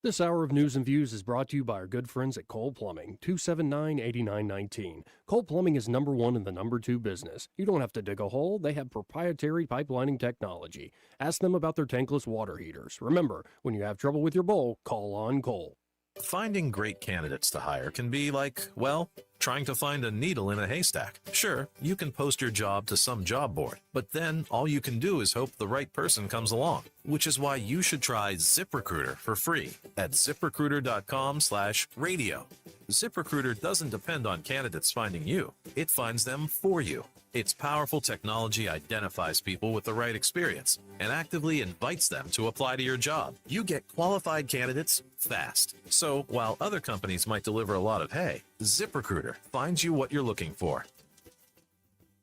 This hour of News and Views is brought to you by our good friends at Cole Plumbing, 279-8919. Cole Plumbing is number one in the number two business. You don't have to dig a hole. They have proprietary pipelining technology. Ask them about their tankless water heaters. Remember, when you have trouble with your bowl, call on Cole. Finding great candidates to hire can be like, well, trying to find a needle in a haystack. Sure, you can post your job to some job board, but then all you can do is hope the right person comes along, which is why you should try ZipRecruiter for free at ZipRecruiter.com/radio. ZipRecruiter doesn't depend on candidates finding you. It finds them for you. Its powerful technology identifies people with the right experience and actively invites them to apply to your job. You get qualified candidates fast. So while other companies might deliver a lot of hay, ZipRecruiter finds you what you're looking for.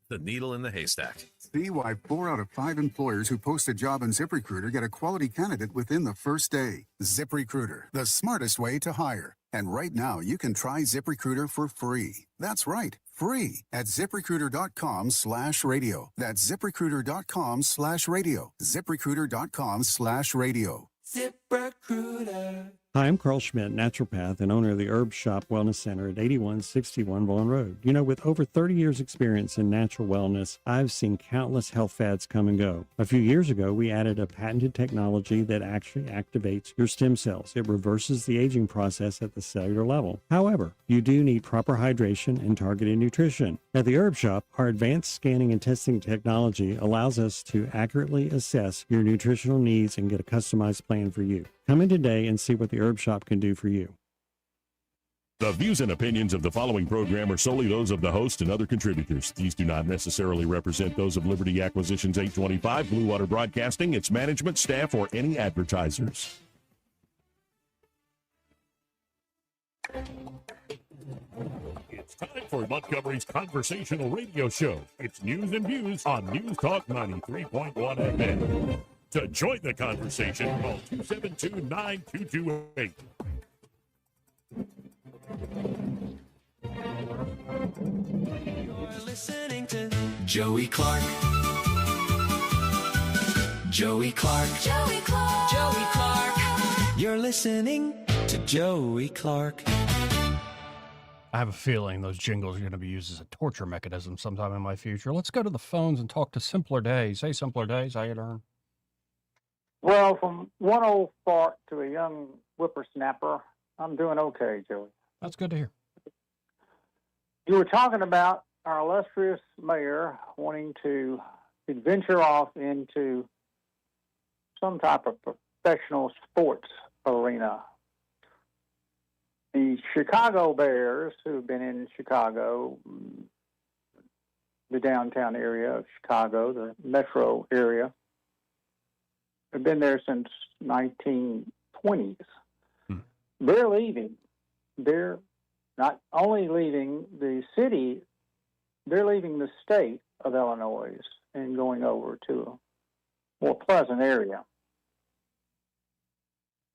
The needle in the haystack. See why 4 out of 5 employers who post a job on ZipRecruiter get a quality candidate within the first day. ZipRecruiter, the smartest way to hire. And right now, you can try ZipRecruiter for free. That's right, free at ZipRecruiter.com/radio. That's ZipRecruiter.com/radio. ZipRecruiter.com/radio. ZipRecruiter. Hi, I'm Carl Schmidt, naturopath and owner of the Herb Shop Wellness Center at 8161 Vaughan Road. You know, with over 30 years experience in natural wellness, I've seen countless health fads come and go. A few years ago, we added a patented technology that actually activates your stem cells. It reverses the aging process at the cellular level. However, you do need proper hydration and targeted nutrition. At the Herb Shop, our advanced scanning and testing technology allows us to accurately assess your nutritional needs and get a customized plan for you. Come in today and see what the Herb Shop can do for you. The views and opinions of the following program are solely those of the host and other contributors. These do not necessarily represent those of Liberty Acquisitions 825, Blue Water Broadcasting, its management, staff, or any advertisers. It's time for Montgomery's conversational radio show. It's News and Views on News Talk 93.1 FM. To join the conversation, call 272-9228. You're listening to Joey Clark. Joey Clark. Joey Clark. Joey Clark. You're listening to Joey Clark. I have a feeling those jingles are going to be used as a torture mechanism sometime in my future. Let's go to the phones and talk to Simpler Days. Hey, Simpler Days, how you doing? Well, from one old fart to a young whippersnapper, I'm doing okay, Joey. That's good to hear. You were talking about our illustrious mayor wanting to venture off into some type of professional sports arena. The Chicago Bears, who've been in Chicago, the downtown area of Chicago, the metro area, have been there since 1920s. They're leaving. They're not only leaving the city, they're leaving the state of Illinois and going over to a more pleasant area.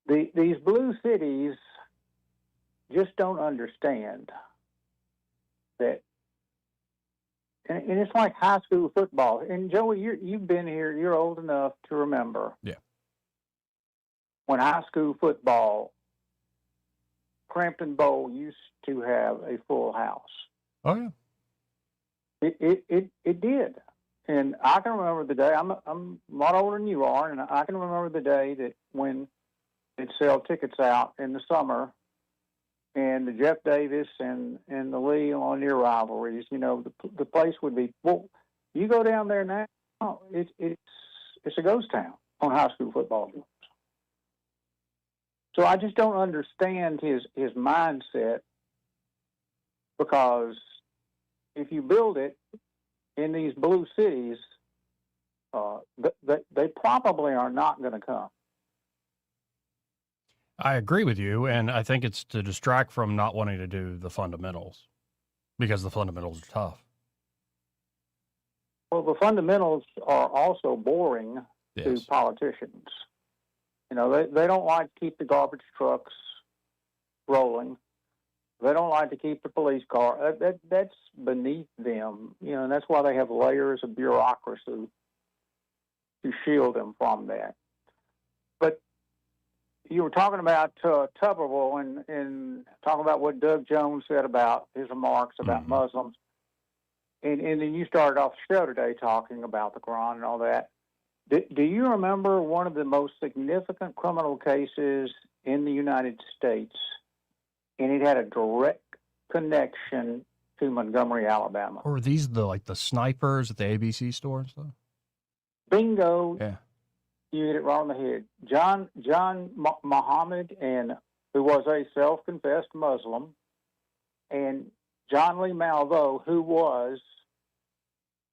These blue cities just don't understand that. And it's like high school football. And Joey, you've been here. You're old enough to remember. Yeah. When high school football, Crampton Bowl used to have a full house. Oh yeah. It did. And I can remember the day. I'm a lot older than you are, and I can remember the day that when they'd sell tickets out in the summer, and the Jeff Davis and the Lee Lanier rivalries. You know, the place would be. Well, you go down there now, it's a ghost town on high school football games. So I just don't understand his mindset, because if you build it in these blue cities, they probably are not going to come. I agree with you, and I think it's to distract from not wanting to do the fundamentals, because the fundamentals are tough. Well, the fundamentals are also boring to Yes. politicians. You know, they don't like to keep the garbage trucks rolling. They don't like to keep the police car. That's beneath them. You know, and that's why they have layers of bureaucracy to shield them from that. But you were talking about Tuberville and talking about what Doug Jones said about his remarks about Muslims. And then you started off the show today talking about the Quran and all that. Do you remember one of the most significant criminal cases in the United States, and it had a direct connection to Montgomery, Alabama? Or are these the snipers at the ABC store and stuff? Bingo. Yeah. You hit it right on the head. John Muhammad, and who was a self-confessed Muslim, and John Lee Malveaux, who was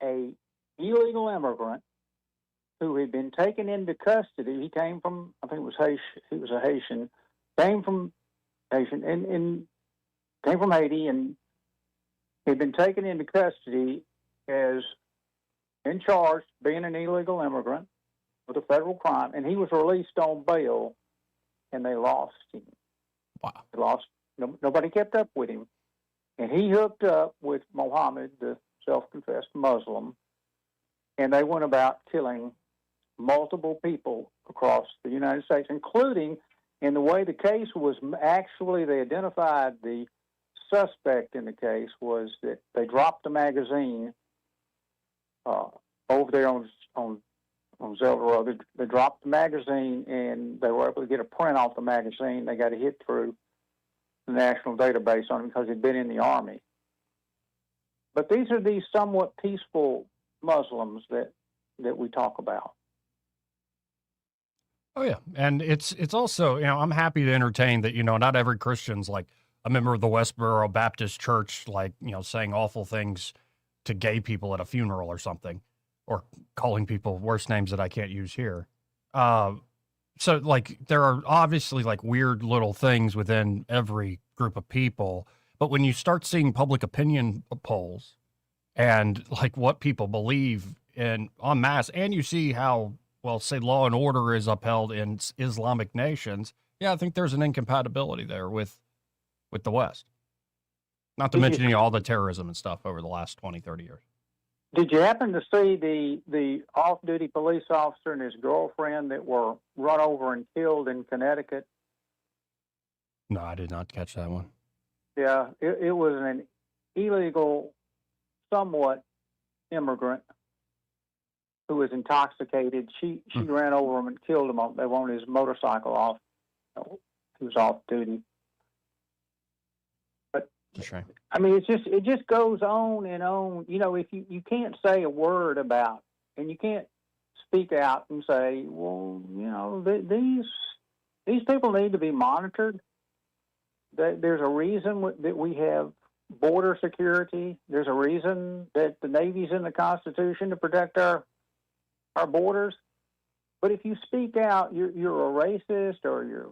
a illegal immigrant who had been taken into custody. He came from, I think it was Haitian. He was a Haitian. Came from Haitian and came from Haiti, and had been taken into custody as in charge being an illegal immigrant with a federal crime, and he was released on bail, and they lost him. Wow. They lost. Nobody kept up with him, and he hooked up with Mohammed, the self-confessed Muslim, and they went about killing multiple people across the United States, including, in the way the case was actually, they identified the suspect in the case was that they dropped the magazine over there on Zelda Road. They dropped the magazine, and they were able to get a print off the magazine. They got a hit through the national database on him because he'd been in the Army. But these are these somewhat peaceful Muslims that we talk about. Oh yeah, and it's also, I'm happy to entertain that, not every Christian's like a member of the Westboro Baptist Church, like, saying awful things to gay people at a funeral or something, or calling people worse names that I can't use here. So like there are obviously like weird little things within every group of people, but when you start seeing public opinion polls and like what people believe in en masse, and you see how, say law and order is upheld in Islamic nations, I think there's an incompatibility there with the West. Not to mention all the terrorism and stuff over the last 20, 30 years. Did you happen to see the off-duty police officer and his girlfriend that were run over and killed in Connecticut? No, I did not catch that one. Yeah, it was an illegal, somewhat immigrant who was intoxicated. She ran over him and killed him. They wanted his motorcycle off. He was off duty. But it's a shame. I mean, it just goes on and on. If you can't say a word about, and you can't speak out and say, well, these people need to be monitored. There's a reason that we have border security. There's a reason that the Navy's in the Constitution to protect our borders. But if you speak out, you're a racist or you're,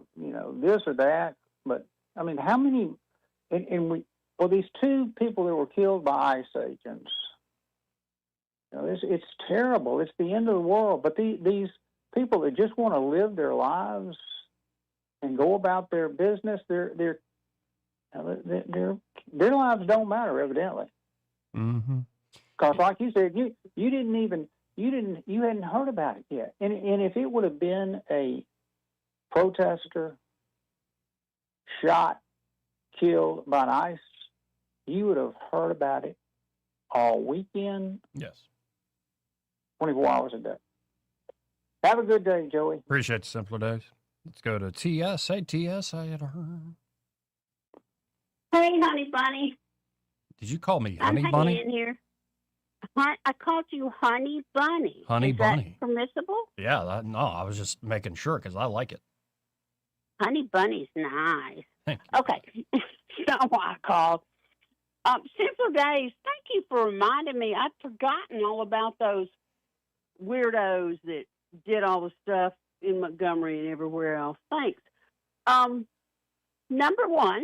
this or that. But I mean, how many? These two people that were killed by ICE agents. It's terrible. It's the end of the world. But these people that just want to live their lives and go about their business, their lives don't matter, evidently. Mm-hmm. Because, like you said, you hadn't heard about it yet. And if it would have been a protester shot, killed by an ICE, you would have heard about it all weekend. Yes. 24 hours a day. Have a good day, Joey. Appreciate the simpler days. Let's go to TS. Hey, TS. I had her. Hey, Honey Bunny. Did you call me Honey Bunny? In here. I called you Honey Bunny. Honey Bunny. That permissible? Yeah. No, I was just making sure because I like it. Honey Bunny's nice. Thank you. Okay. That's not why I called. Simpler days. Thank you for reminding me. I'd forgotten all about those weirdos that did all the stuff in Montgomery and everywhere else. Thanks. Number one,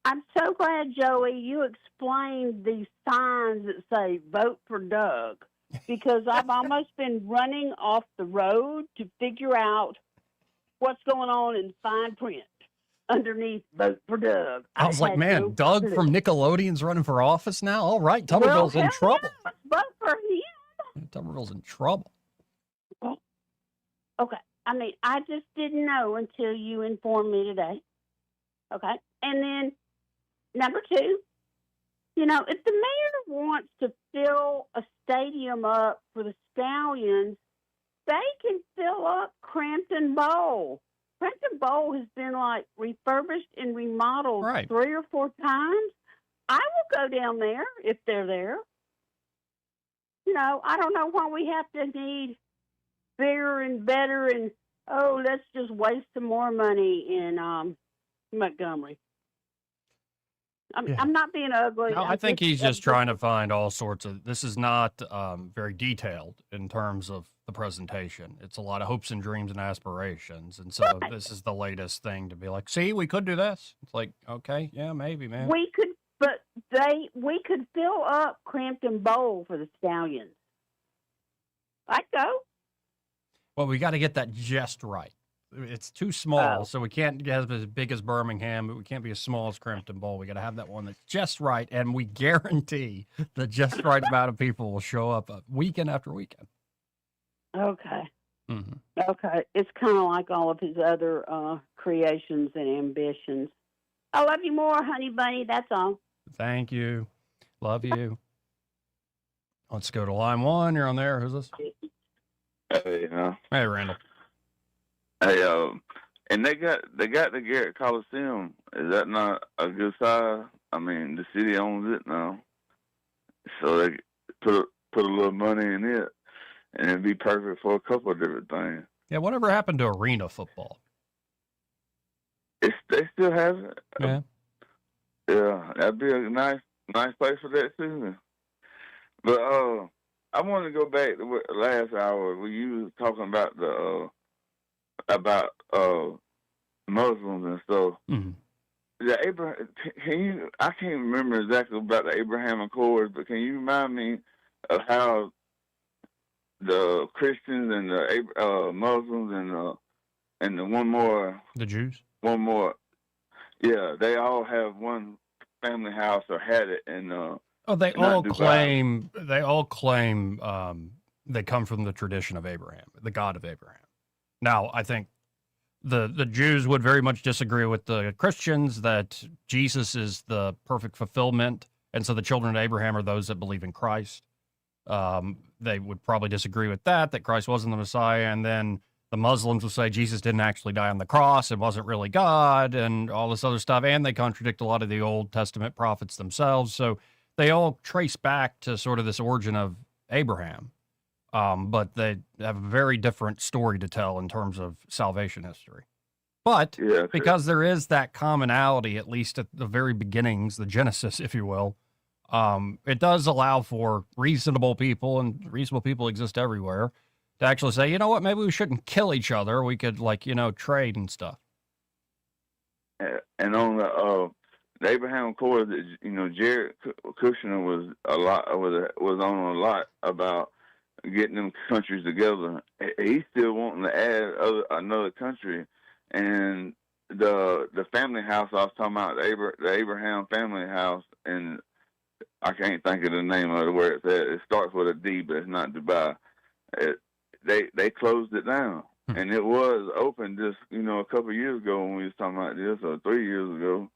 I'm so glad, Joey, you explained these signs that say vote for Doug, because I've almost been running off the road to figure out what's going on in fine print underneath vote for Doug. I was like, man, Doug from Nickelodeon's running for office now? All right, Tuberville's in trouble. Yeah, vote for him. Tuberville's in trouble. Well, okay. I mean, I just didn't know until you informed me today. Okay. And then number two, if the mayor wants to fill a stadium up for the Stallions, they can fill up Crampton Bowl. Crampton Bowl has been refurbished and remodeled 3 or 4 times. I will go down there if they're there. I don't know why we have to need bigger and better and, let's just waste some more money in Montgomery. I'm not being ugly. No, I think he's just trying to find all sorts of. This is not very detailed in terms of the presentation. It's a lot of hopes and dreams and aspirations, and so this is the latest thing to be like. See, we could do this. It's like, okay, yeah, maybe, man. We could, but we could fill up Crampton Bowl for the Stallions. I'd go. Well, we got to get that just right. It's too small, so we can't get as big as Birmingham, but we can't be as small as Crampton Bowl. We got to have that one that's just right, and we guarantee the just right amount of people will show up weekend after weekend. Okay. Mm-hmm. Okay. It's kind of like all of his other creations and ambitions. I love you more, Honey Bunny. That's all. Thank you. Love you. Let's go to line 1. You're on there. Who's this? Hey, Hey, Randall. Hey, and they got the Garrett Coliseum. Is that not a good size? I mean, the city owns it now, so they put a little money in it, and it'd be perfect for a couple of different things. Yeah, whatever happened to arena football? They still have it. Yeah. Yeah, that'd be a nice place for that season. But I want to go back to last hour when you was talking about about Muslims and stuff. Mm-hmm. I can't remember exactly about the Abraham Accords, but can you remind me of how the Christians and the Muslims and the one more, the Jews, one more, yeah, they all have one family house or had it, and they all claim they come from the tradition of Abraham, the God of Abraham. Now, I think the Jews would very much disagree with the Christians that Jesus is the perfect fulfillment, and so the children of Abraham are those that believe in Christ. They would probably disagree with that Christ wasn't the Messiah, and then the Muslims will say Jesus didn't actually die on the cross, it wasn't really God, and all this other stuff, and they contradict a lot of the Old Testament prophets themselves, so they all trace back to sort of this origin of Abraham. But they have a very different story to tell in terms of salvation history. But Yeah, because there is that commonality, at least at the very beginnings, the genesis, if you will, it does allow for reasonable people, and reasonable people exist everywhere, to actually say, you know what, maybe we shouldn't kill each other. We could, like, you know, trade and stuff. and on the Abraham Accord, you know, Jared Kushner was on a lot about getting them countries together. He's still wanting to add another country, and the family house I was talking about, the Abraham family house, and I can't think of the name of it where it's at. It starts with a D, but it's not Dubai. They closed it down, and it was open just, you know, a couple of years ago when we was talking about this, or 3 years ago.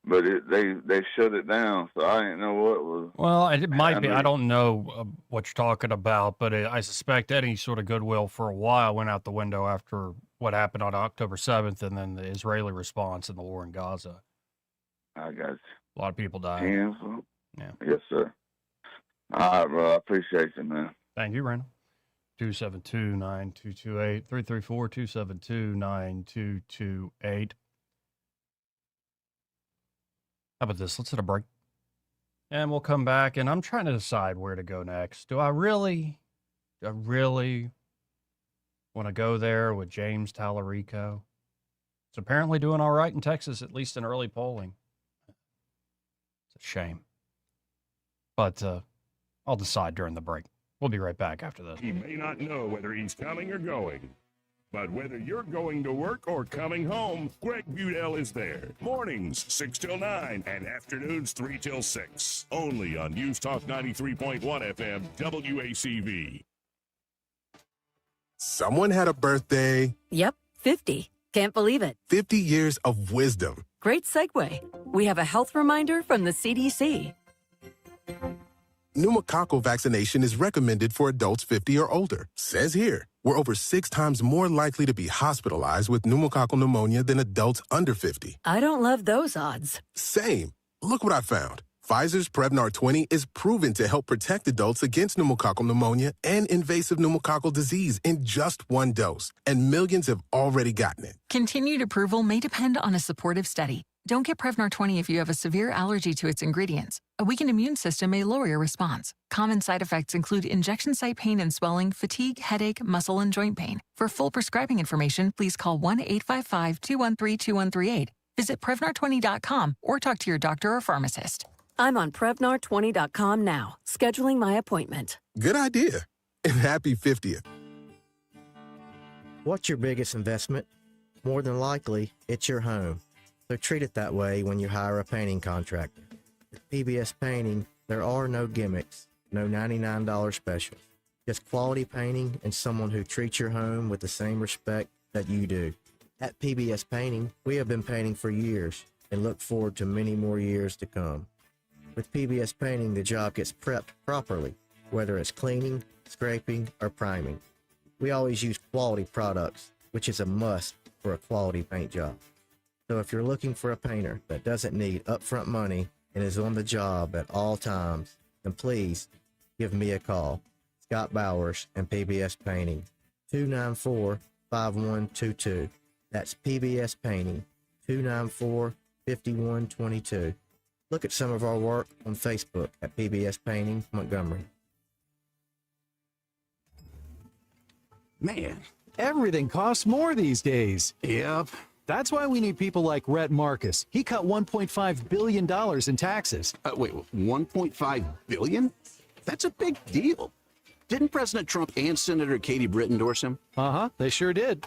But they shut it down, so I didn't know what was. Well, it might be. I don't know what you're talking about, but I suspect any sort of goodwill for a while went out the window after what happened on October 7th, and then the Israeli response and the war in Gaza. I got you. A lot of people died. Cancel. Yeah. Yes, sir. All right, bro. I appreciate you, man. Thank you, Randall. 272-9228, 334-272-9228. How about this? Let's hit a break. And we'll come back, and I'm trying to decide where to go next. Do I really want to go there with James Tallarico? It's apparently doing all right in Texas, at least in early polling. It's a shame. But I'll decide during the break. We'll be right back after this. He may not know whether he's coming or going, but whether you're going to work or coming home, Greg Budell is there. Mornings, 6 till 9, and afternoons, 3 till 6. Only on News Talk 93.1 FM, WACV. Someone had a birthday. Yep, 50. Can't believe it. 50 years of wisdom. Great segue. We have a health reminder from the CDC. Pneumococcal vaccination is recommended for adults 50 or older. Says here, we're over 6 times more likely to be hospitalized with pneumococcal pneumonia than adults under 50. I don't love those odds. Same. Look what I found. Pfizer's Prevnar 20 is proven to help protect adults against pneumococcal pneumonia and invasive pneumococcal disease in just 1 dose, and millions have already gotten it. Continued approval may depend on a supportive study. Don't get Prevnar 20 if you have a severe allergy to its ingredients. A weakened immune system may lower your response. Common side effects include injection site pain and swelling, fatigue, headache, muscle, and joint pain. For full prescribing information, please call 1-855-213-2138. Visit Prevnar20.com or talk to your doctor or pharmacist. I'm on Prevnar20.com now, scheduling my appointment. Good idea. And happy 50th. What's your biggest investment? More than likely, it's your home. So treat it that way when you hire a painting contractor. At PBS Painting, there are no gimmicks, no $99 specials. Just quality painting and someone who treats your home with the same respect that you do. At PBS Painting, we have been painting for years and look forward to many more years to come. With PBS Painting, the job gets prepped properly, whether it's cleaning, scraping, or priming. We always use quality products, which is a must for a quality paint job. So if you're looking for a painter that doesn't need upfront money and is on the job at all times, then please give me a call. Scott Bowers and PBS Painting, 294-5122. That's PBS Painting, 294-5122. Look at some of our work on Facebook at PBS Painting Montgomery. Man, everything costs more these days. Yep. That's why we need people like Rhett Marcus. He cut $1.5 billion in taxes. Wait, $1.5 billion? That's a big deal. Didn't President Trump and Senator Katie Britt endorse him? Uh-huh, they sure did.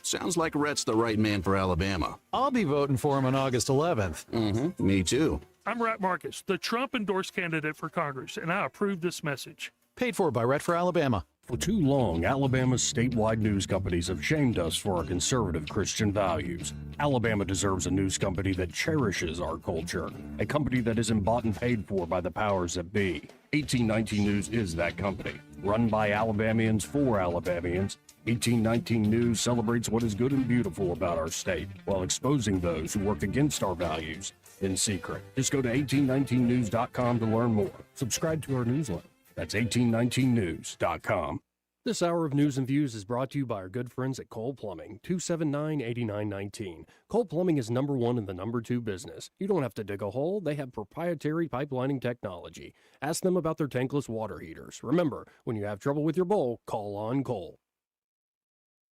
Sounds like Rhett's the right man for Alabama. I'll be voting for him on August 11th. Mm-hmm, me too. I'm Rhett Marcus, the Trump-endorsed candidate for Congress, and I approve this message. Paid for by Rhett for Alabama. For too long, Alabama's statewide news companies have shamed us for our conservative Christian values. Alabama deserves a news company that cherishes our culture, a company that isn't bought and paid for by the powers that be. 1819 News is that company. Run by Alabamians for Alabamians, 1819 News celebrates what is good and beautiful about our state, while exposing those who work against our values in secret. Just go to 1819news.com to learn more. Subscribe to our newsletter. That's 1819news.com. This hour of news and views is brought to you by our good friends at Cole Plumbing, 279-8919. Cole Plumbing is number one in the number two business. You don't have to dig a hole. They have proprietary pipelining technology. Ask them about their tankless water heaters. Remember, when you have trouble with your bowl, call on Cole.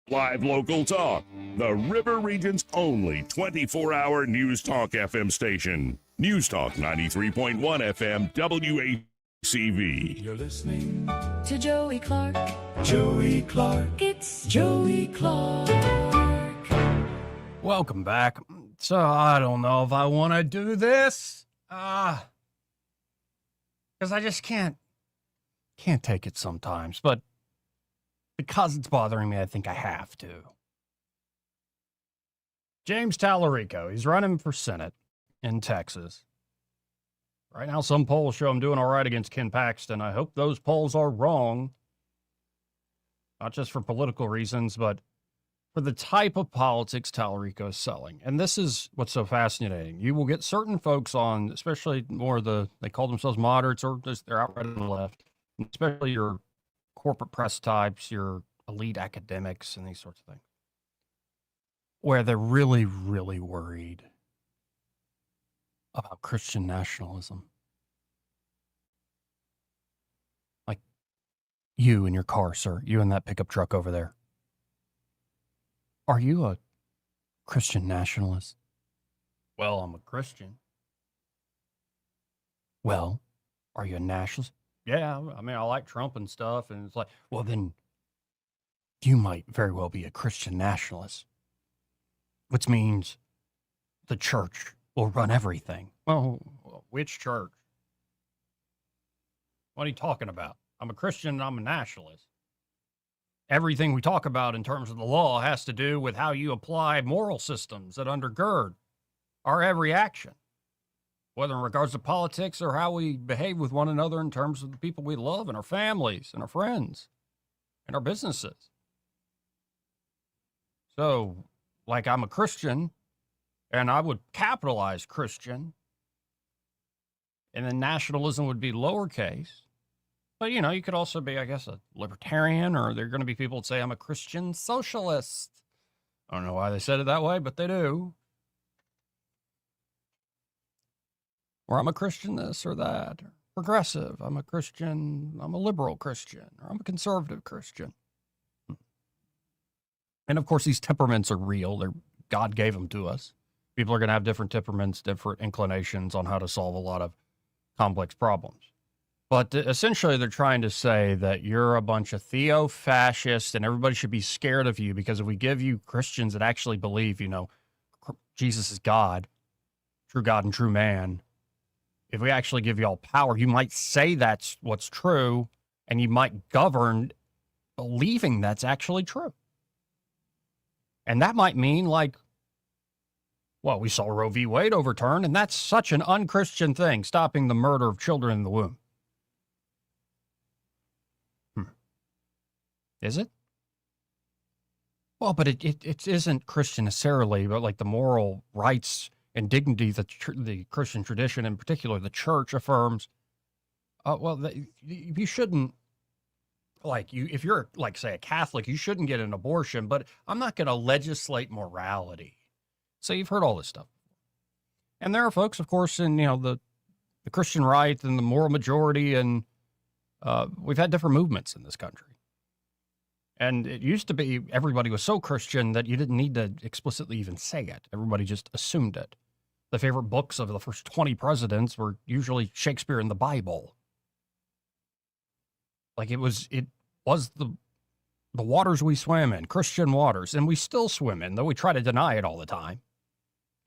Live local talk. The River Region's only 24-hour News Talk FM station. News Talk 93.1 FM WACV. You're listening to Joey Clark. Joey Clark. It's Joey Clark. Welcome back. So I don't know if I want to do this. Because I just can't take it sometimes. But because it's bothering me, I think I have to. James Tallarico, he's running for Senate in Texas. Right now, some polls show him doing all right against Ken Paxton. I hope those polls are wrong. Not just for political reasons, but for the type of politics Tallarico is selling. And this is what's so fascinating. You will get certain folks on, especially more they call themselves moderates or they're outright on the left, especially your corporate press types, your elite academics, and these sorts of things, where they're really, really worried about Christian nationalism. Like you in your car, sir, you in that pickup truck over there. Are you a Christian nationalist? Well, I'm a Christian. Well, are you a nationalist? Yeah, I mean, I like Trump and stuff, and it's like, well, then you might very well be a Christian nationalist, which means the church will run everything. Well, which church? What are you talking about? I'm a Christian and I'm a nationalist. Everything we talk about in terms of the law has to do with how you apply moral systems that undergird our every action, whether in regards to politics or how we behave with one another in terms of the people we love and our families and our friends and our businesses. So, like, I'm a Christian, and I would capitalize Christian, and then nationalism would be lowercase. But, you know, you could also be, I guess, a libertarian, or there are going to be people that say I'm a Christian socialist. I don't know why they said it that way, but they do. Or I'm a Christian this or that. Or progressive. I'm a Christian. I'm a liberal Christian. Or I'm a conservative Christian. And, of course, these temperaments are real. God gave them to us. People are going to have different temperaments, different inclinations on how to solve a lot of complex problems. But essentially, they're trying to say that you're a bunch of theo-fascists and everybody should be scared of you because if we give you Christians that actually believe, you know, Jesus is God, true God and true man, if we actually give you all power, you might say that's what's true and you might govern believing that's actually true. And that might mean, like, well, we saw Roe v. Wade overturned, and that's such an unchristian thing, stopping the murder of children in the womb. Is it? Well, but it isn't Christian necessarily, but like the moral rights and dignity that the Christian tradition, in particular the church, affirms. You shouldn't, like, if you're, like, say, a Catholic, you shouldn't get an abortion, but I'm not going to legislate morality. So you've heard all this stuff. And there are folks, of course, in, you know, the Christian right and the moral majority, and we've had different movements in this country. And it used to be everybody was so Christian that you didn't need to explicitly even say it. Everybody just assumed it. The favorite books of the first 20 presidents were usually Shakespeare and the Bible. Like it was the waters we swam in, Christian waters, and we still swim in, though we try to deny it all the time.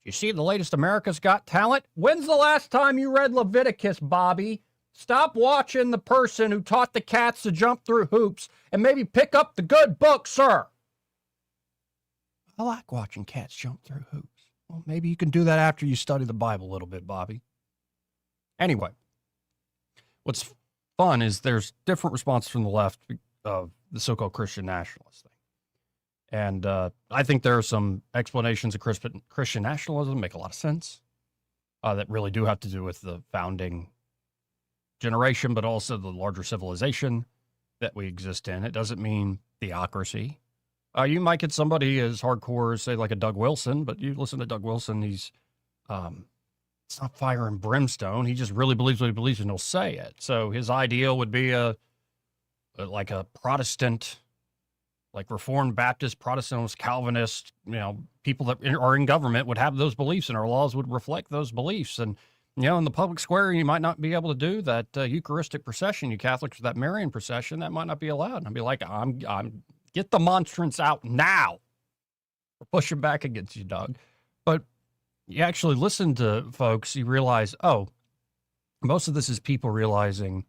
You see the latest America's Got Talent? When's the last time you read Leviticus, Bobby? Stop watching the person who taught the cats to jump through hoops and maybe pick up the good book, sir. I like watching cats jump through hoops. Well, maybe you can do that after you study the Bible a little bit, Bobby. Anyway, what's fun is there's different responses from the left of the so-called Christian nationalist thing. And I think there are some explanations of Christian nationalism that make a lot of sense that really do have to do with the founding generation, but also the larger civilization. that we exist in. It doesn't mean theocracy. You might get somebody as hardcore as, say, like a Doug Wilson, but you listen to Doug Wilson, he's, it's not fire and brimstone. He just really believes what he believes and he'll say it. So his ideal would be like a Protestant, like Reformed Baptist, Protestant, Calvinist, people that are in government would have those beliefs and our laws would reflect those beliefs. And, in the public square, you might not be able to do that Eucharistic procession, you Catholics, that Marian procession, that might not be allowed. And I'd be like, I'm get the monstrance out now. We're pushing back against you, Doug. But you actually listen to folks, you realize, most of this is people realizing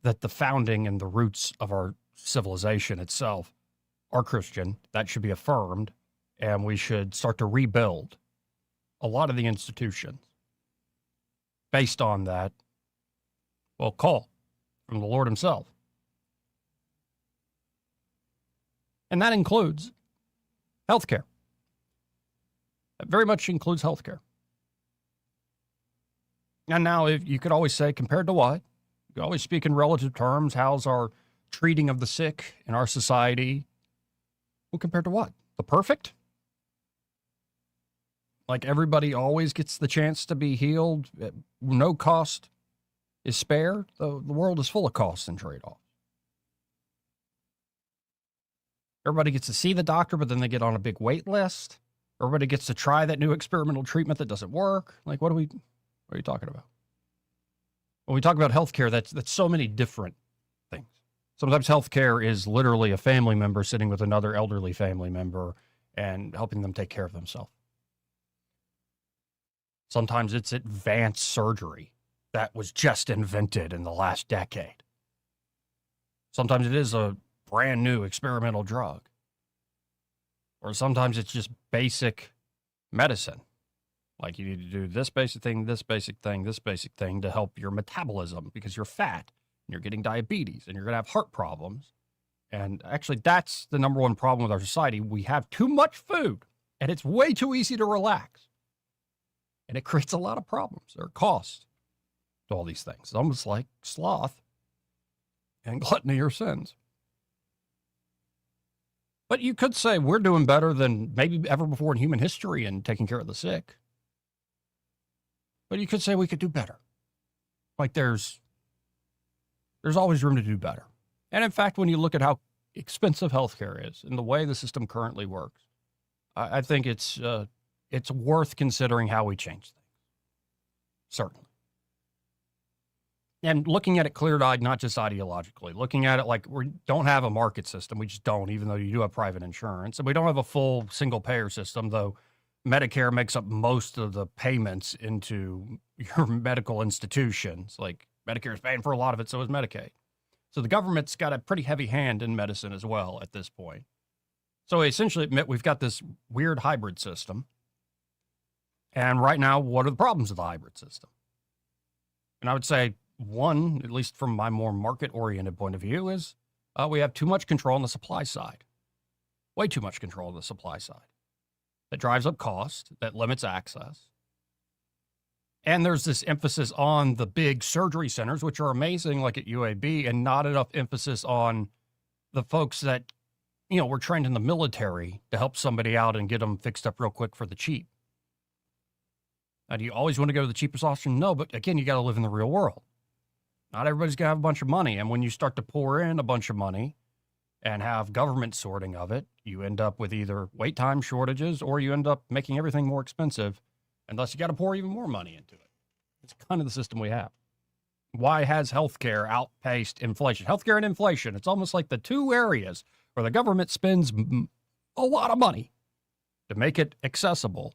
that the founding and the roots of our civilization itself are Christian. That should be affirmed. And we should start to rebuild a lot of the institutions based on that, call from the Lord himself. And that includes healthcare. That very much includes healthcare. And now, if you could always say, compared to what? You could always speak in relative terms. How's our treating of the sick in our society? Well, compared to what? The perfect? Like everybody always gets the chance to be healed. No cost is spared. The world is full of costs and trade-offs. Everybody gets to see the doctor, but then they get on a big wait list. Everybody gets to try that new experimental treatment that doesn't work. Like, what are you talking about? When we talk about healthcare, that's so many different things. Sometimes healthcare is literally a family member sitting with another elderly family member and helping them take care of themselves. Sometimes it's advanced surgery that was just invented in the last decade. Sometimes it is a brand new experimental drug. Or sometimes it's just basic medicine. Like you need to do this basic thing, this basic thing, this basic thing to help your metabolism because you're fat and you're getting diabetes and you're going to have heart problems. And actually, that's the number one problem with our society. We have too much food and it's way too easy to relax. And it creates a lot of problems or costs to all these things. It's almost like sloth and gluttony or sins. But you could say we're doing better than maybe ever before in human history in taking care of the sick. But you could say we could do better. Like there's always room to do better. And in fact, when you look at how expensive healthcare is and the way the system currently works, I think it's worth considering how we change things. Certainly. And looking at it clear-eyed, not just ideologically, looking at it like we don't have a market system. We just don't, even though you do have private insurance. And we don't have a full single-payer system, though Medicare makes up most of the payments into your medical institutions. Like Medicare is paying for a lot of it, so is Medicaid. So the government's got a pretty heavy hand in medicine as well at this point. So I essentially admit we've got this weird hybrid system. And right now, what are the problems of the hybrid system? And I would say, one, at least from my more market-oriented point of view, is we have too much control on the supply side. Way too much control on the supply side. That drives up cost, that limits access. And there's this emphasis on the big surgery centers, which are amazing, like at UAB, and not enough emphasis on the folks that, were trained in the military to help somebody out and get them fixed up real quick for the cheap. Now, do you always want to go to the cheapest option? No, but again, you got to live in the real world. Not everybody's going to have a bunch of money. And when you start to pour in a bunch of money and have government sorting of it, you end up with either wait time shortages or you end up making everything more expensive. And thus you got to pour even more money into it. It's kind of the system we have. Why has healthcare outpaced inflation? Healthcare and inflation, it's almost like the two areas where the government spends a lot of money to make it accessible.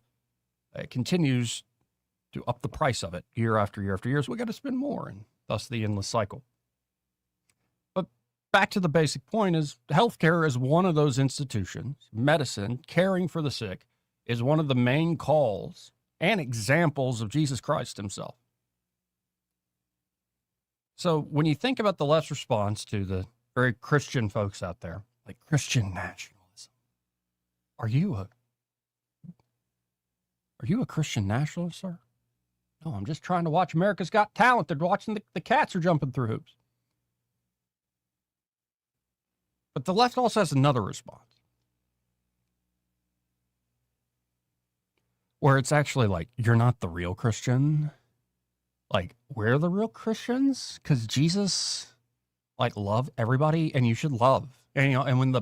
It continues to up the price of it year after year after year. So we got to spend more, and thus the endless cycle. But back to the basic point is healthcare is one of those institutions. Medicine, caring for the sick, is one of the main calls and examples of Jesus Christ himself. So when you think about the left's response to the very Christian folks out there, like Christian nationalism, are you a Christian nationalist, sir? No, I'm just trying to watch America's Got Talent. They're watching the cats are jumping through hoops. But the left also has another response, where it's actually like, you're not the real Christian. Like, we're the real Christians because Jesus, like, loved everybody, and you should love. And, you know, and when the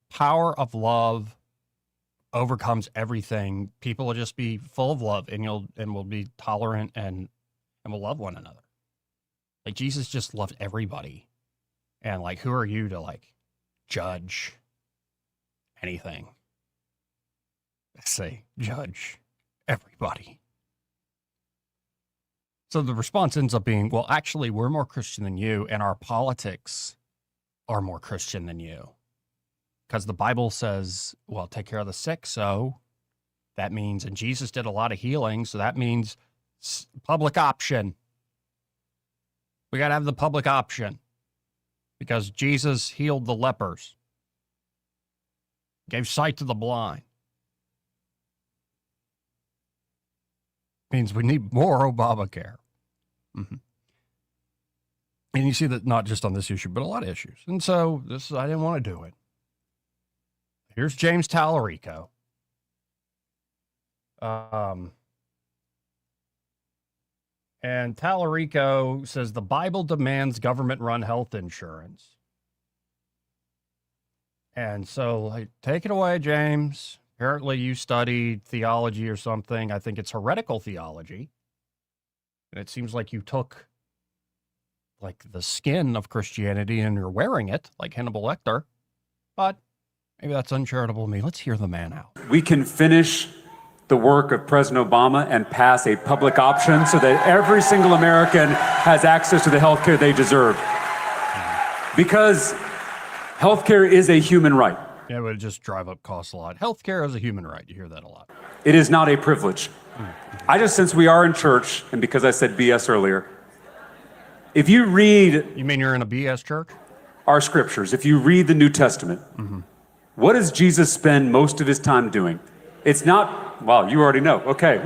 power of love overcomes everything, people will just be full of love, and we'll be tolerant and we'll love one another. Like, Jesus just loved everybody. And, like, who are you to, like, judge anything? I say, judge everybody. So the response ends up being, well, actually, we're more Christian than you, and our politics are more Christian than you. Because the Bible says, well, take care of the sick, so that means, and Jesus did a lot of healing, so that means public option. We got to have the public option. Because Jesus healed the lepers, gave sight to the blind. Means we need more Obamacare. Mm-hmm. And you see that not just on this issue, but a lot of issues. And so I didn't want to do it. Here's James Tallarico. And Tallarico says the Bible demands government-run health insurance. And so, like, take it away, James. Apparently you studied theology or something. I think it's heretical theology. And it seems like you took, like, the skin of Christianity and you're wearing it, like Hannibal Lecter. But maybe that's uncharitable of me. Let's hear the man out. We can finish the work of President Obama and pass a public option so that every single American has access to the health care they deserve. Because health care is a human right. Yeah, it would just drive up costs a lot. Healthcare is a human right. You hear that a lot. It is not a privilege. I just, since we are in church, and because I said BS earlier, if you read... You mean you're in a BS church? Our scriptures, if you read the New Testament, what does Jesus spend most of his time doing? It's not... Well, you already know. Okay.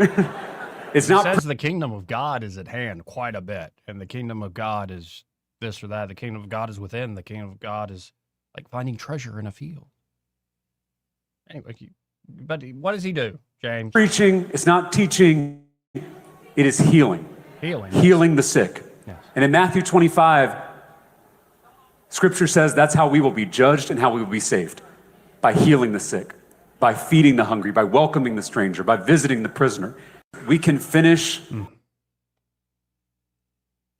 It's not... It says the kingdom of God is at hand quite a bit, and the kingdom of God is this or that. The kingdom of God is within. The kingdom of God is like finding treasure in a field. Anyway, but what does he do, James? Preaching, it's not teaching, it is healing. Healing the sick. Yes. And in Matthew 25, Scripture says that's how we will be judged and how we will be saved. By healing the sick, by feeding the hungry, by welcoming the stranger, by visiting the prisoner. We can finish...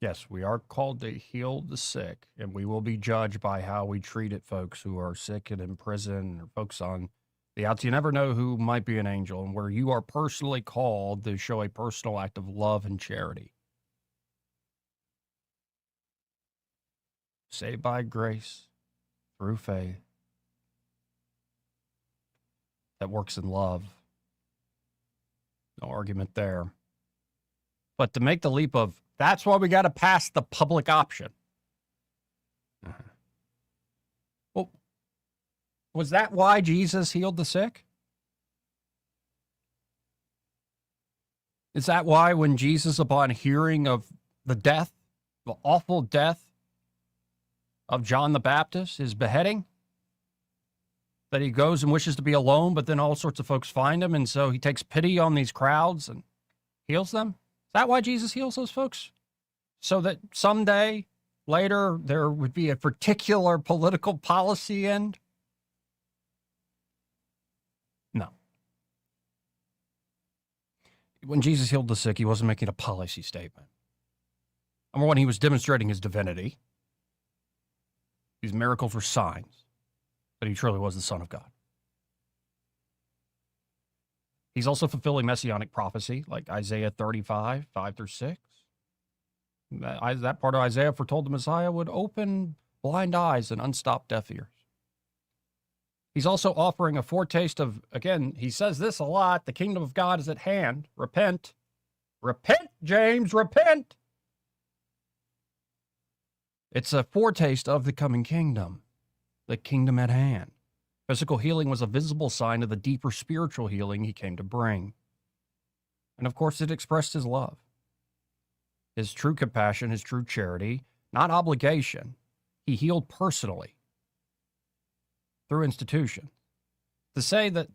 Yes, we are called to heal the sick, and we will be judged by how we treated folks who are sick and in prison, or folks on the outs. You never know who might be an angel, and where you are personally called to show a personal act of love and charity. Saved by grace, through faith, that works in love. No argument there. But to make the leap of, that's why we got to pass the public option. Well, was that why Jesus healed the sick? Is that why when Jesus, upon hearing of the death, the awful death of John the Baptist, his beheading, that he goes and wishes to be alone, but then all sorts of folks find him, and so he takes pity on these crowds and heals them? Is that why Jesus heals those folks? So that someday, later, there would be a particular political policy end? No. When Jesus healed the sick, he wasn't making a policy statement. Number one, he was demonstrating his divinity. These miracles were signs that he truly was the Son of God. He's also fulfilling messianic prophecy, like Isaiah 35, 5 through 6. That part of Isaiah foretold the Messiah would open blind eyes and unstop deaf ears. He's also offering a foretaste of, again, he says this a lot, the kingdom of God is at hand. Repent. Repent, James, repent. It's a foretaste of the coming kingdom, the kingdom at hand. Physical healing was a visible sign of the deeper spiritual healing he came to bring. And of course, it expressed his love, his true compassion, his true charity, not obligation. He healed personally. through institution. To say that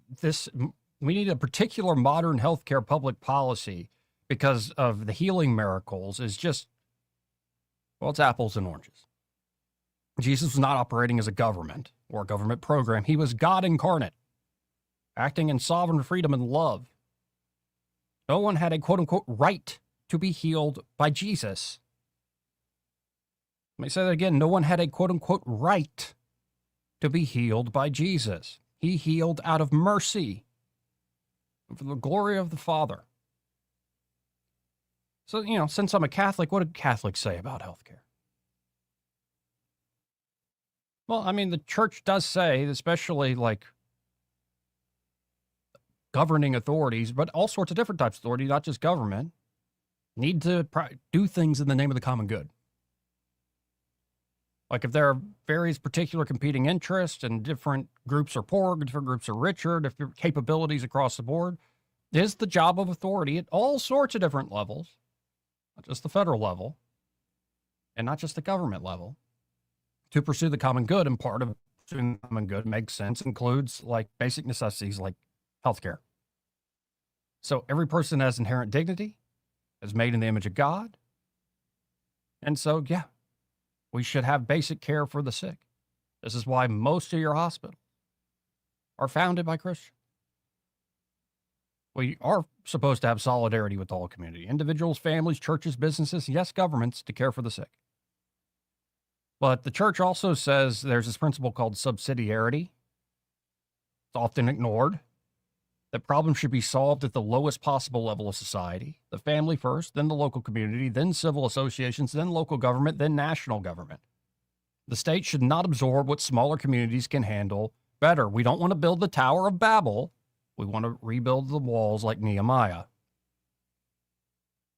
we need a particular modern healthcare public policy because of the healing miracles is just, well, it's apples and oranges. Jesus was not operating as a government or a government program. He was God incarnate, acting in sovereign freedom and love. No one had a quote-unquote right to be healed by Jesus. Let me say that again. No one had a quote-unquote right to be healed by Jesus. He healed out of mercy for the glory of the Father. So, since I'm a Catholic, what do Catholics say about healthcare? Well, I mean, the church does say, especially like governing authorities, but all sorts of different types of authority, not just government, need to do things in the name of the common good. Like if there are various particular competing interests and different groups are poor, different groups are richer, different capabilities across the board, it is the job of authority at all sorts of different levels, not just the federal level and not just the government level, to pursue the common good. And part of pursuing the common good makes sense, includes like basic necessities like healthcare. So every person has inherent dignity, is made in the image of God. And so, yeah, we should have basic care for the sick. This is why most of your hospitals are founded by Christians. We are supposed to have solidarity with the whole community, individuals, families, churches, businesses, yes, governments, to care for the sick. But the church also says there's this principle called subsidiarity. It's often ignored. That problems should be solved at the lowest possible level of society. The family first, then the local community, then civil associations, then local government, then national government. The state should not absorb what smaller communities can handle better. We don't want to build the Tower of Babel. We want to rebuild the walls like Nehemiah.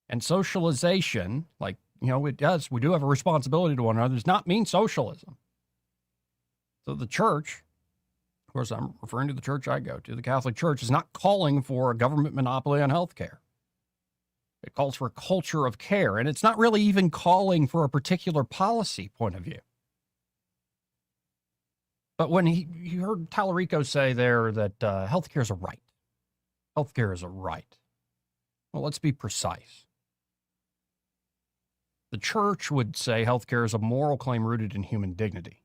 And socialization, like, we do have a responsibility to one another, does not mean socialism. So the church, of course, I'm referring to the church I go to, the Catholic Church, is not calling for a government monopoly on healthcare. It calls for a culture of care, and it's not really even calling for a particular policy point of view. But when you heard Tallarico say there that healthcare is a right. Healthcare is a right. Well, let's be precise. The church would say healthcare is a moral claim rooted in human dignity,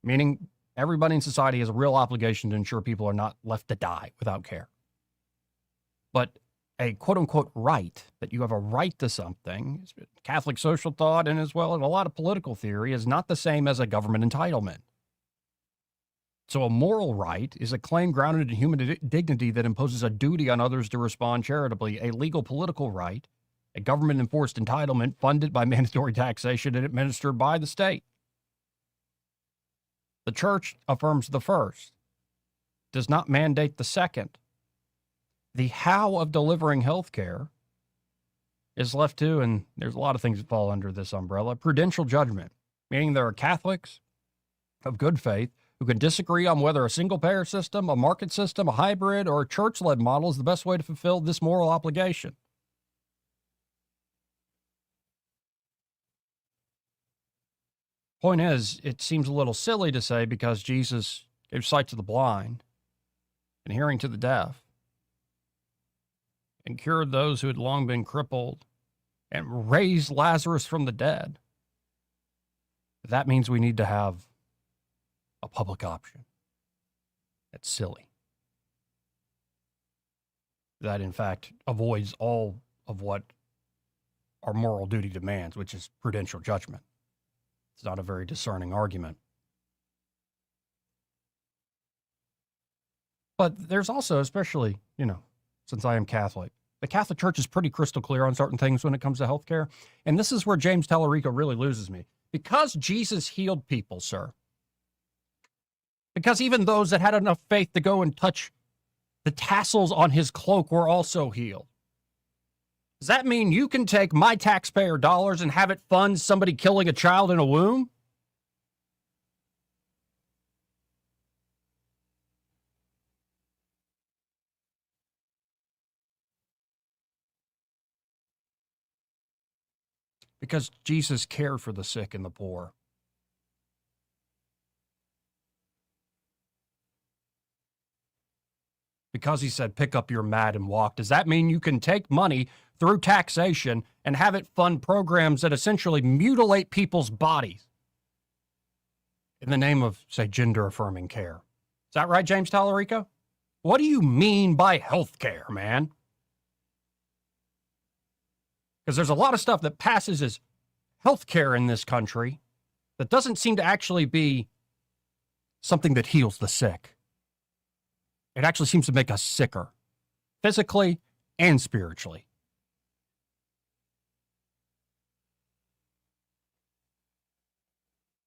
meaning everybody in society has a real obligation to ensure people are not left to die without care. But a quote-unquote right, that you have a right to something, Catholic social thought and as well as a lot of political theory, is not the same as a government entitlement. So a moral right is a claim grounded in human dignity that imposes a duty on others to respond charitably. A legal political right, a government-enforced entitlement funded by mandatory taxation and administered by the state. The church affirms the first, does not mandate the second. The how of delivering health care is left to, and there's a lot of things that fall under this umbrella, prudential judgment, meaning there are Catholics of good faith who can disagree on whether a single-payer system, a market system, a hybrid, or a church-led model is the best way to fulfill this moral obligation. Point is, it seems a little silly to say because Jesus gave sight to the blind and hearing to the deaf and cured those who had long been crippled and raised Lazarus from the dead, that means we need to have a public option. That's silly. That, in fact, avoids all of what our moral duty demands, which is prudential judgment. It's not a very discerning argument. But there's also, especially, since I am Catholic, the Catholic Church is pretty crystal clear on certain things when it comes to healthcare. And this is where James Tallarico really loses me. Because Jesus healed people, sir, because even those that had enough faith to go and touch the tassels on his cloak were also healed. Does that mean you can take my taxpayer dollars and have it fund somebody killing a child in a womb? Because Jesus cared for the sick and the poor. because he said pick up your mat and walk, does that mean you can take money through taxation and have it fund programs that essentially mutilate people's bodies in the name of, say, gender-affirming care? Is that right, James Tallarico? What do you mean by health care, man? Because there's a lot of stuff that passes as health care in this country that doesn't seem to actually be something that heals the sick. It actually seems to make us sicker, physically and spiritually.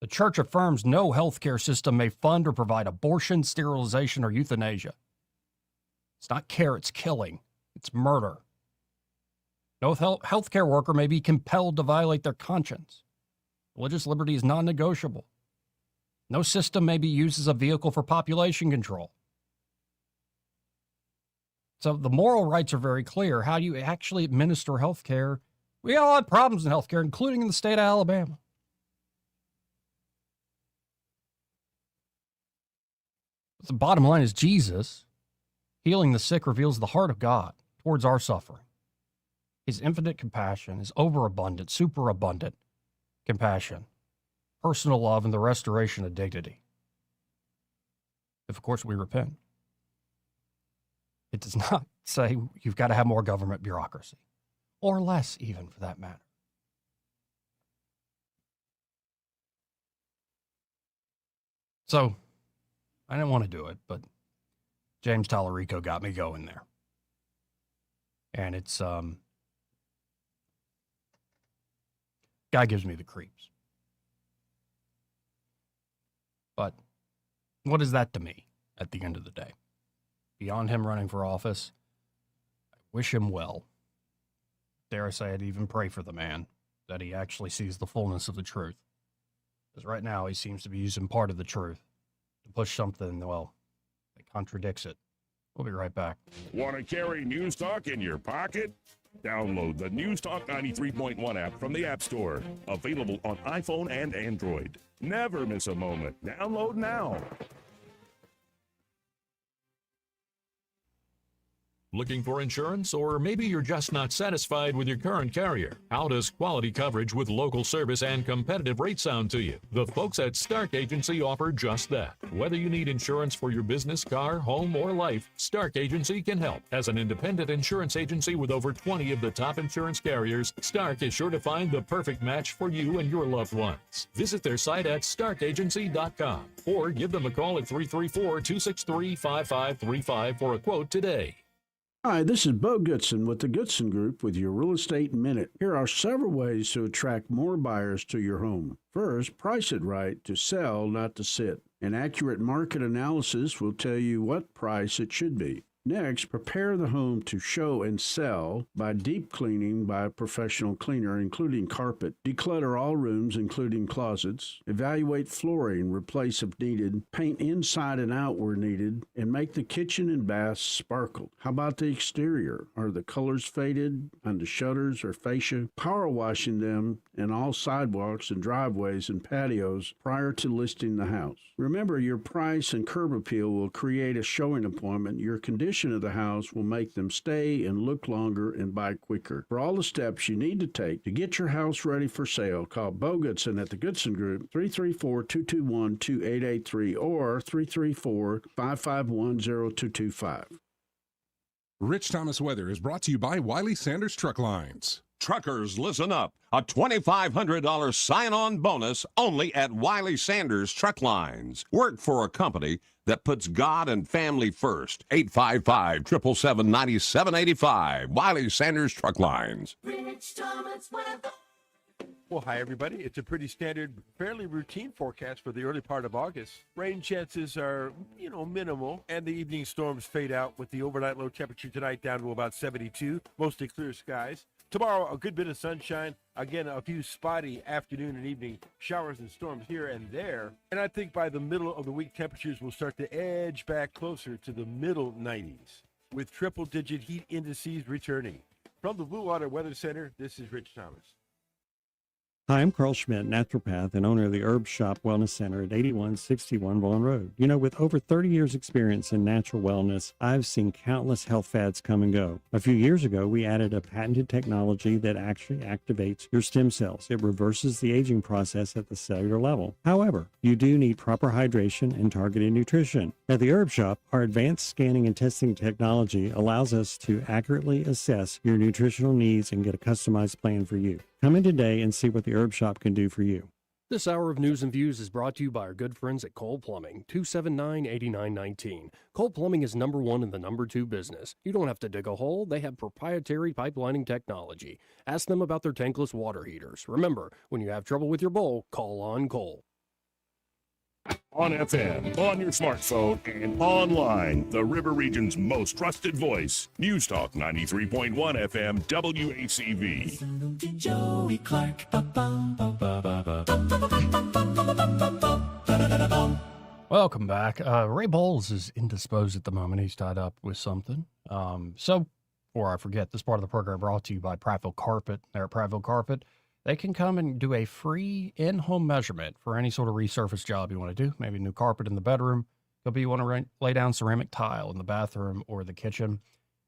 The church affirms no healthcare system may fund or provide abortion, sterilization, or euthanasia. It's not care, it's killing. It's murder. No healthcare worker may be compelled to violate their conscience. Religious liberty is non-negotiable. No system may be used as a vehicle for population control. So the moral rights are very clear. How do you actually administer healthcare? We all have problems in healthcare, including in the state of Alabama. But the bottom line is Jesus, healing the sick, reveals the heart of God towards our suffering. His infinite compassion, his overabundant, superabundant compassion, personal love, and the restoration of dignity. If, of course, we repent. It does not say you've got to have more government bureaucracy, or less even for that matter. So, I didn't want to do it, but James Tallarico got me going there. And it's, guy gives me the creeps. But what is that to me at the end of the day? Beyond him running for office, I wish him well. Dare I say I'd even pray for the man, that he actually sees the fullness of the truth. Because right now he seems to be using part of the truth to push something, well, that contradicts it. We'll be right back. Want to carry News Talk in your pocket? Download the News Talk 93.1 app from the App Store. Available on iPhone and Android. Never miss a moment. Download now. Looking for insurance, or maybe you're just not satisfied with your current carrier? How does quality coverage with local service and competitive rates sound to you? The folks at Stark Agency offer just that. Whether you need insurance for your business, car, home, or life, Stark Agency can help. As an independent insurance agency with over 20 of the top insurance carriers, Stark is sure to find the perfect match for you and your loved ones. Visit their site at starkagency.com or give them a call at 334-263-5535 for a quote today. Hi, this is Bo Goodson with the Goodson Group with your Real Estate Minute. Here are several ways to attract more buyers to your home. First, price it right to sell, not to sit. An accurate market analysis will tell you what price it should be. Next, prepare the home to show and sell by deep cleaning by a professional cleaner, including carpet. Declutter all rooms, including closets. Evaluate flooring, replace if needed. Paint inside and out where needed. And make the kitchen and bath sparkle. How about the exterior? Are the colors faded on the shutters or fascia? Power washing them and all sidewalks and driveways and patios prior to listing the house. Remember, your price and curb appeal will create a showing appointment. Your condition of the house will make them stay and look longer and buy quicker. For all the steps you need to take to get your house ready for sale, call Bo Goodson at the Goodson Group, 334-221-2883 or 334-551-0225. Rich Thomas Weather is brought to you by Wiley Sanders Truck Lines. Truckers, listen up. A $2,500 sign-on bonus only at Wiley Sanders Truck Lines. Work for a company that puts God and family first. 855-777-9785. Wiley Sanders Truck Lines. Rich Thomas Weather. Well, hi, everybody. It's a pretty standard, fairly routine forecast for the early part of August. Rain chances are, minimal, and the evening storms fade out with the overnight low temperature tonight down to about 72, mostly clear skies. Tomorrow, a good bit of sunshine. Again, a few spotty afternoon and evening showers and storms here and there. And I think by the middle of the week, temperatures will start to edge back closer to the middle 90s, with triple-digit heat indices returning. From the Blue Water Weather Center, this is Rich Thomas. Hi, I'm Carl Schmidt, naturopath and owner of the Herb Shop Wellness Center at 8161 Vaughan Road. You know, with over 30 years experience in natural wellness, I've seen countless health fads come and go. A few years ago, we added a patented technology that actually activates your stem cells. It reverses the aging process at the cellular level. However, you do need proper hydration and targeted nutrition. At the Herb Shop, our advanced scanning and testing technology allows us to accurately assess your nutritional needs and get a customized plan for you. Come in today and see what the Herb Shop can do for you. This hour of News and Views is brought to you by our good friends at Cole Plumbing, 279-8919. Cole Plumbing is number one in the number two business. You don't have to dig a hole. They have proprietary pipelining technology. Ask them about their tankless water heaters. Remember, when you have trouble with your bowl, call on Cole. On FM, on your smartphone, and online, the River Region's most trusted voice. News Talk 93.1 FM, WACV. Listen to Joey Clark. Welcome back. Ray Bowles is indisposed at the moment. He's tied up with something. So, before I forget, this part of the program brought to you by Prattville Carpet. They're at Prattville Carpet. They can come and do a free in-home measurement for any sort of resurface job you want to do. Maybe new carpet in the bedroom. Could be you want to lay down ceramic tile in the bathroom or the kitchen.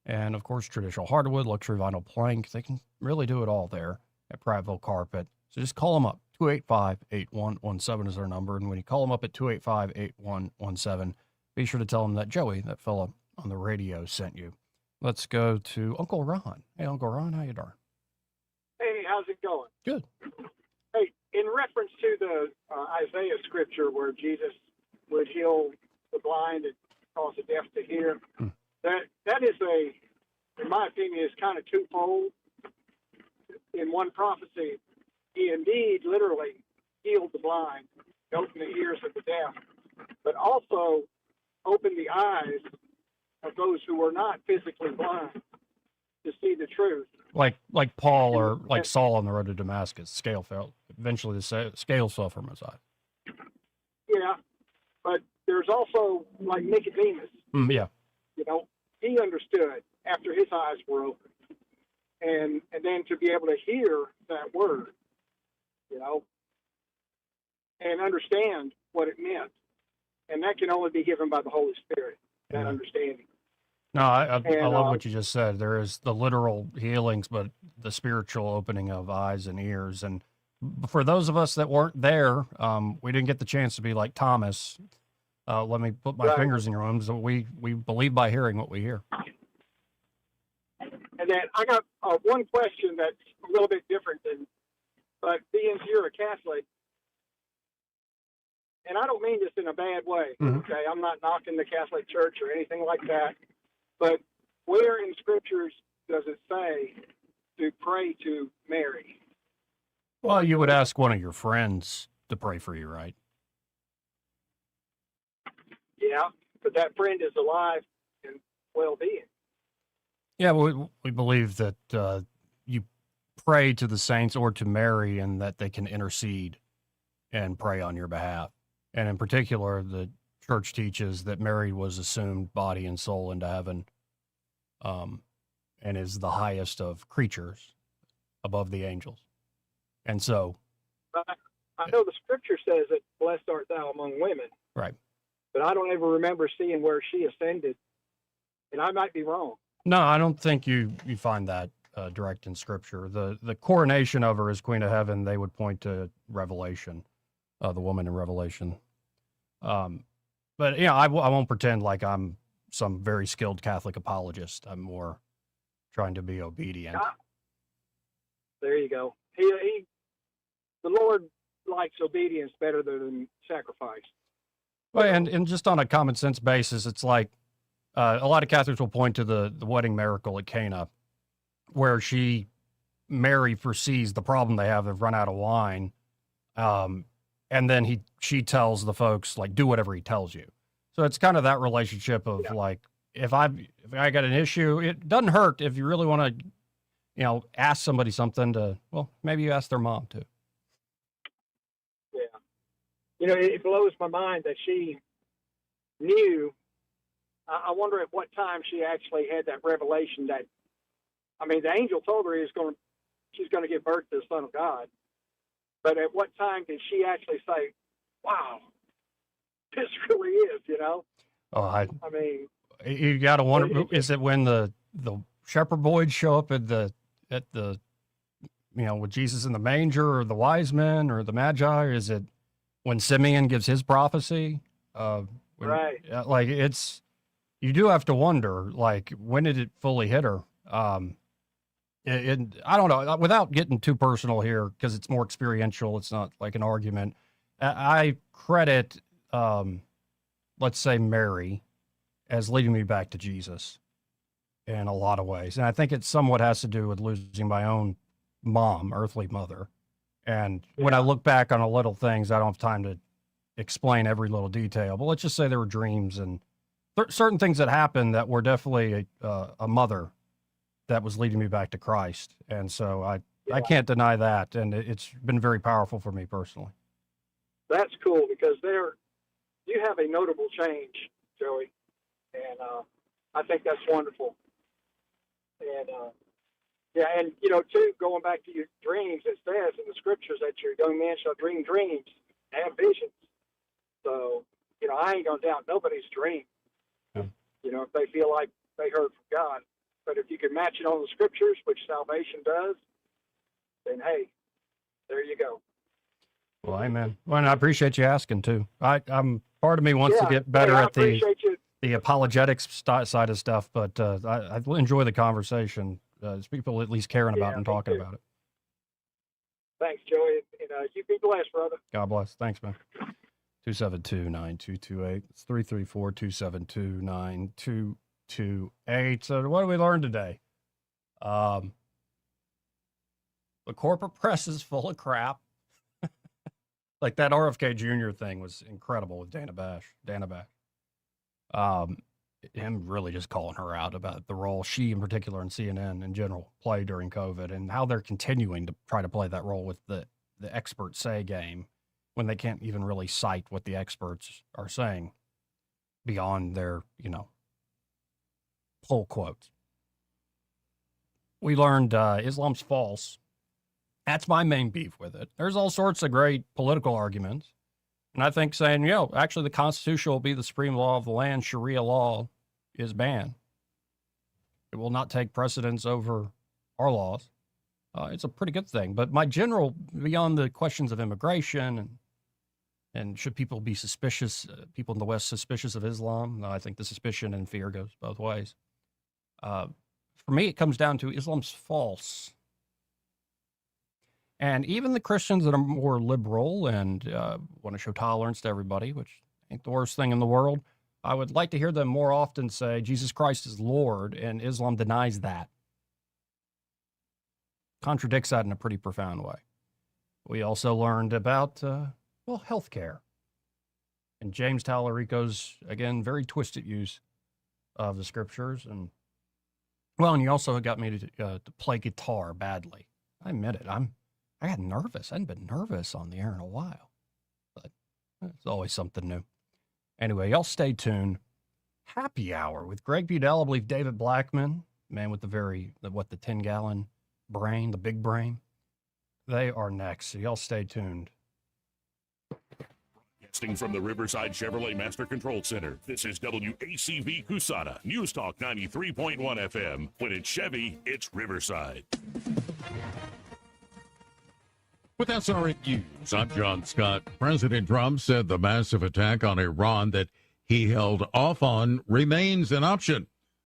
And, of course, traditional hardwood, luxury vinyl plank. They can really do it all there at Prattville Carpet. So just call them up. 285-8117 is their number. And when you call them up at 285-8117, be sure to tell them that Joey, that fella on the radio, sent you. Let's go to Uncle Ron. Hey, Uncle Ron, how you doing? Hey, how's it going? Good. Hey, in reference to the Isaiah scripture where Jesus would heal the blind and cause the deaf to hear, that is in my opinion, is kind of twofold. In one prophecy, he indeed literally healed the blind, opened the ears of the deaf, but also opened the eyes of those who were not physically blind to see the truth. Like Paul or like Saul on the road to Damascus, scale fell. Eventually the scales fell from his eye. Yeah, but there's also like Nicodemus. Yeah. You know, he understood after his eyes were opened. And then to be able to hear that word, you know, and understand what it meant. And that can only be given by the Holy Spirit, that understanding. No, I love what you just said. There is the literal healings, but the spiritual opening of eyes and ears. And for those of us that weren't there, we didn't get the chance to be like Thomas. Let me put my fingers in your arms. We believe by hearing what we hear. And then I got one question that's a little bit different but being you're a Catholic, and I don't mean this in a bad way, okay? I'm not knocking the Catholic Church or anything like that, but where in scriptures does it say to pray to Mary? Well, you would ask one of your friends to pray for you, right? Yeah, but that friend is alive and well-being. Yeah, we believe that you pray to the saints or to Mary and that they can intercede and pray on your behalf. And in particular, the church teaches that Mary was assumed body and soul into heaven and is the highest of creatures above the angels. And so... I know the scripture says that blessed art thou among women. Right. But I don't ever remember seeing where she ascended. And I might be wrong. No, I don't think you find that direct in Scripture. The coronation of her as Queen of Heaven, they would point to Revelation, the woman in Revelation. But, you know, I won't pretend like I'm some very skilled Catholic apologist. I'm more trying to be obedient. There you go. The Lord likes obedience better than sacrifice. Well, and just on a common sense basis, it's like a lot of Catholics will point to the wedding miracle at Cana, where Mary foresees the problem they have. They've run out of wine. And then she tells the folks, like, do whatever he tells you. So it's kind of that relationship of like, if I got an issue, it doesn't hurt if you really want to, you know, ask somebody something maybe you ask their mom too. Yeah. You know, it blows my mind that she knew. I wonder at what time she actually had that revelation that, I mean, the angel told her she's going to give birth to the Son of God. But at what time did she actually say, wow, this really is, you know? Oh, I mean, you got to wonder, is it when the shepherd boys show up at the with Jesus in the manger, or the wise men, or the magi? Or is it when Simeon gives his prophecy? Right. Like, you do have to wonder, like, when did it fully hit her? I don't know, without getting too personal here, because it's more experiential. It's not like an argument. I credit, let's say, Mary as leading me back to Jesus in a lot of ways. And I think it somewhat has to do with losing my own mom, earthly mother. And when I look back on the little things, I don't have time to explain every little detail, but let's just say there were dreams and certain things that happened that were definitely a mother that was leading me back to Christ. And so I can't deny that. And it's been very powerful for me personally. That's cool, because you have a notable change, Joey. And I think that's wonderful. And, and, too, going back to your dreams, it says in the scriptures that your young man shall dream dreams and have visions. So, I ain't going to doubt nobody's dream, if they feel like they heard from God. But if you can match it on the scriptures, which salvation does, then, hey, there you go. Well, amen. Well, and I appreciate you asking, too. I'm part of me wants to get better at the apologetics side of stuff, but I enjoy the conversation. It's people at least caring about and talking about it. Thanks, Joey. And you be blessed, brother. God bless. Thanks, man. 272-9228. It's 334-272-9228. So what did we learn today? The corporate press is full of crap. Like that RFK Jr. thing was incredible with Dana Bash. Him really just calling her out about the role she in particular and CNN in general play during COVID, and how they're continuing to try to play that role with the experts say game when they can't even really cite what the experts are saying beyond their, pull quotes. We learned Islam's false. That's my main beef with it. There's all sorts of great political arguments. And I think saying, actually the Constitution will be the supreme law of the land, Sharia law is banned. It will not take precedence over our laws. It's a pretty good thing. But my general, beyond the questions of immigration and should people be suspicious, people in the West suspicious of Islam? No, I think the suspicion and fear goes both ways. For me, it comes down to Islam's false. And even the Christians that are more liberal and want to show tolerance to everybody, which ain't the worst thing in the world, I would like to hear them more often say Jesus Christ is Lord, and Islam denies that. Contradicts that in a pretty profound way. We also learned about, healthcare. And James Tallarico's, again, very twisted use of the scriptures. And you also got me to play guitar badly. I admit it. I got nervous. I hadn't been nervous on the air in a while. But it's always something new. Anyway, y'all stay tuned. Happy Hour with Greg Budell, I believe David Blackman, man with the 10-gallon brain, the big brain. They are next, so y'all stay tuned. Broadcasting from the Riverside Chevrolet Master Control Center, this is WACV Cusana, News Talk 93.1 FM. When it's Chevy, it's Riverside. With SRN News, I'm John Scott. President Trump said the massive attack on Iran that he held off on remains an option.